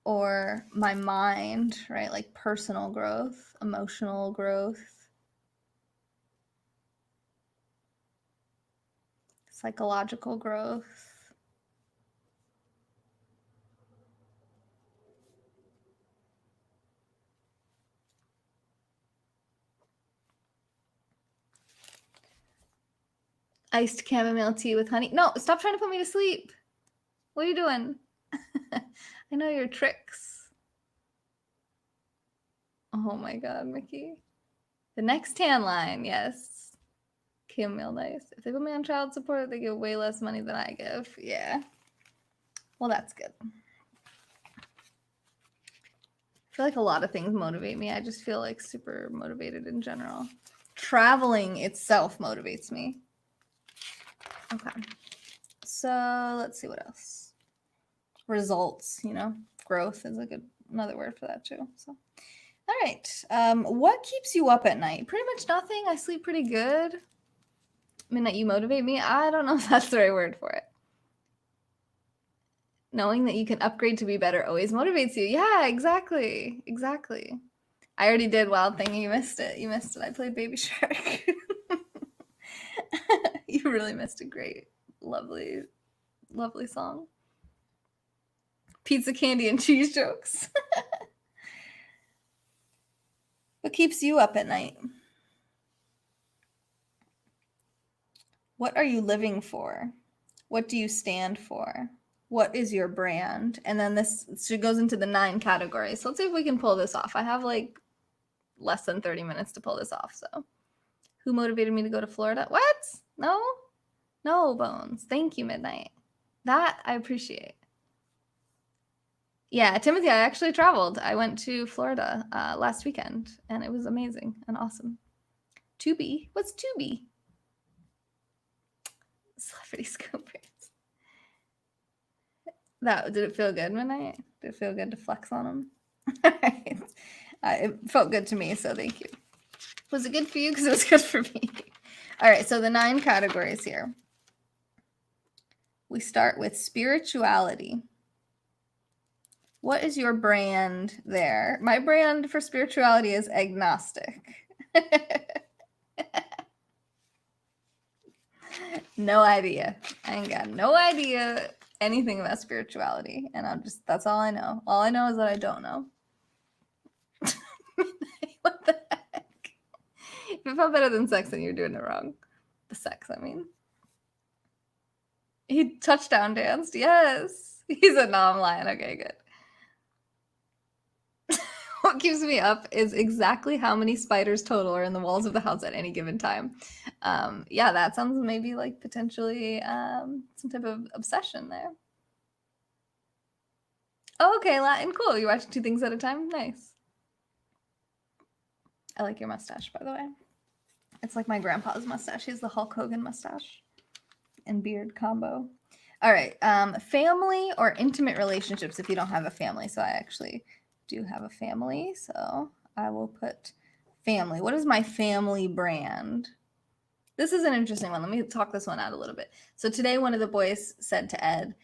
or my mind, right? Like personal growth, emotional growth, psychological growth. Iced chamomile tea with honey. No, stop trying to put me to sleep. What are you doing? I know your tricks. Oh my God, Mickey. The next tan line, yes. Chamomile nice. If they put me on child support, they give way less money than I give. Yeah. Well, that's good. I feel like a lot of things motivate me. I just feel like super motivated in general. Traveling itself motivates me. Okay. So let's see what else. Results, you know, growth is a good another word for that too. So, all right. What keeps you up at night? Pretty much nothing. I sleep pretty good. I mean, that you motivate me. I don't know if that's the right word for it. Knowing that you can upgrade to be better always motivates you. Yeah, exactly. Exactly. I already did Wild Thing. You missed it. You missed it. I played Baby Shark. You really missed a great, lovely, lovely song. Pizza, candy, and cheese jokes. What keeps you up at night? What are you living for? What do you stand for? What is your brand? And then this goes into the 9 categories. So let's see if we can pull this off. I have like less than 30 minutes to pull this off. So who motivated me to go to Florida? What? No? No, Bones. Thank you, Midnight. That I appreciate. Yeah, Timothy, I actually traveled. I went to Florida last weekend, and it was amazing and awesome. Tubi? What's Tubi? Celebrity scoopers. Did it feel good, Midnight? Did it feel good to flex on them? Right. It felt good to me, so thank you. Was it good for you? Because it was good for me. All right, so the 9 categories here. We start with spirituality. What is your brand there? My brand for spirituality is agnostic. No idea. I ain't got no idea anything about spirituality. And that's all I know. All I know is that I don't know. What the heck? If it felt better than sex, then you're doing it wrong. The sex, I mean. He touchdown danced. Yes. He said, no, I'm lying. Okay, good. What keeps me up is exactly how many spiders total are in the walls of the house at any given time. Yeah, that sounds maybe like potentially some type of obsession there. Oh, okay, Latin, cool. You're watching 2 things at a time? Nice. I like your mustache, by the way. It's like my grandpa's mustache. He has the Hulk Hogan mustache and beard combo. All right, family or intimate relationships if you don't have a family. So I actually do have a family, so I will put family. What is my family brand? This is an interesting one. Let me talk this one out a little bit. So today one of the boys said to Ed,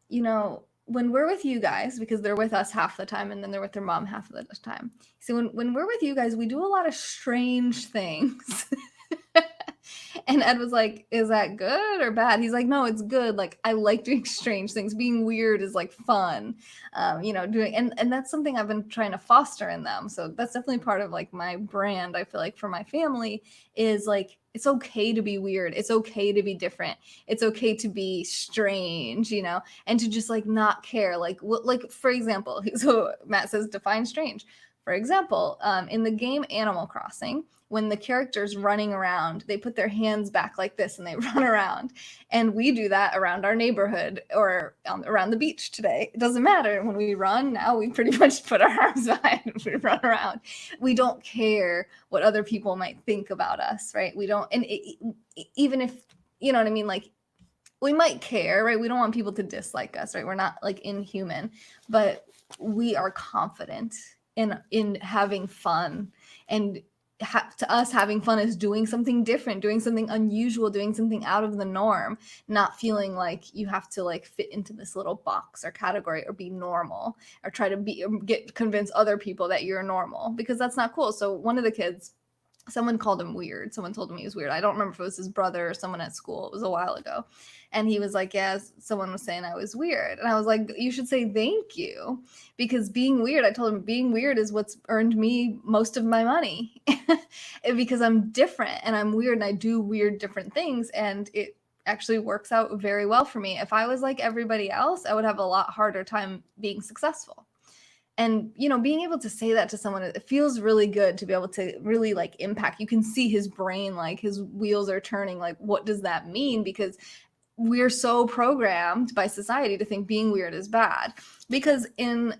you know, when we're with you guys, because they're with us half the time and then they're with their mom half of the time. So when we're with you guys, we do a lot of strange things. And Ed was like, is that good or bad? He's like, no, it's good. Like, I like doing strange things. Being weird is like fun, you know, and that's something I've been trying to foster in them. So that's definitely part of like my brand. I feel like for my family is like, it's okay to be weird. It's okay to be different. It's okay to be strange, you know, and to just like not care. Like for example, so Matt says define strange. For example, in the game Animal Crossing, when the character's running around, they put their hands back like this and they run around. And we do that around our neighborhood or around the beach today. It doesn't matter. When we run, now we pretty much put our arms behind and we run around. We don't care what other people might think about us, right? We don't, and even if, you know what I mean? Like, we might care, right? We don't want people to dislike us, right? We're not like inhuman, but we are confident in having fun and to us, having fun is doing something different, doing something unusual, doing something out of the norm, not feeling like you have to like fit into this little box or category or be normal or try to convince other people that you're normal, because that's not cool. So one of the kids, someone called him weird. Someone told him he was weird. I don't remember if it was his brother or someone at school. It was a while ago. And he was like, yeah, someone was saying I was weird. And I was like, you should say thank you, because being weird, I told him, being weird is what's earned me most of my money because I'm different and I'm weird and I do weird different things. And it actually works out very well for me. If I was like everybody else, I would have a lot harder time being successful. And, you know, being able to say that to someone, it feels really good to be able to really like impact. You can see his brain, like his wheels are turning, like, what does that mean? Because we're so programmed by society to think being weird is bad. Because in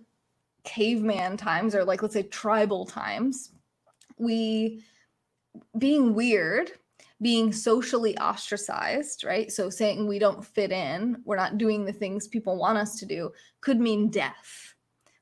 caveman times, or like, let's say tribal times, being weird, being socially ostracized, right? So saying we don't fit in, we're not doing the things people want us to do, could mean death.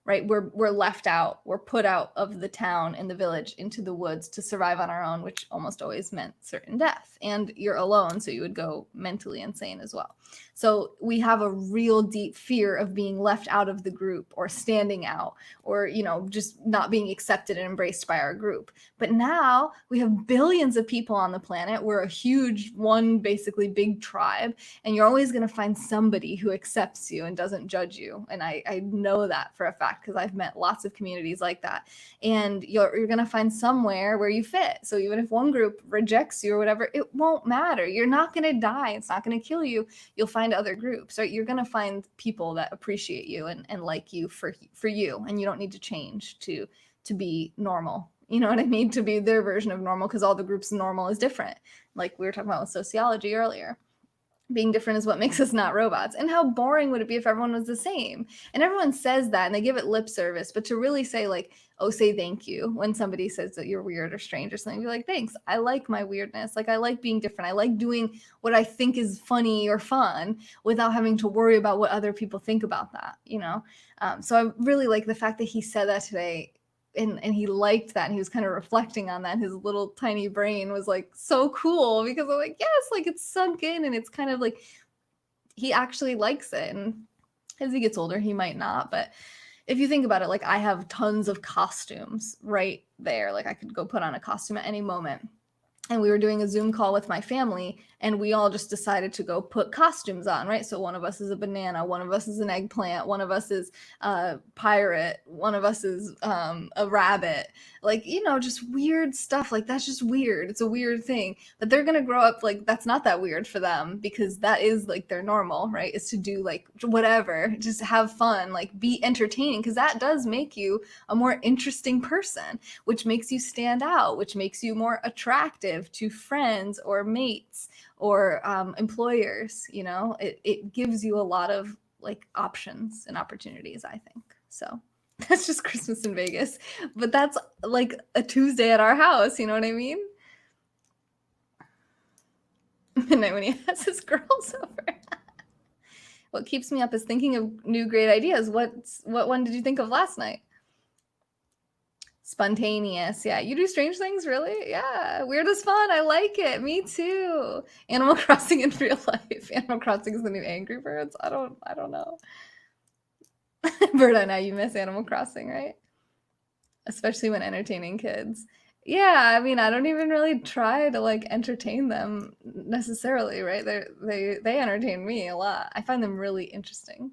Right? We're left out. We're put out of the town and the village into the woods to survive on our own, which almost always meant certain death. And you're alone, so you would go mentally insane as well. So we have a real deep fear of being left out of the group or standing out or, you know, just not being accepted and embraced by our group. But now we have billions of people on the planet. We're a huge one, basically big tribe, and you're always going to find somebody who accepts you and doesn't judge you. And I know that for a fact, because I've met lots of communities like that. And you're going to find somewhere where you fit. So even if one group rejects you or whatever, it won't matter. You're not going to die. It's not going to kill you. You'll find other groups, right? You're going to find people that appreciate you and like you for you. And you don't need to change to be normal. You know what I mean? To be their version of normal, because all the groups normal is different. Like we were talking about with sociology earlier. Being different is what makes us not robots. And how boring would it be if everyone was the same? And everyone says that and they give it lip service, but to really say like, oh, say thank you when somebody says that you're weird or strange or something, be like, thanks. I like my weirdness. Like I like being different. I like doing what I think is funny or fun without having to worry about what other people think about that, you know? So I really like the fact that he said that today. And he liked that, and he was kind of reflecting on that. His little tiny brain was like so cool, because I'm like, yes, like it's sunk in, and it's kind of like he actually likes it. And as he gets older, he might not, but if you think about it, like I have tons of costumes right there. Like I could go put on a costume at any moment. And we were doing a Zoom call with my family, and we all just decided to go put costumes on, right? So one of us is a banana, one of us is an eggplant, one of us is a pirate, one of us is a rabbit. Like, you know, just weird stuff. Like that's just weird. It's a weird thing. But they're going to grow up like that's not that weird for them, because that is like their normal, right? Is to do like whatever, just have fun, like be entertaining, because that does make you a more interesting person, which makes you stand out, which makes you more attractive to friends or mates or employers. You know, it gives you a lot of like options and opportunities, I think. So that's just Christmas in Vegas, but that's like a Tuesday at our house, you know what I mean? Midnight when he has his girls over. What keeps me up is thinking of new great ideas. What one did you think of last night? Spontaneous. Yeah. You do strange things, really? Yeah. Weird is fun. I like it. Me too. Animal Crossing in real life. Animal Crossing is the new Angry Birds. I don't know. Bird, I know you miss Animal Crossing, right? Especially when entertaining kids. Yeah, I mean, I don't even really try to like entertain them necessarily, right? They entertain me a lot. I find them really interesting.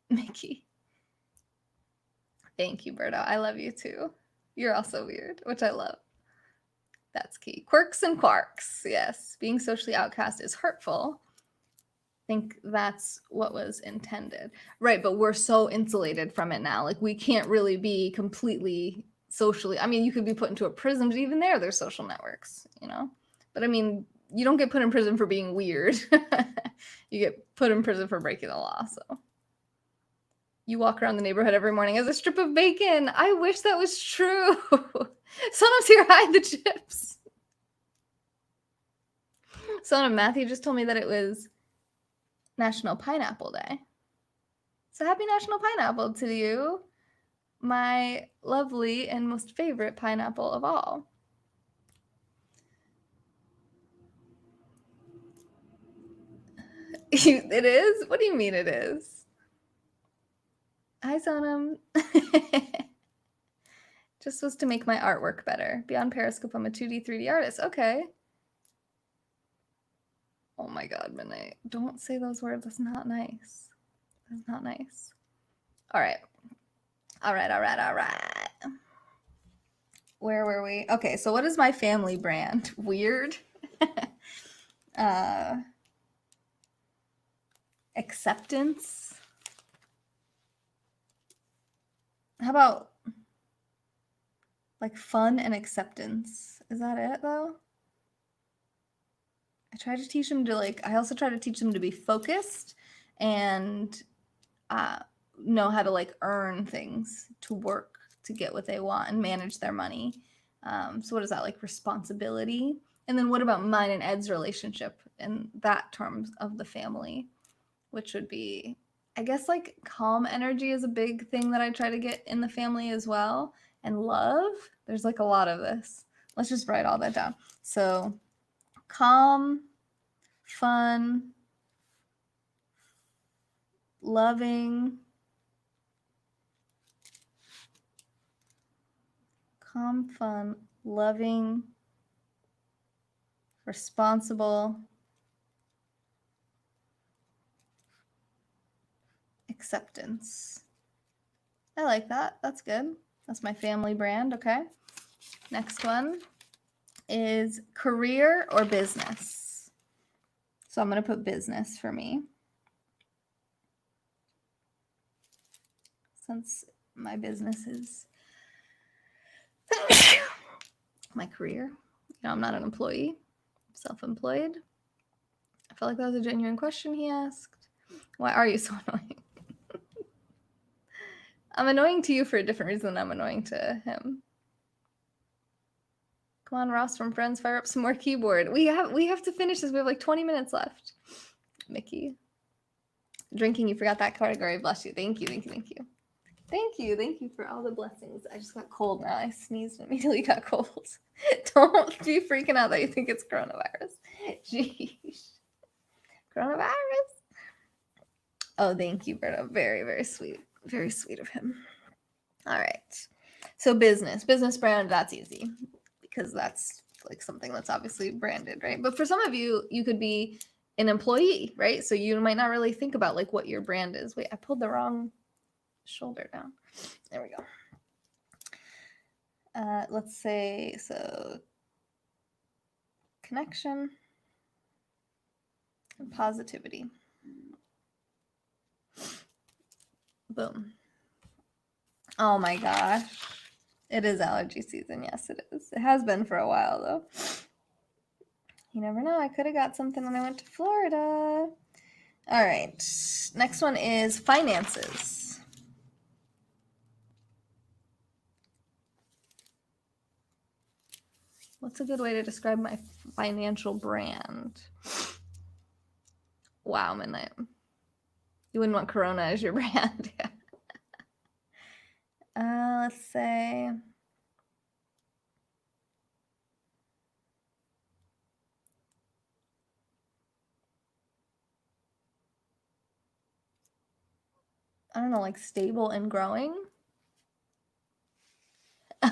Mickey. Thank you, Berto. I love you too. You're also weird, which I love. That's key. Quirks and quarks. Yes. Being socially outcast is hurtful. I think that's what was intended. Right. But we're so insulated from it now. Like we can't really be completely socially. I mean, you could be put into a prison, but even there's social networks, you know? But I mean, you don't get put in prison for being weird. You get put in prison for breaking the law. So you walk around the neighborhood every morning as a strip of bacon. I wish that was true. Sometimes here, hide the chips. So Matthew just told me that it was National Pineapple Day. So happy National Pineapple to you, my lovely and most favorite pineapple of all. It is? What do you mean it is? Hi, Sonam. Just was to make my artwork better. Beyond Periscope, I'm a 2D, 3D artist. Okay. Oh my God, Midnight. Don't say those words. That's not nice. That's not nice. All right. All right. Where were we? Okay, so what is my family brand? Weird. Acceptance. How about like fun and acceptance? Is that it though? I try to teach them to I also try to teach them to be focused and know how to earn things, to work to get what they want and manage their money. So what is that, responsibility? And then what about mine and Ed's relationship in that terms of the family, which would be, I guess, calm energy is a big thing that I try to get in the family as well. And love, there's a lot of this. Let's just write all that down. So calm, fun, loving, calm, fun, loving, responsible, acceptance. I like that. That's good. That's my family brand. Okay. Next one is career or business. So I'm going to put business for me, since my business is my career. I'm not an employee. I'm self-employed. I felt like that was a genuine question he asked. Why are you so annoying? I'm annoying to you for a different reason than I'm annoying to him. Come on, Ross from Friends, fire up some more keyboard. We have to finish this. We have 20 minutes left. Mickey. Drinking, you forgot that category. Bless you. Thank you. Thank you for all the blessings. I just got cold now. I sneezed and immediately got cold. Don't be freaking out that you think it's coronavirus. Jeez. Coronavirus. Oh, thank you, Berto. Very, very sweet. Very sweet of him. All right. So business brand, that's easy because that's something that's obviously branded, right? But for some of you, you could be an employee, right? So you might not really think about what your brand is. Wait, I pulled the wrong shoulder down. There we go. Let's say, so connection and positivity. Boom. Oh my gosh. It is allergy season. Yes, it is. It has been for a while, though. You never know. I could have got something when I went to Florida. All right. Next one is finances. What's a good way to describe my financial brand? Wow, Midnight. You wouldn't want Corona as your brand. Let's say... I don't know, stable and growing?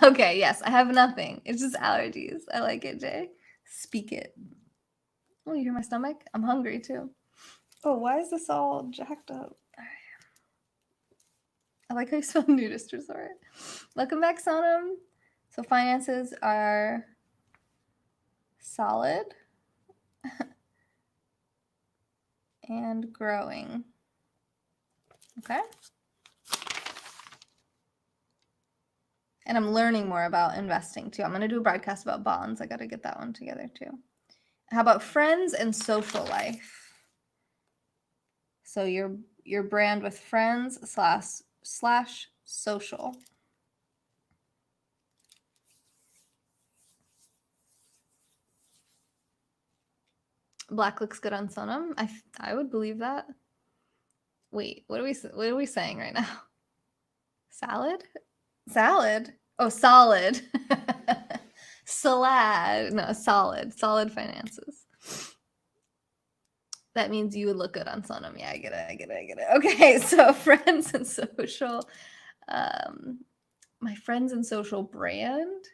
Okay, yes, I have nothing. It's just allergies. I like it, Jay. Speak it. Oh, you hear my stomach? I'm hungry, too. Oh, why is this all jacked up? I like how you spell nudist resort. Welcome back, Sonam. So finances are solid and growing. Okay. And I'm learning more about investing too. I'm going to do a broadcast about bonds. I got to get that one together too. How about friends and social life? So your brand with friends slash social. Black looks good on Sonam. I would believe that. Wait, what are we saying right now? Salad? Salad? Oh, solid. Salad. No, solid. Solid finances. That means you would look good on Sonam. Yeah, I get it. Okay, so friends and social. My friends and social brand.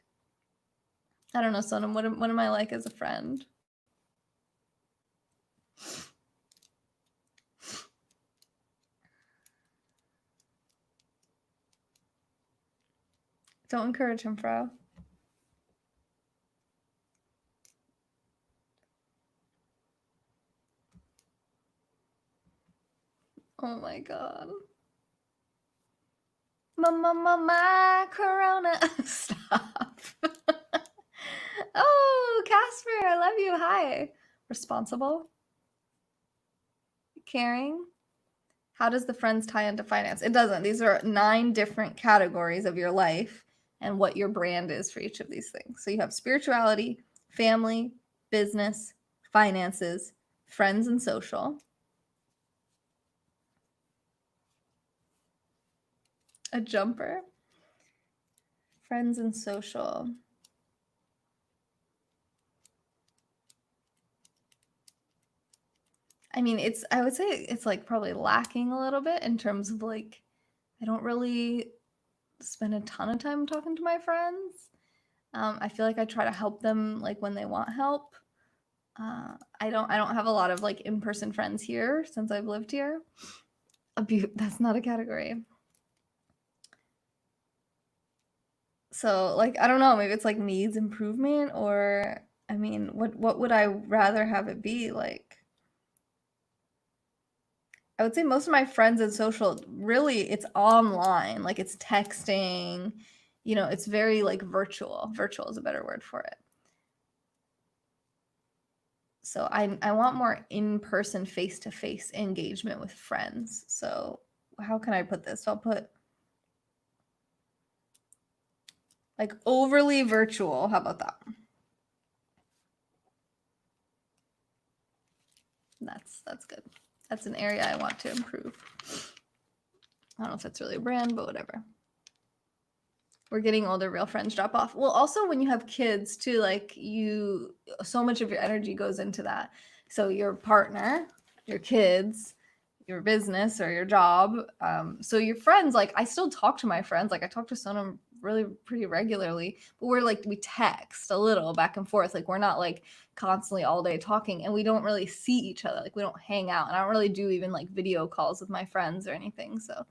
I don't know, Sonam. What am I like as a friend? Don't encourage him, Fro. Oh my god. My corona. Stop. Oh, Casper, I love you. Hi. Responsible. Caring. How does the friends tie into finance? It doesn't. These are 9 different categories of your life and what your brand is for each of these things. So you have spirituality, family, business, finances, friends and social. A jumper. Friends and social. I mean, I would say it's like probably lacking a little bit in terms of like, I don't really spend a ton of time talking to my friends. I feel like I try to help them like when they want help. I don't have a lot of like in-person friends here since I've lived here. That's not a category. So like, I don't know, maybe it's like needs improvement, or I mean, what would I rather have it be like? I would say most of my friends in social, really, it's online, like it's texting, it's very like virtual. Virtual is a better word for it. So I want more in-person, face-to-face engagement with friends. So how can I put this? So I'll put like overly virtual. How about that? That's good. That's an area I want to improve. I don't know if that's really a brand, but whatever. We're getting older, real friends drop off. Well, also when you have kids too, like so much of your energy goes into that. So your partner, your kids, your business or your job. So your friends, like I still talk to my friends. Like I talk to Sonam really pretty regularly, but we text a little back and forth. Like we're not like constantly all day talking, and we don't really see each other. Like we don't hang out, and I don't really do even like video calls with my friends or anything. So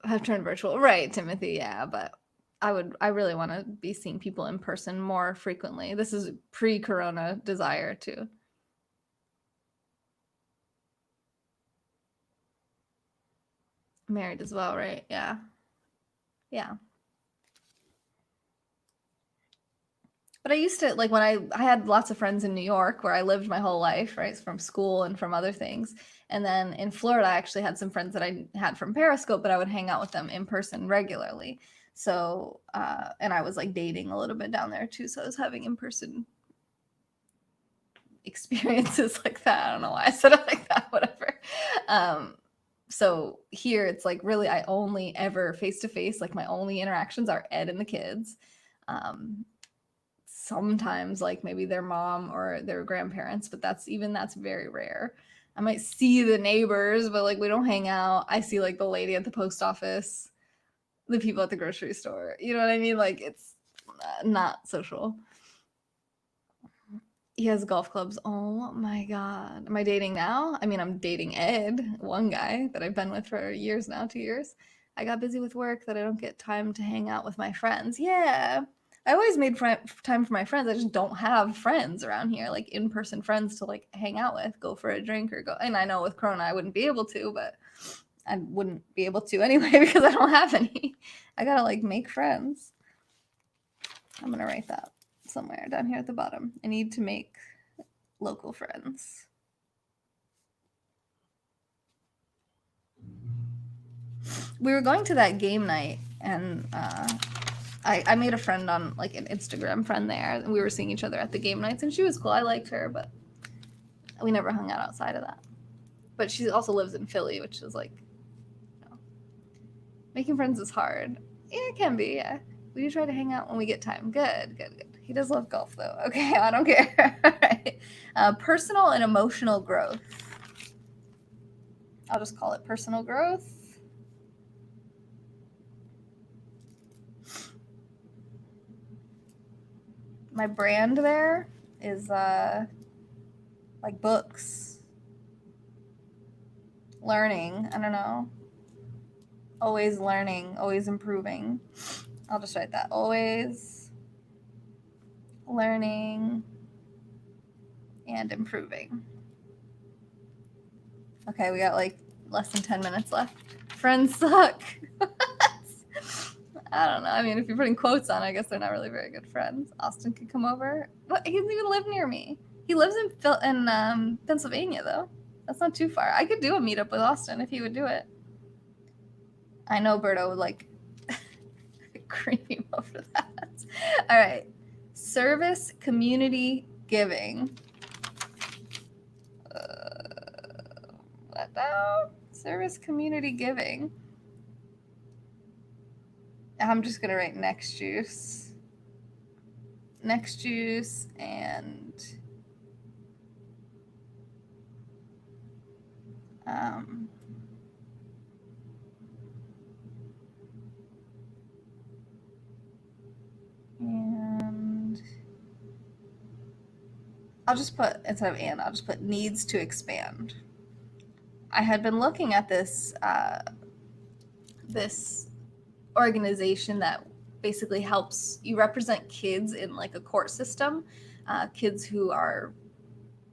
have turned virtual, right, Timothy? Yeah, but I really want to be seeing people in person more frequently. This is pre-corona desire too. Married as well, right? Yeah. But I used to like when I had lots of friends in New York where I lived my whole life, right? From school and from other things. And then in Florida, I actually had some friends that I had from Periscope, but I would hang out with them in person regularly. So, and I was like dating a little bit down there too. So I was having in person experiences like that. I don't know why I said it like that, whatever. So here it's like really, I only ever face to face, like my only interactions are Ed and the kids. Sometimes like maybe their mom or their grandparents, but that's very rare. I might see the neighbors, but like we don't hang out. I see like the lady at the post office, the people at the grocery store. You know what I mean? Like it's not social. He has golf clubs. Oh my god. Am I dating now? I mean, I'm dating Ed, one guy that I've been with for years now, 2 years. I got busy with work that I don't get time to hang out with my friends. Yeah. I always made time for my friends. I just don't have friends around here, like in-person friends to like hang out with, go for a drink or go. And I know with Corona I wouldn't be able to, but I wouldn't be able to anyway because I don't have any. I gotta like make friends. I'm gonna write that somewhere down here at the bottom. I need to make local friends. We were going to that game night, and I made a friend on like an Instagram friend there, and we were seeing each other at the game nights, and she was cool. I liked her, but we never hung out outside of that. But she also lives in Philly, which is like, making friends is hard. Yeah, it can be. Yeah, we do try to hang out when we get time. Good. He does love golf, though. Okay, I don't care. All right. Personal and emotional growth. I'll just call it personal growth. My brand there is like books, learning. I don't know. Always learning, always improving. I'll just write that. Always learning and improving. Okay, we got like less than 10 minutes left. Friends suck. I don't know. I mean, if you're putting quotes on, I guess they're not really very good friends. Austin could come over. But he doesn't even live near me. He lives in Pennsylvania, though. That's not too far. I could do a meetup with Austin if he would do it. I know Berto would like cream over that. All right. Service, community, giving. What now? Service, community, giving. I'm just going to write next juice. Next juice and I'll just put, instead of and, I'll just put needs to expand. I had been looking at this this organization that basically helps you represent kids in like a court system, kids who are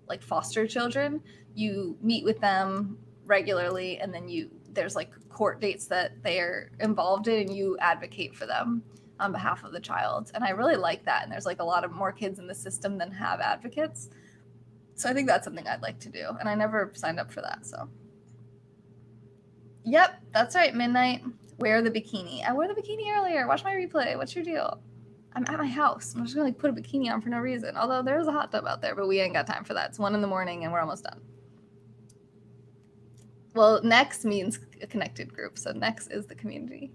like foster children. You meet with them regularly, and then there's like court dates that they're involved in, and you advocate for them on behalf of the child. And I really like that. And there's like a lot of more kids in the system than have advocates. So I think that's something I'd like to do. And I never signed up for that. So yep, that's right. Midnight. Wear the bikini. I wore the bikini earlier. Watch my replay. What's your deal? I'm at my house. I'm just gonna like put a bikini on for no reason. Although there's a hot tub out there, but we ain't got time for that. It's 1 a.m. and we're almost done. Well, next means a connected group. So next is the community.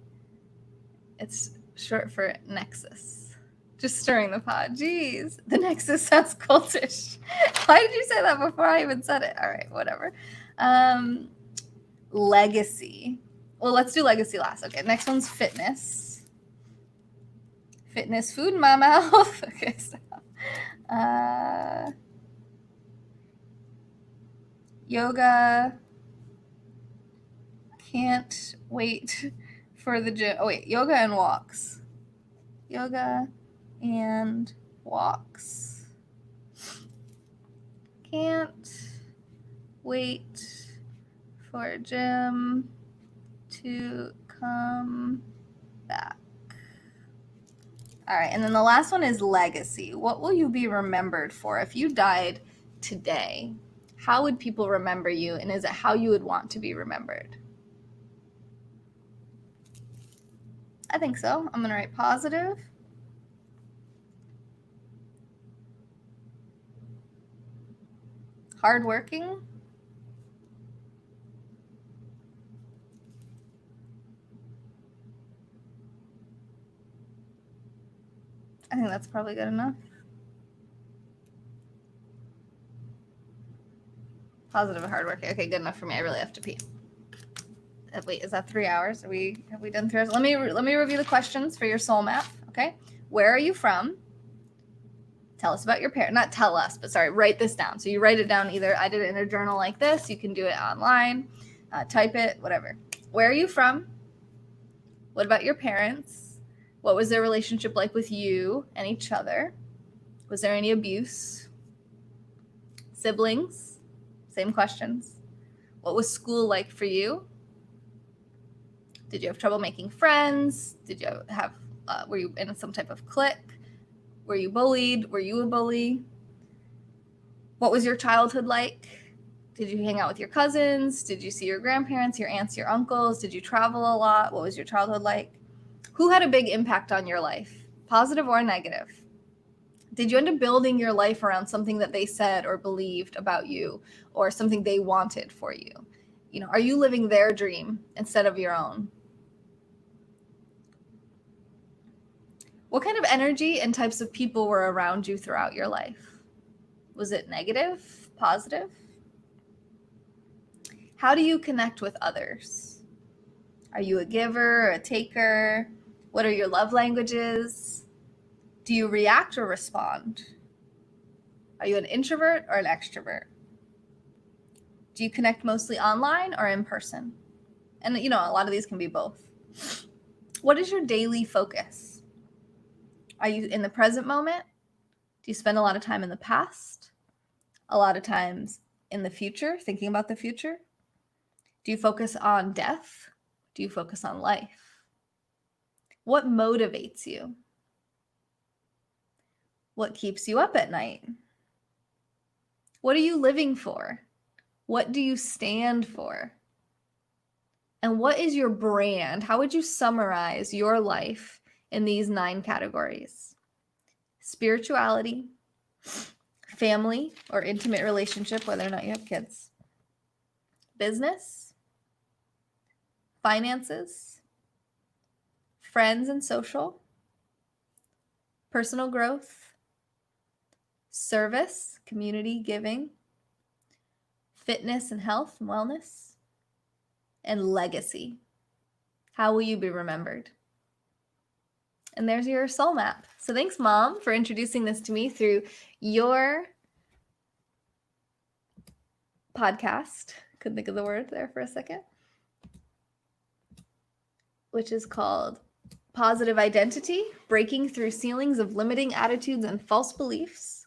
It's short for Nexus. Just stirring the pot. Jeez, the Nexus sounds cultish. Why did you say that before I even said it? All right, whatever. Legacy. Well, let's do legacy last. Okay, next one's fitness. Fitness, food in my mouth. Okay, stop. Yoga. Can't wait for the gym. Oh, wait, yoga and walks. Yoga and walks. Can't wait for gym to come back. All right, and then the last one is legacy. What will you be remembered for? If you died today, how would people remember you, and is it how you would want to be remembered? I think so. I'm going to write positive. Hardworking. I think that's probably good enough. Positive and hardworking. Okay, good enough for me. I really have to pee. Wait, is that 3 hours? Have we done 3 hours? Let me review the questions for your soul map. Okay, where are you from? Tell us about your parents. Not tell us, but sorry, write this down. So you write it down. Either I did it in a journal like this. You can do it online. Type it, whatever. Where are you from? What about your parents? What was their relationship like with you and each other? Was there any abuse? Siblings? Same questions. What was school like for you? Did you have trouble making friends? Did you have, were you in some type of clique? Were you bullied? Were you a bully? What was your childhood like? Did you hang out with your cousins? Did you see your grandparents, your aunts, your uncles? Did you travel a lot? What was your childhood like? Who had a big impact on your life, positive or negative? Did you end up building your life around something that they said or believed about you, or something they wanted for you? You know, are you living their dream instead of your own? What kind of energy and types of people were around you throughout your life? Was it negative, positive? How do you connect with others? Are you a giver or a taker? What are your love languages? Do you react or respond? Are you an introvert or an extrovert? Do you connect mostly online or in person? And a lot of these can be both. What is your daily focus? Are you in the present moment? Do you spend a lot of time in the past? A lot of times in the future, thinking about the future? Do you focus on death? Do you focus on life? What motivates you? What keeps you up at night? What are you living for? What do you stand for? And what is your brand? How would you summarize your life in these 9 categories? Spirituality, family or intimate relationship, whether or not you have kids, business, finances, friends and social, personal growth, service, community giving, fitness and health and wellness, and legacy. How will you be remembered? And there's your soul map. So thanks, Mom, for introducing this to me through your podcast. Couldn't think of the word there for a second. Which is called Positive Identity, Breaking Through Ceilings of Limiting Attitudes and False Beliefs.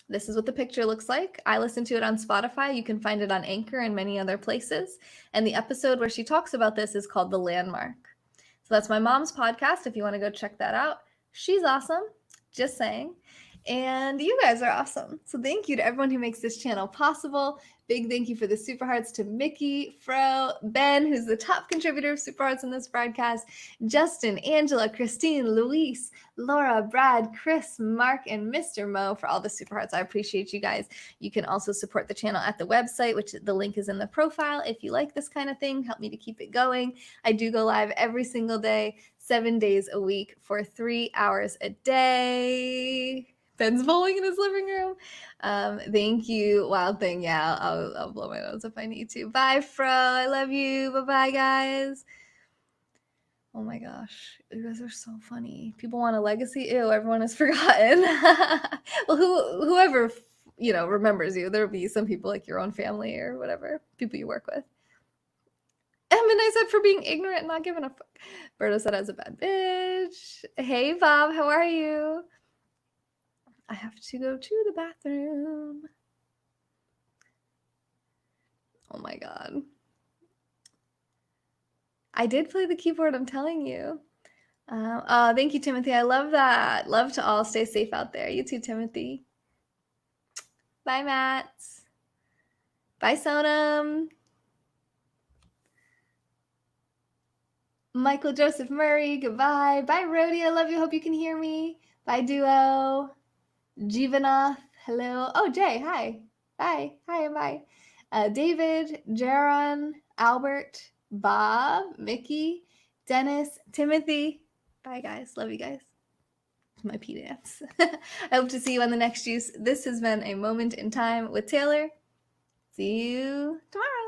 This is what the picture looks like. I listen to it on Spotify. You can find it on Anchor and many other places. And the episode where she talks about this is called The Landmark. So that's my mom's podcast if you want to go check that out. She's awesome, just saying. And you guys are awesome. So thank you to everyone who makes this channel possible. Big thank you for the super hearts to Mickey, Fro, Ben, who's the top contributor of super hearts in this broadcast, Justin, Angela, Christine, Luis, Laura, Brad, Chris, Mark, and Mr. Mo for all the super hearts. I appreciate you guys. You can also support the channel at the website, which the link is in the profile. If you like this kind of thing, help me to keep it going. I do go live every single day, 7 days a week for 3 hours a day. Ben's bowling in his living room. Thank you, Wild Thing. Yeah, I'll blow my nose if I need to. Bye, Fro. I love you. Bye-bye, guys. Oh my gosh, you guys are so funny. People want a legacy. Ew, everyone has forgotten. Well, whoever remembers you. There'll be some people like your own family or whatever, people you work with. And I said for being ignorant and not giving a fuck. Berto said I was a bad bitch. Hey, Bob, how are you? I have to go to the bathroom. Oh my God. I did play the keyboard, I'm telling you. Thank you, Timothy. I love that. Love to all. Stay safe out there. You too, Timothy. Bye, Matt. Bye, Sonam. Michael Joseph Murray, goodbye. Bye, Rhodey. I love you. Hope you can hear me. Bye, Duo. Jivanath, hello. Oh, Jay, hi. Bye. Hi, bye. David, Jaron, Albert, Bob, Mickey, Dennis, Timothy. Bye, guys. Love you guys. My pee dance. I hope to see you on the next juice. This has been a moment in time with Taylor. See you tomorrow.